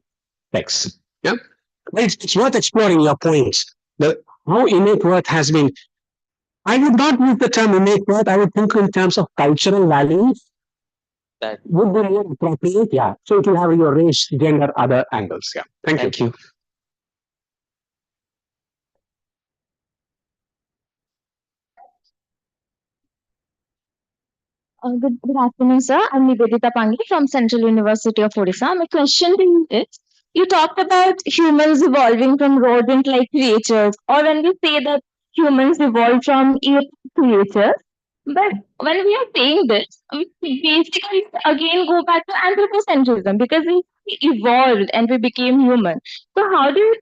texts. Yeah? But it's worth exploring your points. How innate worth has been. I would not use the term innate worth. I would think in terms of cultural values. That would be more appropriate. Yeah. So it will have your race, gender, other angles. Yeah. Thank you. Good afternoon, sir. I'm Nivedita Pangi from Central University of Odisha. My question to you is, you talked about humans evolving from rodent-like creatures, or when we say that humans evolved from ape creatures. But when we are saying this, we basically again go back to anthropocentrism because we evolved and we became human. So how do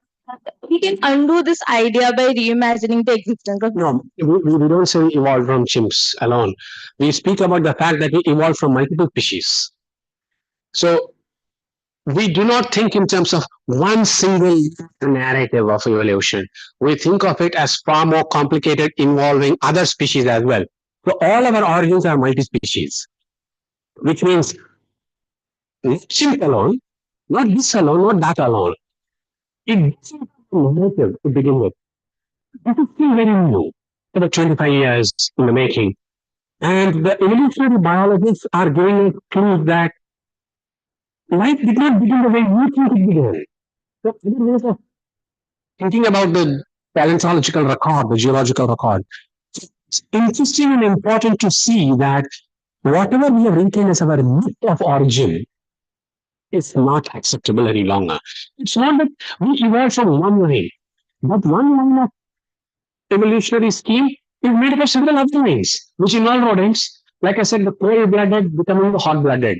we can undo this idea by reimagining the existence of No, we don't say we evolved from chimps alone. We speak about the fact that we evolved from multiple species. So we do not think in terms of one single narrative of evolution. We think of it as far more complicated, involving other species as well. So all of our origins are multi-species, which means not chimp alone, not this alone, not that alone. It doesn't have a narrative to begin with. This is still very new, about 25 years in the making. And the evolutionary biologists are giving us clues that life did not begin the way we think it began. So other ways of thinking about the paleontological record, the geological record, it's interesting and important to see that whatever we have written as our myth of origin is not acceptable any longer. It's not that we evolved from one line, but one line of evolutionary scheme is made up of several other lines, which involve rodents. Like I said, the cold-blooded becoming the hot-blooded.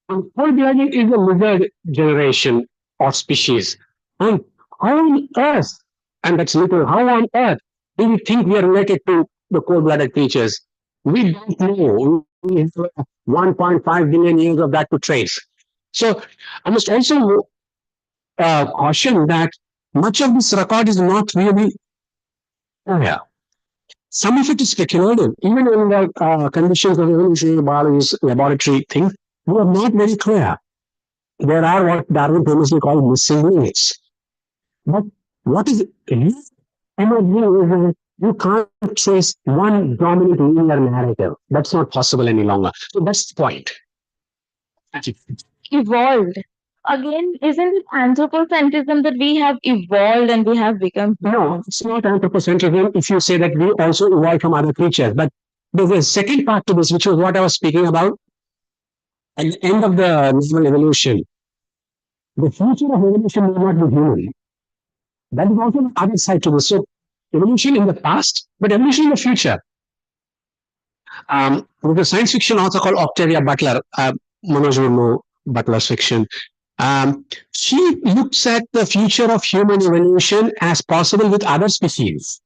And cold-blooded is the lizard generation or species. And how on earth, and that's literal, how on earth do we think we are related to the cold-blooded creatures? We don't know. We have 1.5 billion years of that to trace. So I must also caution that much of this record is not really clear. Some of it is speculative. Even in the conditions of evolutionary biology laboratory things, we are not very clear. There are what Darwin famously called missing links. But what is you can't trace one dominant linear narrative. That's not possible any longer. So that's the point. evolved? Again, isn't it anthropocentrism that we have evolved and we have become? No, it's not anthropocentrism if you say that we also evolved from other creatures. But there's a second part to this, which was what I was speaking about. At the end of the normal evolution, the future of evolution may not be human. That is also the other side to this. So evolution in the past, but evolution in the future. There's a science fiction author called Octavia Butler, Manoj would know Butler's fiction. She looks at the future of human evolution as possible with other species.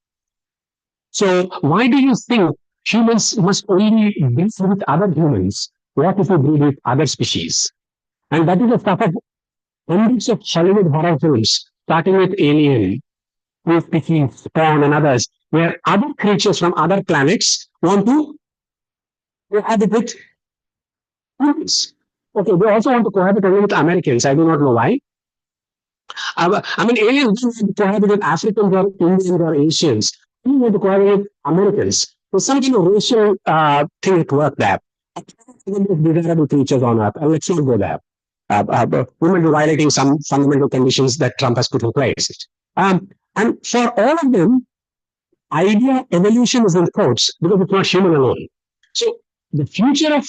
So why do you think humans must only breed with other humans? What if we breed with other species? And that is the stuff of hundreds of Hollywood horror films, starting with Alien, New Species, Spawn, and others, where other creatures from other planets want to cohabit with humans. Okay, they also want to cohabit only with Americans. I do not know why. I mean, aliens don't want to cohabit with Africans or Indians or Asians. They want to cohabit with Americans. There's some kind of racial thing at work there. Desirable creatures on Earth. Let's not go there. Women violating some fundamental conditions that Trump has put in place. And for all of them, idea evolution is in quotes because it's not human alone. So the future of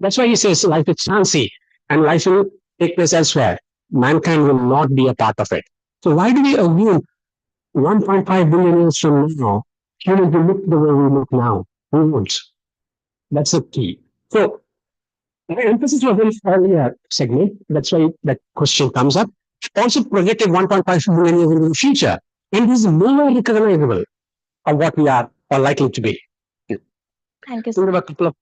That's why he says life is chancy and life will take place elsewhere. Mankind will not be a part of it. So why do we assume 1.5 billion years from now, humans will look the way we look now? We won't. That's the key. So my emphasis was in earlier segment. That's why that question comes up. Also projected 1.5 billion years into the future. And this is nowhere recognizable of what we are or likely to be. Thank you, So we sir. have a couple of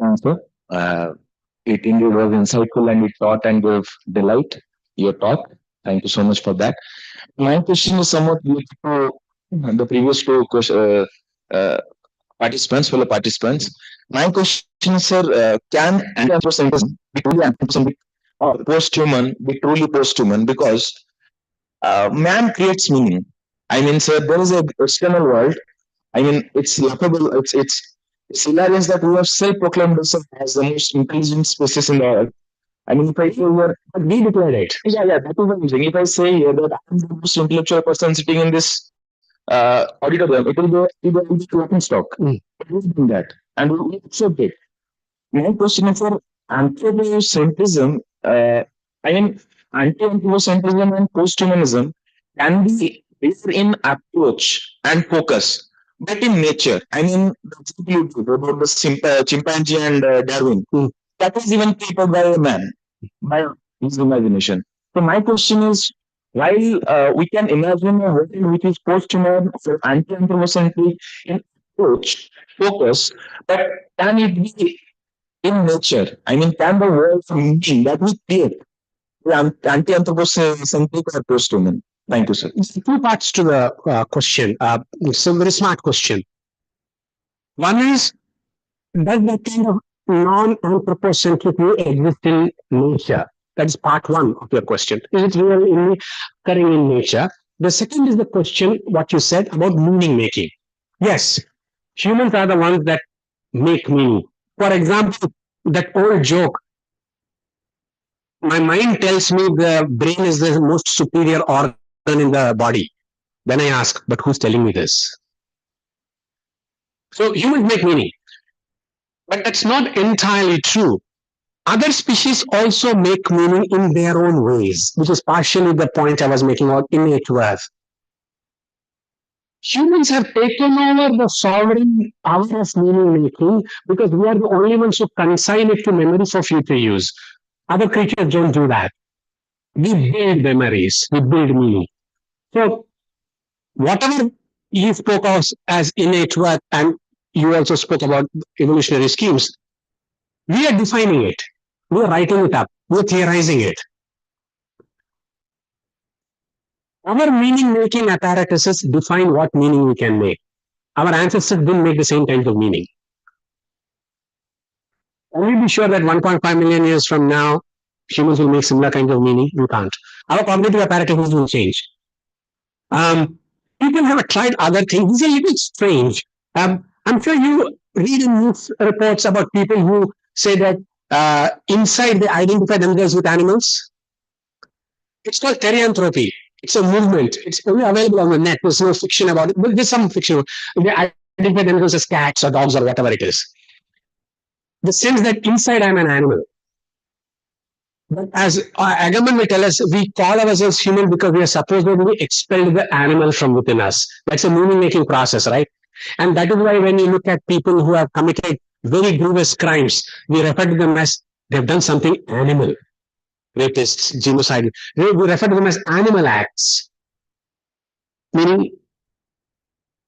Answer. It indeed was insightful and it taught and gave delight. Your talk. Thank you so much for that. My question is somewhat related to the previous two participants, fellow participants. My question is, sir, can anthropocentrism be truly anthropocentric or post-human be truly post-human? Because man creates meaning. I mean, sir, there is a external world. I mean, it's laughable. It's hilarious that we have self-proclaimed ourselves as the most intelligent species in the earth. I mean, if I say here, we declared it. yeah, that is what I'm saying. If I say here that I'm the most intellectual person sitting in this auditorium, it will be laughing stock. Mm. We've done that, and we accept it. My question is for anthropocentrism. I mean, anti-anthropocentrism and post-humanism can be different in approach and focus, but in nature. I mean, the example you gave about the chimpanzee and Darwin. That was even created by a man, by his imagination. So my question is, while we can imagine a world which is post-human or anti-anthropocentric in approach, focus, but can it be in nature? I mean, can the world mean that we create be anti-anthropocentric or post-human? Thank you, sir. Two parts to the question. It's a very smart question. One is, does that kind of non-anthropocentric view exist in nature? That is part one of your question. Is it really occurring in nature? The second is the question, what you said about meaning making. Yes, humans are the ones that make meaning. For example, that old joke, my mind tells me the brain is the most superior organ in the body. Then I ask, but who's telling me this? So humans make meaning. But that's not entirely true. Other species also make meaning in their own ways, which is partially the point I was making about innate worth. Humans have taken over the sovereign power of meaning making because we are the only ones who consign it to memory for future use. Other creatures don't do that. We build memories, we build meaning. So, whatever you spoke of as innate worth, and you also spoke about evolutionary schemes, we are defining it. We are writing it up. We are theorizing it. Our meaning-making apparatuses define what meaning we can make. Our ancestors didn't make the same kinds of meaning. Can we be sure that 1.5 million years from now, humans will make similar kinds of meaning? We can't. Our cognitive apparatuses will change. People have tried other things. It's a little strange. I'm sure you read in news reports about people who say that inside they identify themselves with animals. It's called therianthropy. It's a movement. It's only available on the net. There's no fiction about it, but there's some fiction. They identify themselves as cats or dogs or whatever it is. The sense that inside I'm an animal. But as Agamben will tell us, we call ourselves human because we are supposedly expelled the animal from within us. That's a meaning-making process, right? And that is why when you look at people who have committed very grievous crimes, we refer to them as they've done something animal. Rapists, genocide. We refer to them as animal acts. Meaning,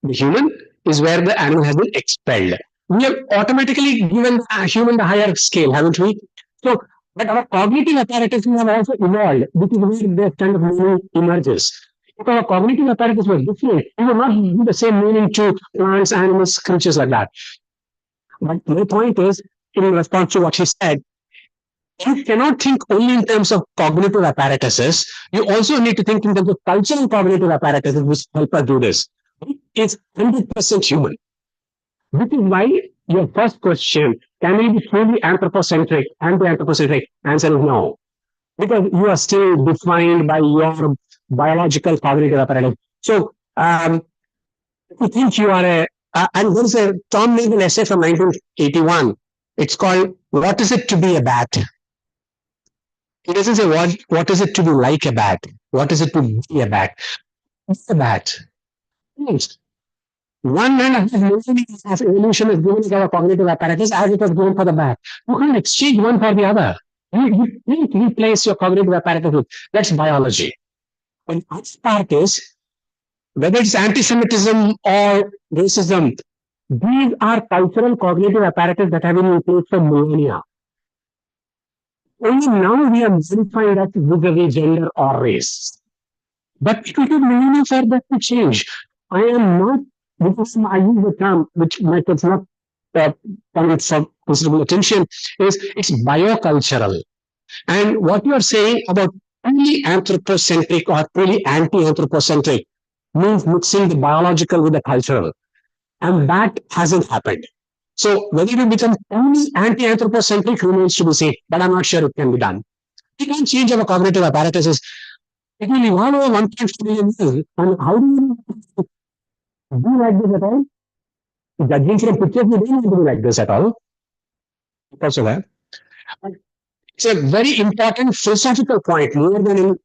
the human is where the animal has been expelled. We have automatically given the human the higher scale, haven't we? So, but our cognitive apparatus have also evolved, which is where this kind of meaning emerges. If our cognitive apparatus was different, we would not give the same meaning to plants, animals, creatures like that. But my point is, in response to what he said, you cannot think only in terms of cognitive apparatuses. You also need to think in terms of cultural cognitive apparatuses which help us do this. It's 100% human. Which is why your first question, can we be truly anthropocentric, anti-anthropocentric? Answer is no. Because you are still defined by your biological cognitive apparatus. So, if you think you are and there is a Tom made an essay from 1981. It's called "What Is It to Be a Bat?" He doesn't say what is it to be like a bat. What is it to be a bat? It's a bat. Yes. 1.5 million of evolution is given to our cognitive apparatus as it was given for the bat. You can't exchange one for the other. You replace your cognitive apparatus with that's biology. And the other part is whether it's anti-Semitism or racism, these are cultural cognitive apparatus that have been in place for millennia. Only now we are modifying that vis-a-vis gender or race. But it will take millennia for that to change. I am not, because I use the term, which might have not come for considerable attention, is it's biocultural. And what you are saying about purely anthropocentric or purely anti-anthropocentric means mixing the biological with the cultural. And that hasn't happened. So whether you become only anti-anthropocentric remains to be seen, but I'm not sure it can be done. We can't change our cognitive apparatuses. It will evolve over 1.5 million years. And how do you do like this at all? Judging from pictures, we don't do like this at all. Because of that. It's a very important philosophical point, more than in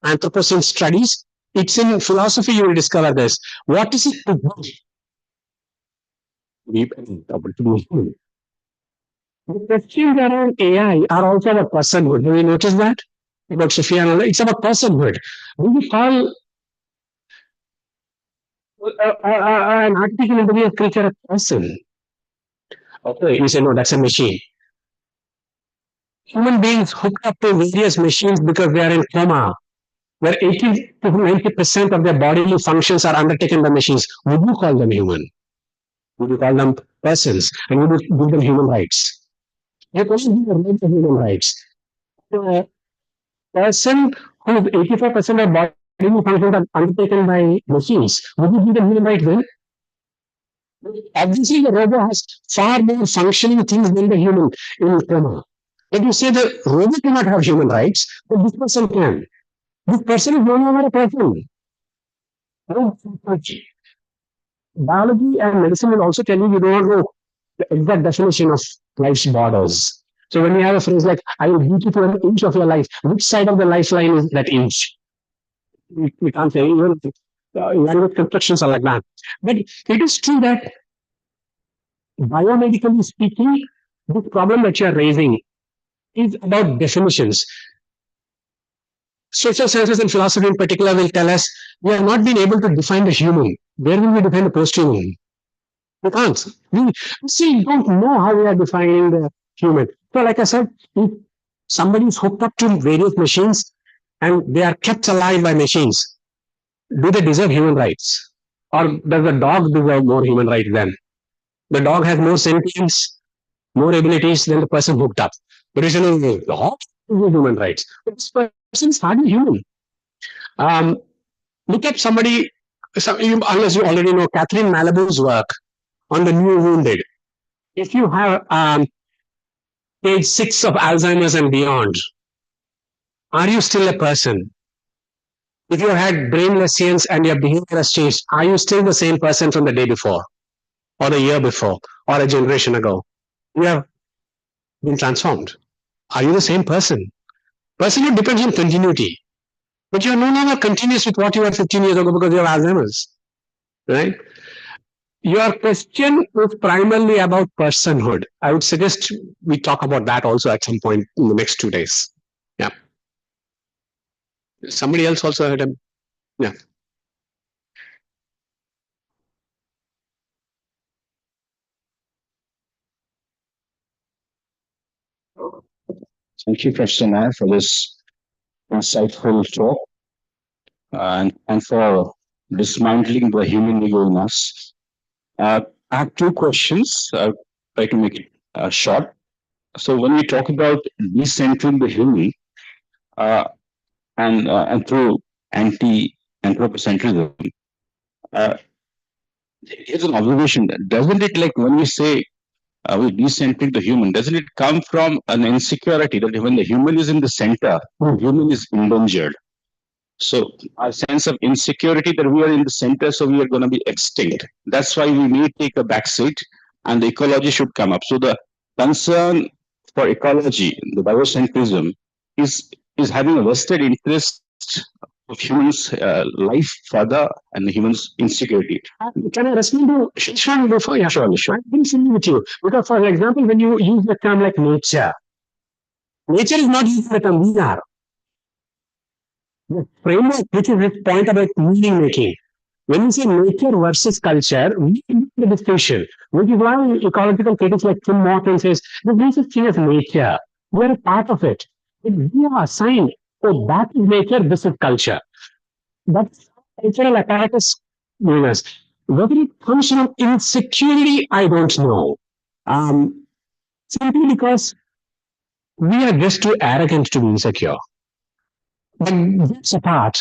Anthropocene studies. It's in philosophy you will discover this. What is it to be? The questions around AI are also about personhood. Have you noticed that? About Sophia, it's about personhood. We call an artificial intelligence creature a person. Okay, you say, no, that's a machine. Human beings hooked up to various machines because they are in coma, where 80 to 90% of their bodily functions are undertaken by machines. Would you call them human? Would you call them persons? And would you give them human rights? You can't give them human rights. A person whose 85% of bodily functions are undertaken by machines, would you give them human rights then? Obviously, the robot has far more functioning things than the human in coma. But you say the robot cannot have human rights, but this person can. This person is no longer a person. Biology and medicine will also tell you do not know the exact definition of life's borders. So when you have a phrase like, I will beat you to an inch of your life, which side of the lifeline is that inch? We can't say, even language constructions are like that. But it is true that biomedically speaking, this problem that you are raising is about definitions. Social sciences and philosophy in particular will tell us we have not been able to define the human. Where will we define the post-human? We can't. We see, don't know how we are defining the human. So like I said, if somebody is hooked up to various machines and they are kept alive by machines, do they deserve human rights? Or does the dog deserve more human rights then? The dog has more sentience, more abilities than the person hooked up. But you say, no, the dog has human rights. But this person is hardly human. Look at somebody, unless you already know Catherine Malibu's work on the new wounded. If you have stage 6 of Alzheimer's and beyond, are you still a person? If you had brain lesions and your behavior has changed, are you still the same person from the day before, or the year before, or a generation ago? You have been transformed. Are you the same person? Personhood depends on continuity. But you are no longer continuous with what you were 15 years ago because you have Alzheimer's. Right? Your question is primarily about personhood. I would suggest we talk about that also at some point in the next 2 days. Yeah. Somebody else also had a, yeah. Thank you, Professor Nair, for this insightful talk and for dismantling the human ego in us. I have two questions. I'll try to make it short. So when we talk about decentering the human and through anti-anthropocentrism, here's an observation. Doesn't it, like when we say we decentering the human, doesn't it come from an insecurity that when the human is in the center, the human is endangered? So our sense of insecurity that we are in the center, so we are going to be extinct. That's why we may take a back seat and the ecology should come up. So the concern for ecology, the biocentrism, is having a vested interest of humans' life further and the humans' insecurity. Can I respond to Shishang before? Yeah, sure. I'm very with you. Because, for example, when you use the term like nature is not using the term we are. The framework, which is this point about meaning making. When you say nature versus culture, we make the distinction, which is why ecological critics like Tim Morton says, this is seen as nature. We're a part of it. If we are assigned, oh, that is nature, this is culture. That's cultural apparatus doing us. Whether it comes from insecurity, I don't know. Simply because we are just too arrogant to be insecure. But that's apart.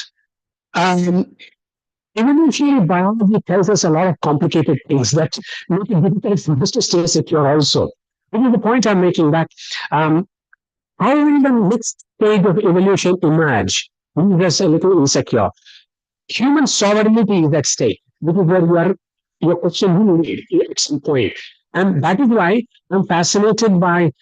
Evolutionary biology tells us a lot of complicated things that make it difficult for us to stay secure also. This is the point I'm making, that how will the next stage of evolution emerge? We are a little insecure. Human sovereignty is at stake. This is where your question will lead at some point. And that is why I'm fascinated by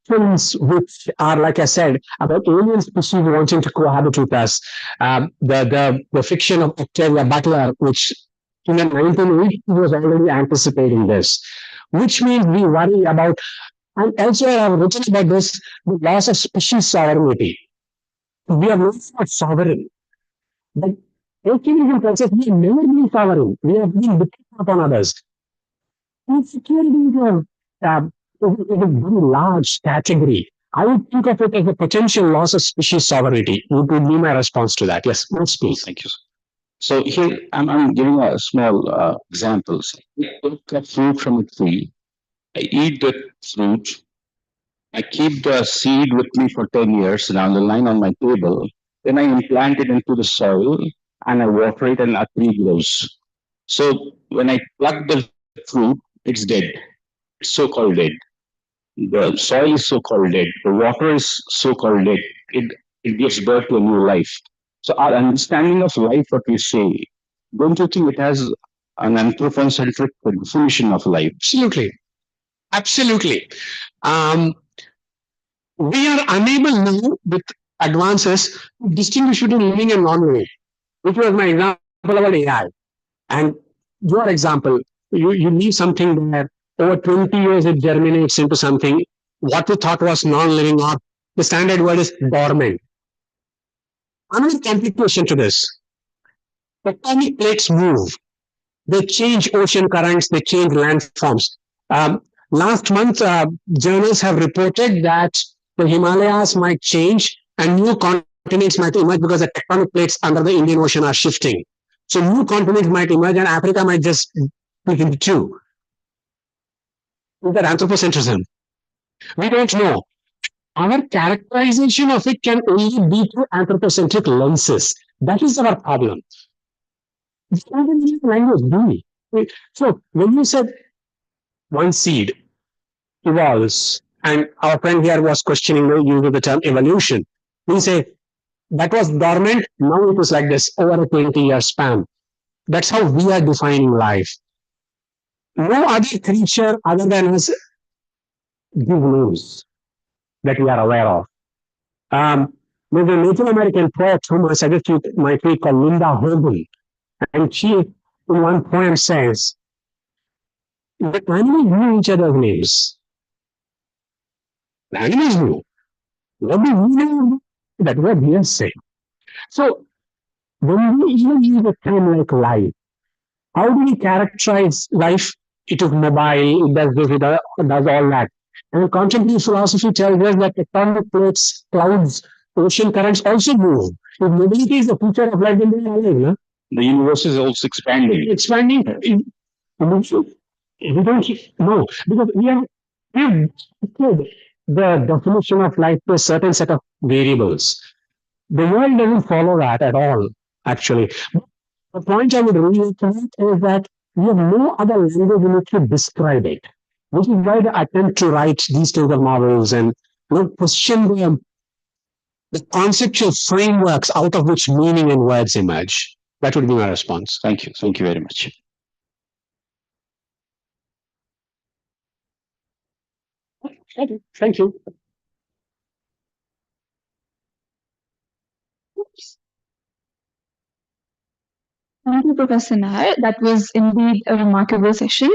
films which are, like I said, about alien species wanting to cohabit with us. The fiction of Octavia Butler, which in the 1980s was already anticipating this, which means we worry about, and elsewhere I've written about this, the loss of species sovereignty. We are not sovereign. But in process, we have never been sovereign. We have been dependent upon others. Insecurity is a very large category. I would think of it as a potential loss of species sovereignty. Would be my response to that. Yes, please. Thank you. So here I'm giving a small examples. I take a fruit from a tree. I eat the fruit. I keep the seed with me for 10 years down the line on my table. Then I implant it into the soil and I water it and a tree grows. So when I pluck the fruit, it's dead. It's so-called dead. The soil is so-called dead. The water is so-called dead. It gives birth to a new life. So our understanding of life, what we say, don't you think it has an anthropocentric definition of life? Absolutely. Absolutely. We are unable now with advances to distinguish between living and non-living, which was my example about AI. And your example, you leave something there, over 20 years it germinates into something, what we thought was non-living, or the standard word is dormant. Another complication to this, tectonic plates move. They change ocean currents, they change landforms. Last month, journals have reported that the Himalayas might change and new continents might emerge because the tectonic plates under the Indian Ocean are shifting. So new continents might emerge and Africa might just split into two. Is that anthropocentrism? We don't know. Our characterization of it can only be through anthropocentric lenses. That is our problem. Language, so when you said one seed evolves, and our friend here was questioning the use of the term evolution, we say that was dormant, now it was like this over a 20-year span. That's how we are defining life. No other creature other than us give names that we are aware of. There's a Native American poet whom I suggest you might read called Linda Hogan, and she, in one poem, says, the animals knew each other's names. The animals knew. What do we know? That what we are saying. So, when we even use a term like life, how do we characterize life? It is mobile, it does this, it does all that. And contemplative philosophy tells us that tectonic plates, clouds, ocean currents also move. If mobility is the future of life, then we are alive, no? The universe is also expanding. Expanding. We don't know, because we have the definition of life to a certain set of variables. The world doesn't follow that at all, actually. The point I would reiterate is that we have no other language in which to describe it. which is why the attempt to write these kinds of novels and question the conceptual frameworks out of which meaning and words emerge. That would be my response. Thank you. Thank you very much. Thank you. Thank you, Professor Nair. That was indeed a remarkable session.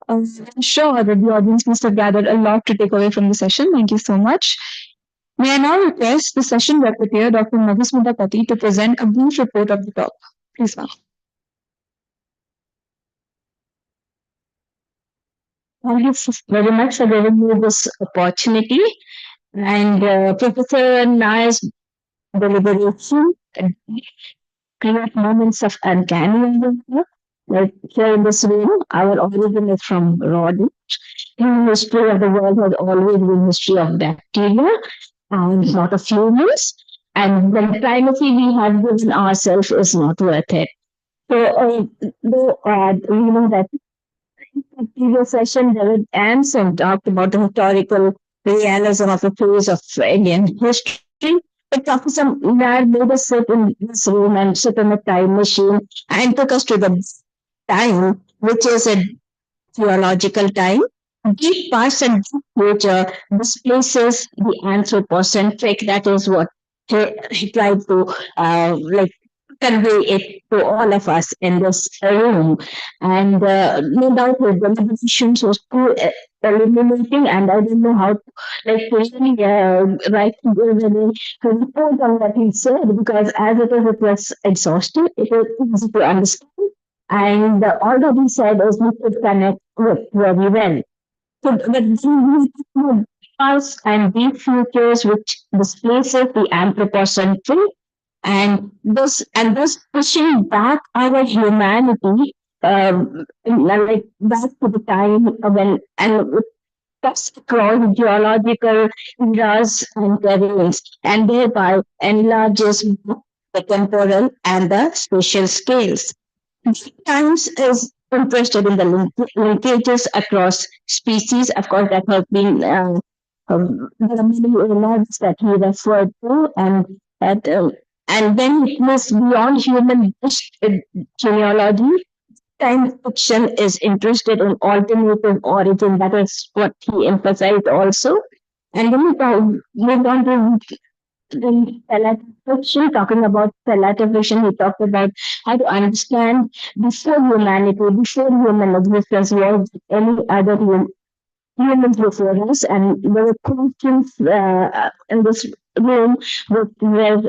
I'm sure that the audience must have gathered a lot to take away from the session. Thank you so much. May I now request the session rapporteur, Dr. Madhusmita Pati, to present a brief report of the talk. Please, ma'am. Thank you very much for giving me this opportunity. And Professor Nair's deliberation create moments of uncanny. Like here in this room, our origin is from rodent. In the history of the world has always been history of bacteria and not of humans. And the primacy we have given ourselves is not worth it. So, though we know that in the previous session, David Anson talked about the historical realism of a phase of Indian history. But Professor Nair made us sit in this room and sit in a time machine and took us to the time, which is a theological time. Deep past and deep future displaces the anthropocentric. That is what he tried to convey it to all of us in this room. And no doubt his deliberations was too illuminating, and I don't know how to really write really report on what he said, because as it was exhaustive, it was easy to understand. And all that he said is we could connect with very well. So the past and deep futures which displaces the anthropocentric and thus pushing back our humanity back to the time when and cuts across geological eras and terrains, and thereby enlarges the temporal and the spatial scales. Times is interested in the linkages across species. Of course, that has been there are many areas that he referred to, and then it moves beyond human genealogy. Science fiction is interested in alternative origin. That is what he emphasized also. And then we moved on to the palliative fiction, talking about palliative fiction. He talked about how to understand before humanity, before human existence, was any other humans before us. And there were questions in this room where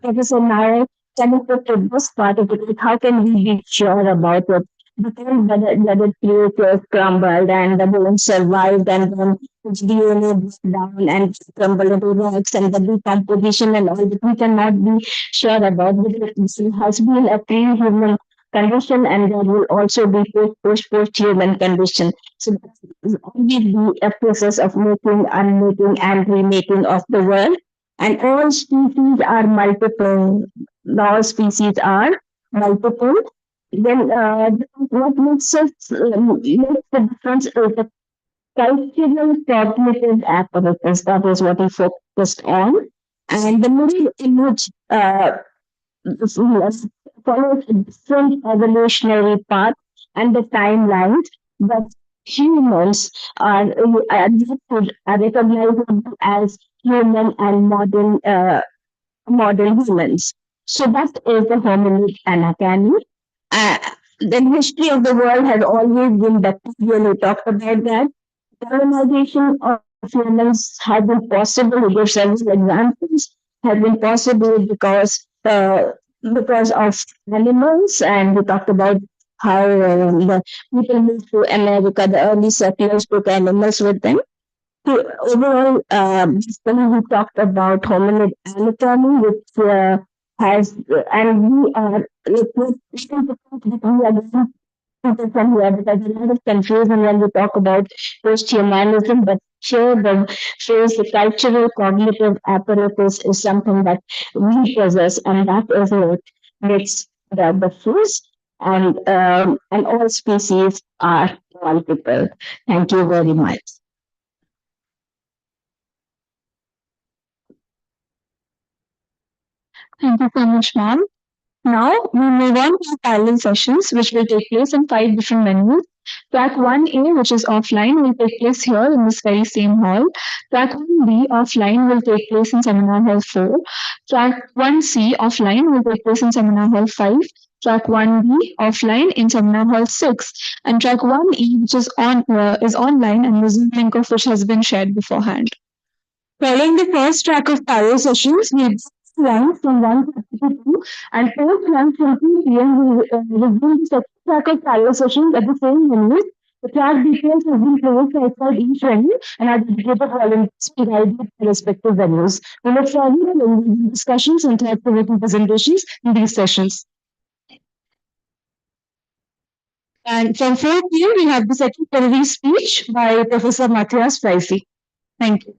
Professor Nair connected to this part of it. How can we be sure about it? Because the creatures crumbled and the bones survived, and then its DNA broke down and crumbled into rocks, and the decomposition and all that we cannot be sure about. This has been a pre-human condition, and there will also be post-human condition. So there will always be a process of making, unmaking, and remaking of the world. And all species are multiple. All species are multiple. Then what makes us makes the difference is the cultural cognitive apparatus. That is what he focused on. And the middle image follows a different evolutionary path and the timelines, but humans are recognized as human and modern humans. So that is the hominid anatomy. The history of the world has always been bacterial. We talked about that. Colonization of humans has been possible. We gave several examples. Has been possible because of animals, and we talked about how the people moved to America. The early settlers took animals with them. So overall, we talked about hominid anatomy, which has, and we are from here, because a lot of confusion when we talk about post-humanism, but here the phrase the cultural cognitive apparatus is something that we possess, and that is what makes the phrase. and all species are multiple. Thank you very much. Thank you so much, ma'am. Now we move on to parallel sessions, which will take place in 5 different venues. Track 1A, which is offline, will take place here in this very same hall. Track 1B, offline, will take place in Seminar Hall 4. Track 1C, offline, will take place in Seminar Hall 5. Track 1B, offline, in Seminar Hall 6. And track 1E, which is online, and the Zoom link of which has been shared beforehand. Following the first track of parallel sessions, we lunch from 1:30 to 2, and post lunch from 2 p.m. we resume the second track of parallel sessions at the same venue. The track details have been placed outside each venue and are dedicated volunteers to guide the respective venues. We look forward to engaging discussions and thought-provoking presentations in these sessions. And from 4 p.m. we have the second plenary speech by Professor Matthias Freisi. Thank you.